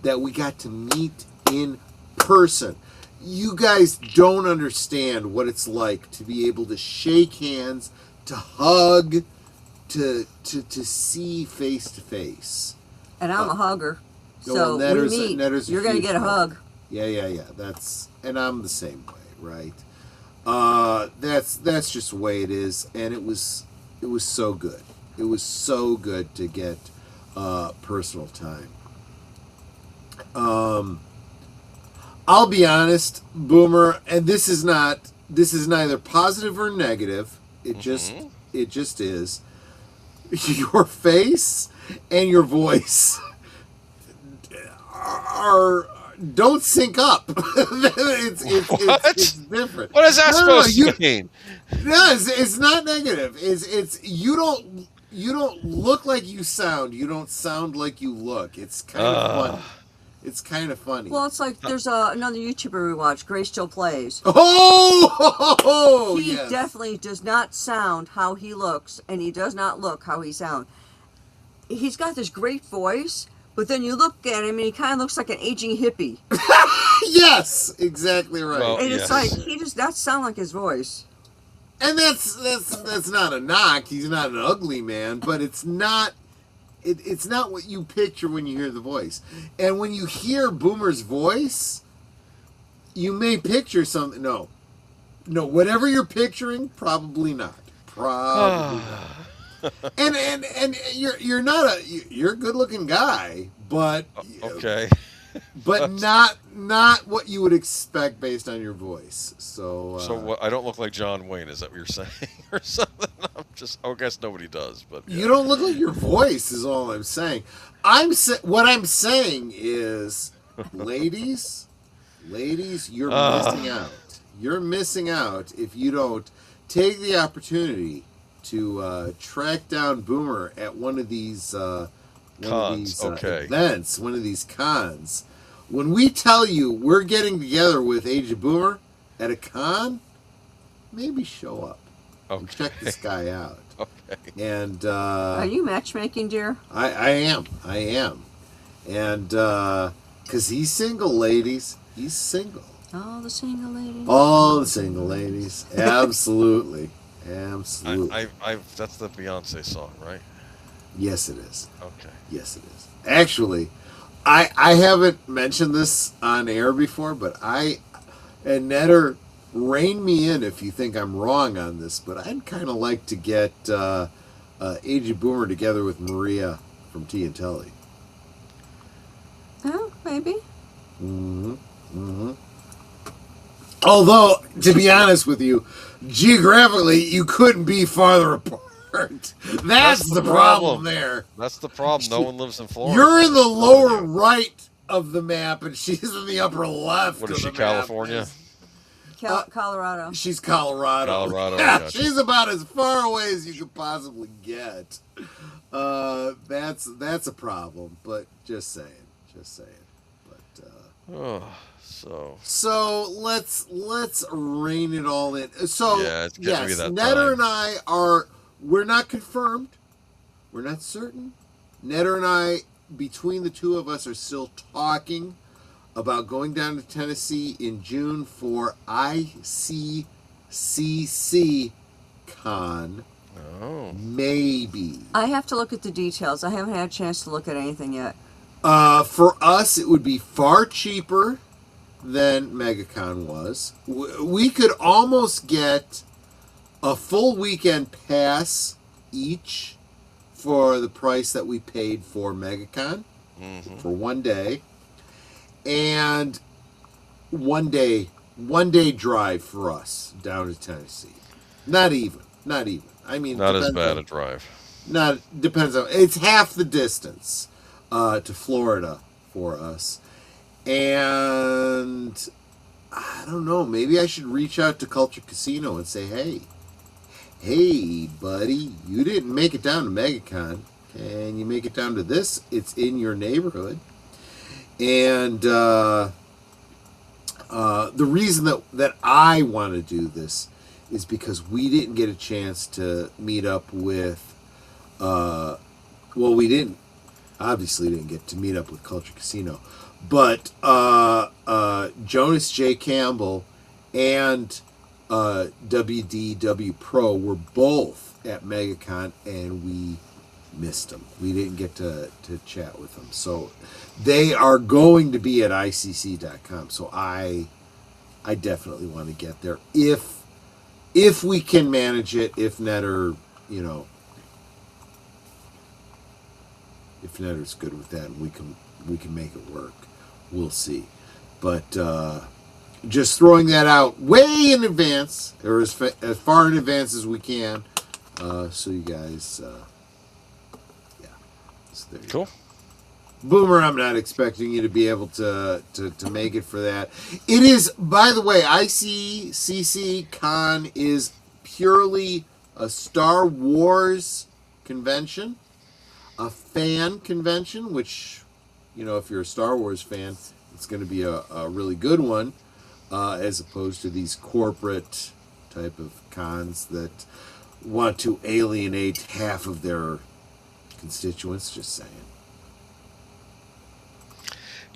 [SPEAKER 5] that we got to meet in person. You guys don't understand what it's like to be able to shake hands, to hug, to see face to face.
[SPEAKER 7] And I'm a hugger. So we meet, you're going to get a hug.
[SPEAKER 5] Yeah. And I'm the same way, right? That's just the way it is, and it was so good. It was so good to get personal time. I'll be honest, Boomer, and this is neither positive or negative. It just is. Your face and your voice don't sync up. It's different.
[SPEAKER 8] What is that supposed to mean?
[SPEAKER 5] No, it's not negative. It's you don't look like you sound. You don't sound like you look. It's kind of funny. It's kind of funny.
[SPEAKER 7] Well, it's like there's another YouTuber we watch, Grace Still Plays. He definitely does not sound how he looks, and he does not look how he sounds. He's got this great voice, but then you look at him, and he kind of looks like an aging hippie.
[SPEAKER 5] Yes, exactly right.
[SPEAKER 8] Well,
[SPEAKER 7] and it's like he does not sound like his voice.
[SPEAKER 5] And that's not a knock. He's not an ugly man, but it's not. It's not what you picture when you hear the voice. And when you hear Boomer's voice, you may picture something. No, whatever you're picturing, probably not. Probably not. And you're not you're a good-looking guy, but
[SPEAKER 8] okay.
[SPEAKER 5] But not what you would expect based on your voice. So
[SPEAKER 8] what, I don't look like John Wayne, is that what you're saying, or something? I guess nobody does, but yeah.
[SPEAKER 5] You don't look like your voice is all I'm saying. What I'm saying is, ladies, you're missing out. You're missing out if you don't take the opportunity to track down Boomer at one of these events, one of these cons. When we tell you we're getting together with Age of Boomer at a con, maybe show up and check this guy out.
[SPEAKER 8] Okay.
[SPEAKER 5] And
[SPEAKER 7] are you matchmaking, dear?
[SPEAKER 5] I am, and because he's single, ladies. He's single.
[SPEAKER 7] All the single ladies.
[SPEAKER 5] All the single ladies. Absolutely. Absolutely.
[SPEAKER 8] That's the Beyonce song, right?
[SPEAKER 5] Yes, it is.
[SPEAKER 8] Okay.
[SPEAKER 5] Yes, it is. Actually, I haven't mentioned this on air before, but and Netter, rein me in if you think I'm wrong on this, but I'd kind of like to get Age of Boomer together with Maria from Tea and Telly.
[SPEAKER 7] maybe.
[SPEAKER 5] Although, to be honest with you, geographically, you couldn't be farther apart. That's the problem there.
[SPEAKER 8] That's the problem. No one lives in Florida.
[SPEAKER 5] You're in the lower right of the map, and she's in the upper left.
[SPEAKER 8] What is
[SPEAKER 5] of
[SPEAKER 8] she,
[SPEAKER 5] the
[SPEAKER 8] California?
[SPEAKER 7] Colorado.
[SPEAKER 5] She's Colorado.
[SPEAKER 8] Colorado.
[SPEAKER 5] Yeah,
[SPEAKER 8] Gotcha.
[SPEAKER 5] she's about as far away as you could possibly get. That's a problem. But just saying. But so let's rein it all in. So
[SPEAKER 8] yeah, it's getting to be that
[SPEAKER 5] Netter
[SPEAKER 8] time.
[SPEAKER 5] and I we're not confirmed. We're not certain. Netter and I, between the two of us, are still talking about going down to Tennessee in June for ICCC Con.
[SPEAKER 8] Oh.
[SPEAKER 5] Maybe.
[SPEAKER 7] I have to look at the details. I haven't had a chance to look at anything yet.
[SPEAKER 5] For us, it would be far cheaper than MegaCon was. We could almost get a full weekend pass each for the price that we paid for MegaCon for one day. And one day drive for us down to Tennessee. Not even. I mean,
[SPEAKER 8] not as bad a drive.
[SPEAKER 5] Depends on. It's half the distance to Florida for us, and I don't know. Maybe I should reach out to Culture Casino and say, hey, buddy, you didn't make it down to MegaCon. Can you make it down to this? It's in your neighborhood. And the reason that I want to do this is because we didn't get a chance to meet up with, we didn't get to meet up with Culture Casino, but Jonas J. Campbell and WDW Pro were both at MegaCon, and we missed them. We didn't get to chat with them. So they are going to be at ICC.com. So I definitely want to get there if we can manage it. If Netter, if Netter's good with that, and we can make it work. We'll see. But just throwing that out way in advance, or as far in advance as we can, so you guys. So there you
[SPEAKER 8] cool.
[SPEAKER 5] Go. Boomer, I'm not expecting you to be able to make it for that. It is, by the way, ICCC Con is purely a Star Wars convention, a fan convention, which, if you're a Star Wars fan, it's going to be a really good one, as opposed to these corporate type of cons that want to alienate half of their constituents. Just saying.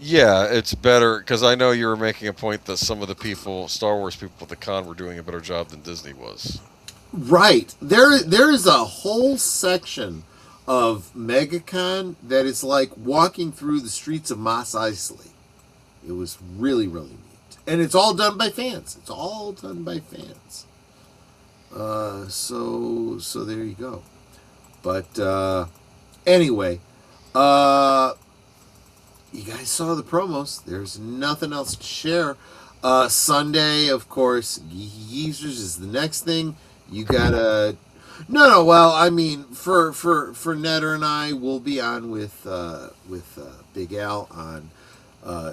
[SPEAKER 8] Yeah, it's better, because I know you were making a point that some of the people, Star Wars people at the con, were doing a better job than Disney was.
[SPEAKER 5] Right. There is a whole section of MegaCon that is like walking through the streets of Mos Eisley. It was really, really neat. And it's all done by fans. So there you go. But anyway, you guys saw the promos. There's nothing else to share. Sunday, of course, Geezers is the next thing. You gotta... No, well, I mean, for Netter and I, we'll be on with Big Al on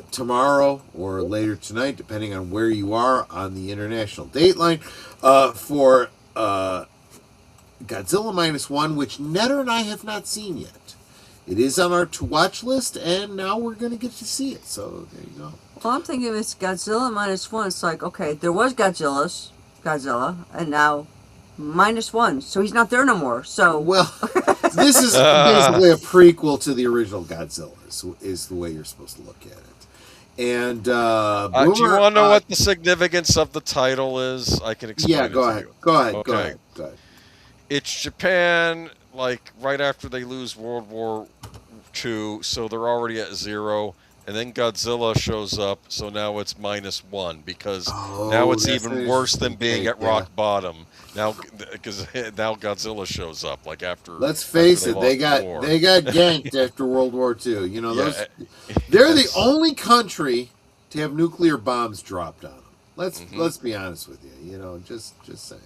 [SPEAKER 5] tomorrow or later tonight, depending on where you are on the international dateline, for Godzilla -1, which Netter and I have not seen yet. It is on our to-watch list, and now we're going to get to see it. So there you go.
[SPEAKER 7] Well, I'm thinking if it's Godzilla -1, it's like, okay, there was Godzilla, and now -1, so he's not there no more. So
[SPEAKER 5] well, this is basically a prequel to the original Godzilla. Is the way you're supposed to look at it. And Boomer,
[SPEAKER 8] do you want to know what the significance of the title is? I can explain.
[SPEAKER 5] Yeah, go ahead. Go ahead.
[SPEAKER 8] It's Japan, like right after they lose World War II, so they're already at 0, and then Godzilla shows up, so now it's -1 because now it's even worse than being at rock bottom. Now, because now Godzilla shows up like after.
[SPEAKER 5] Let's face it, they got ganked after World War II. You know, they're the only country to have nuclear bombs dropped on them. Let's be honest with you. You know, just saying.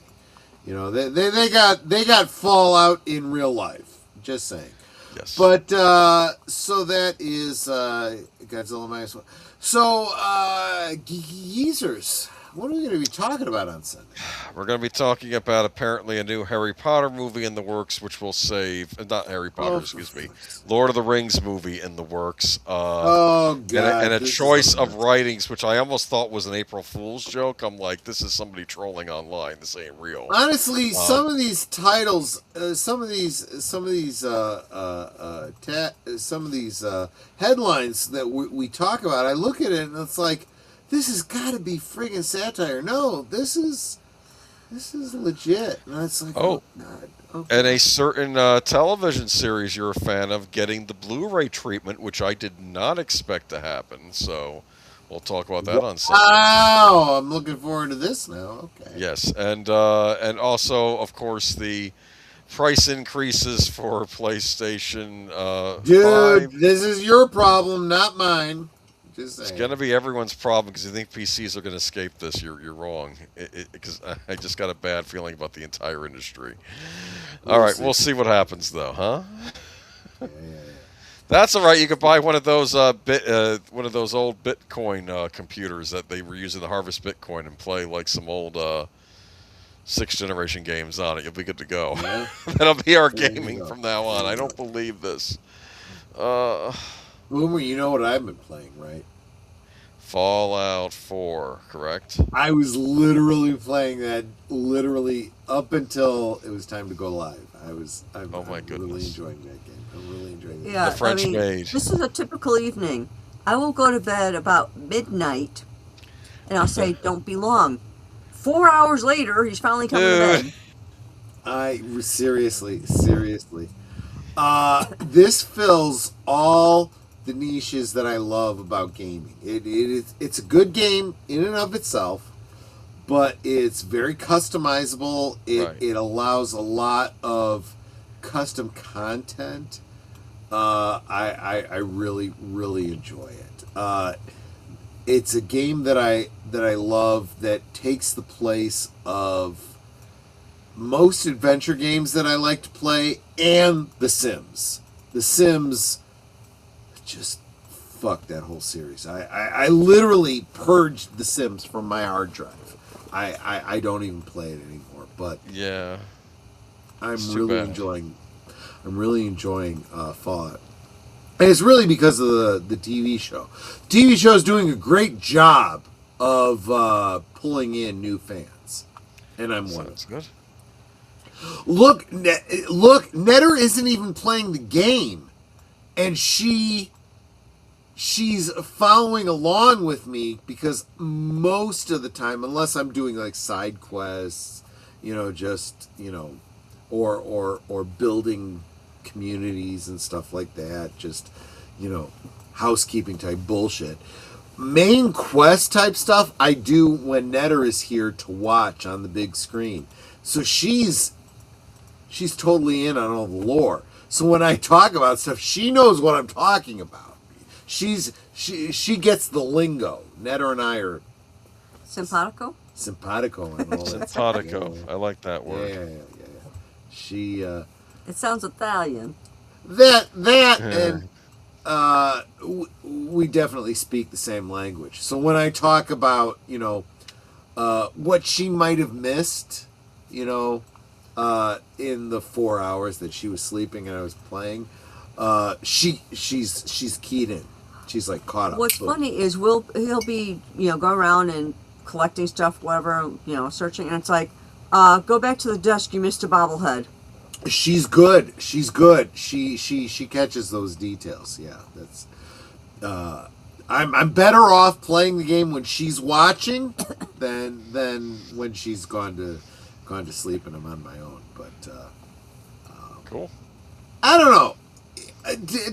[SPEAKER 5] You know, they got fallout in real life. Just saying.
[SPEAKER 8] Yes.
[SPEAKER 5] But so that is Godzilla -1. So geezers, what are we going to be talking about on Sunday?
[SPEAKER 8] We're going to be talking about apparently a new Harry Potter movie in the works, which will save not Harry Potter, excuse me, Lord of the Rings movie in the works.
[SPEAKER 5] God,
[SPEAKER 8] and a choice of writings, which I almost thought was an April Fool's joke. I'm like, this is somebody trolling online. This ain't real.
[SPEAKER 5] Honestly, some of these titles, some of these headlines that we talk about, I look at it and it's like, this has got to be friggin' satire. No, this is legit. And it's like, oh God. Okay.
[SPEAKER 8] And a certain television series you're a fan of getting the Blu-ray treatment, which I did not expect to happen. So we'll talk about that on Sunday.
[SPEAKER 5] Wow, I'm looking forward to this now. Okay.
[SPEAKER 8] Yes, and also, of course, the price increases for PlayStation 5.
[SPEAKER 5] This is your problem, not mine.
[SPEAKER 8] It's going to be everyone's problem because you think PCs are going to escape this. You're wrong. Because I just got a bad feeling about the entire industry. All right, we'll see what happens though, huh?
[SPEAKER 5] Yeah.
[SPEAKER 8] That's all right. You could buy one of those old Bitcoin computers that they were using to harvest Bitcoin and play like some old 6th generation games on it. You'll be good to go. Yeah. That'll be our gaming from now on. I don't believe this.
[SPEAKER 5] Boomer, you know what I've been playing, right?
[SPEAKER 8] Fallout 4, correct?
[SPEAKER 5] I was literally playing that up until it was time to go live. I'm really enjoying that game. I'm really enjoying it.
[SPEAKER 7] Yeah,
[SPEAKER 8] the French made.
[SPEAKER 7] This is a typical evening. I will go to bed about midnight, and I'll say, "Don't be long." 4 hours later, he's finally coming to bed.
[SPEAKER 5] Seriously. This fills all the niches that I love about gaming. It's a good game in and of itself, but it's very customizable. It allows a lot of custom content. I really enjoy it. It's a game that I love that takes the place of most adventure games that I like to play and The Sims. The Sims just fuck that whole series. I literally purged The Sims from my hard drive. I don't even play it anymore. But
[SPEAKER 8] yeah,
[SPEAKER 5] I'm really enjoying Fallout. And it's really because of the TV show. The TV show is doing a great job of pulling in new fans, and I'm one of them.
[SPEAKER 8] Sounds good.
[SPEAKER 5] Look, Netter isn't even playing the game, and she's following along with me because most of the time, unless I'm doing like side quests, or building communities and stuff like that, just housekeeping type bullshit. Main quest type stuff I do when Netter is here to watch on the big screen. So she's totally in on all the lore. So when I talk about stuff, she knows what I'm talking about. She gets the lingo. Netter and I are
[SPEAKER 7] Simpatico
[SPEAKER 5] and all that.
[SPEAKER 8] Simpatico. I like that word.
[SPEAKER 5] Yeah.
[SPEAKER 7] It sounds Italian.
[SPEAKER 5] And we definitely speak the same language. So when I talk about what she might have missed, in the 4 hours that she was sleeping and I was playing, she's keyed in. She's like caught up.
[SPEAKER 7] What's funny is he'll be go around and collecting stuff, whatever, searching, and it's like, go back to the desk. You missed a bobblehead.
[SPEAKER 5] She's good. She catches those details. Yeah, that's. I'm better off playing the game when she's watching than when she's gone to sleep and I'm on my own. But
[SPEAKER 8] cool.
[SPEAKER 5] I don't know.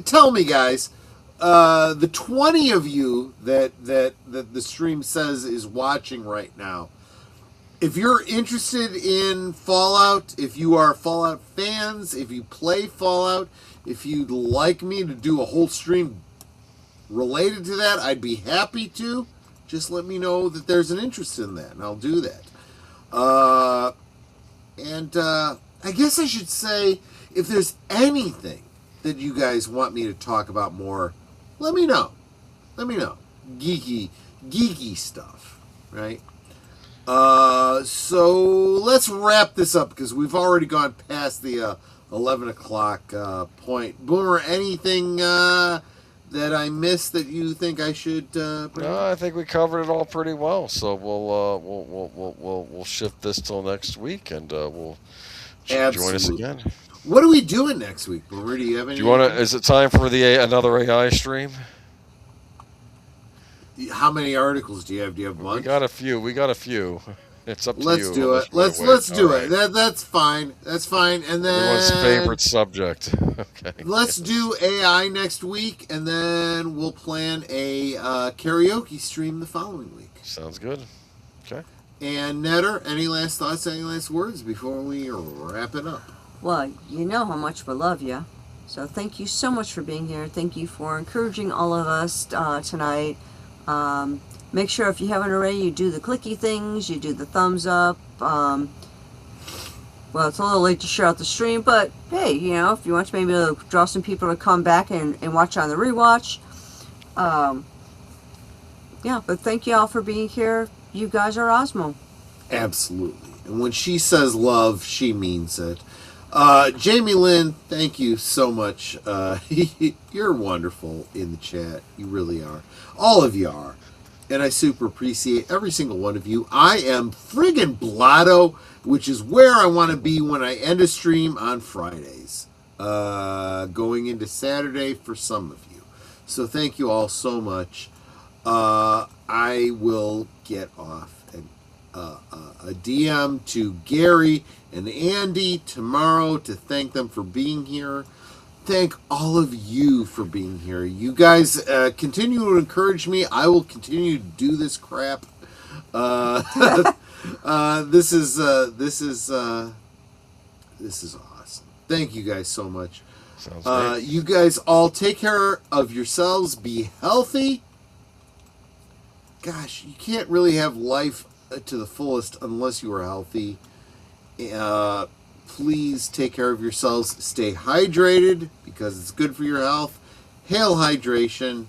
[SPEAKER 5] Tell me, guys, the 20 of you that the stream says is watching right now, if you're interested in Fallout, if you are Fallout fans, if you play Fallout, if you'd like me to do a whole stream related to that, I'd be happy to. Just let me know that there's an interest in that, and I'll do that. I guess I should say, if there's anything that you guys want me to talk about more, let me know. Let me know. Geeky stuff, right? So let's wrap this up because we've already gone past the 11 o'clock point. Boomer, anything that I missed that you think I should bring
[SPEAKER 8] No, I think we covered it all pretty well. So we'll shift this till next week, and we'll join us again.
[SPEAKER 5] What are we doing next week, Boomer? Do you have any?
[SPEAKER 8] Do you want to? Is it time for another AI stream?
[SPEAKER 5] How many articles do you have? Do you have one?
[SPEAKER 8] We got a few. It's up to you.
[SPEAKER 5] Let's do it. Let's do it. That's fine. That's fine. And then
[SPEAKER 8] everyone's favorite subject. Okay.
[SPEAKER 5] Let's do AI next week, and then we'll plan a karaoke stream the following week.
[SPEAKER 8] Sounds good. Okay.
[SPEAKER 5] And Netter, any last thoughts? Any last words before we wrap it up?
[SPEAKER 7] Well, you know how much we love you. So thank you so much for being here. Thank you for encouraging all of us tonight. Make sure if you haven't already, you do the clicky things, you do the thumbs up. Well, it's a little late to share out the stream, but hey, you know, if you want to maybe draw some people to come back and watch on the rewatch. Yeah, but thank you all for being here. You guys are Osmo.
[SPEAKER 5] Absolutely. And when she says love, she means it. Jamie Lynn, thank you so much. You're wonderful in the chat. You really are. All of you are. And I super appreciate every single one of you. I am friggin' blotto, which is where I want to be when I end a stream on Fridays. Going into Saturday for some of you. So thank you all so much. I will get off a DM to Gary and Andy tomorrow to thank them for being here. Thank all of you for being here. You guys continue to encourage me. I will continue to do this crap. This is awesome. Thank you guys so much.
[SPEAKER 8] Sounds great.
[SPEAKER 5] You guys all take care of yourselves. Be healthy. Gosh, you can't really have life to the fullest unless you are healthy. Please take care of yourselves. Stay hydrated because it's good for your health. Hail hydration.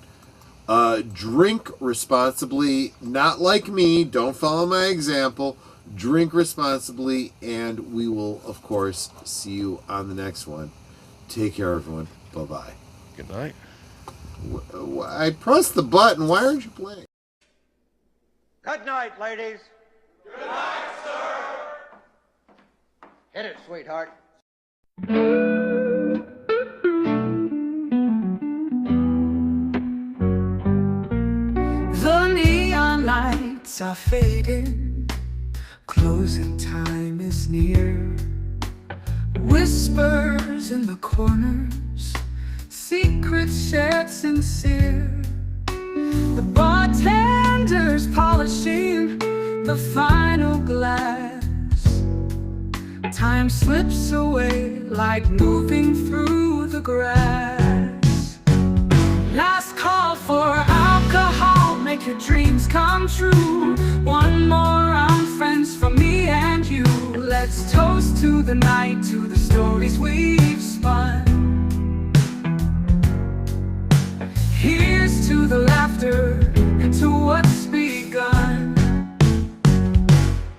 [SPEAKER 5] Drink responsibly. Not like me. Don't follow my example. Drink responsibly. And we will, of course, see you on the next one. Take care, everyone. Bye-bye.
[SPEAKER 8] Good night.
[SPEAKER 5] I pressed the button. Why aren't you playing?
[SPEAKER 14] Good night, ladies.
[SPEAKER 15] Good night, sir.
[SPEAKER 14] Hit it, sweetheart.
[SPEAKER 1] The neon lights are fading. Closing time is near. Whispers in the corners. Secrets shared sincere. The bartender's polishing the final glass. Time slips away like moving through the grass. Last call for alcohol, make your dreams come true. One more round, friends, from me and you. Let's toast to the night, to the stories we've spun. Here's to the laughter and to what's begun.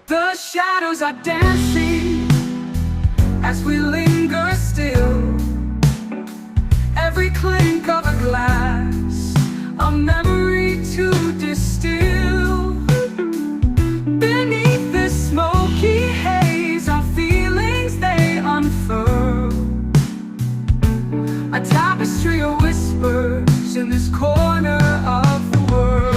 [SPEAKER 1] The shadows are dancing as we linger still. Every clink of a glass, a memory to distill. Beneath this smoky haze, our feelings they unfurl. A tapestry of whispers in this corner of the world.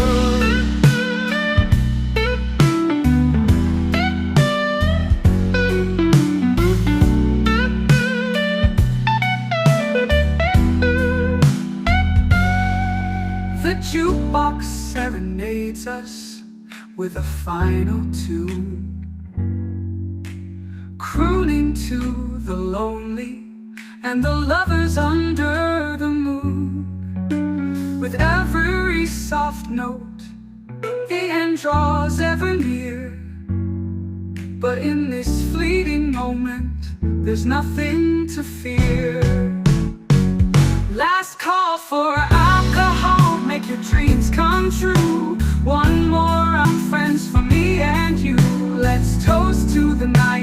[SPEAKER 1] with a final tune, crooning to the lonely and the lovers under the moon. With every soft note, the end draws ever near, but in this fleeting moment, there's nothing to fear. Last call for alcohol, make your dreams come true. One more, I'm friends for me and you. Let's toast to the night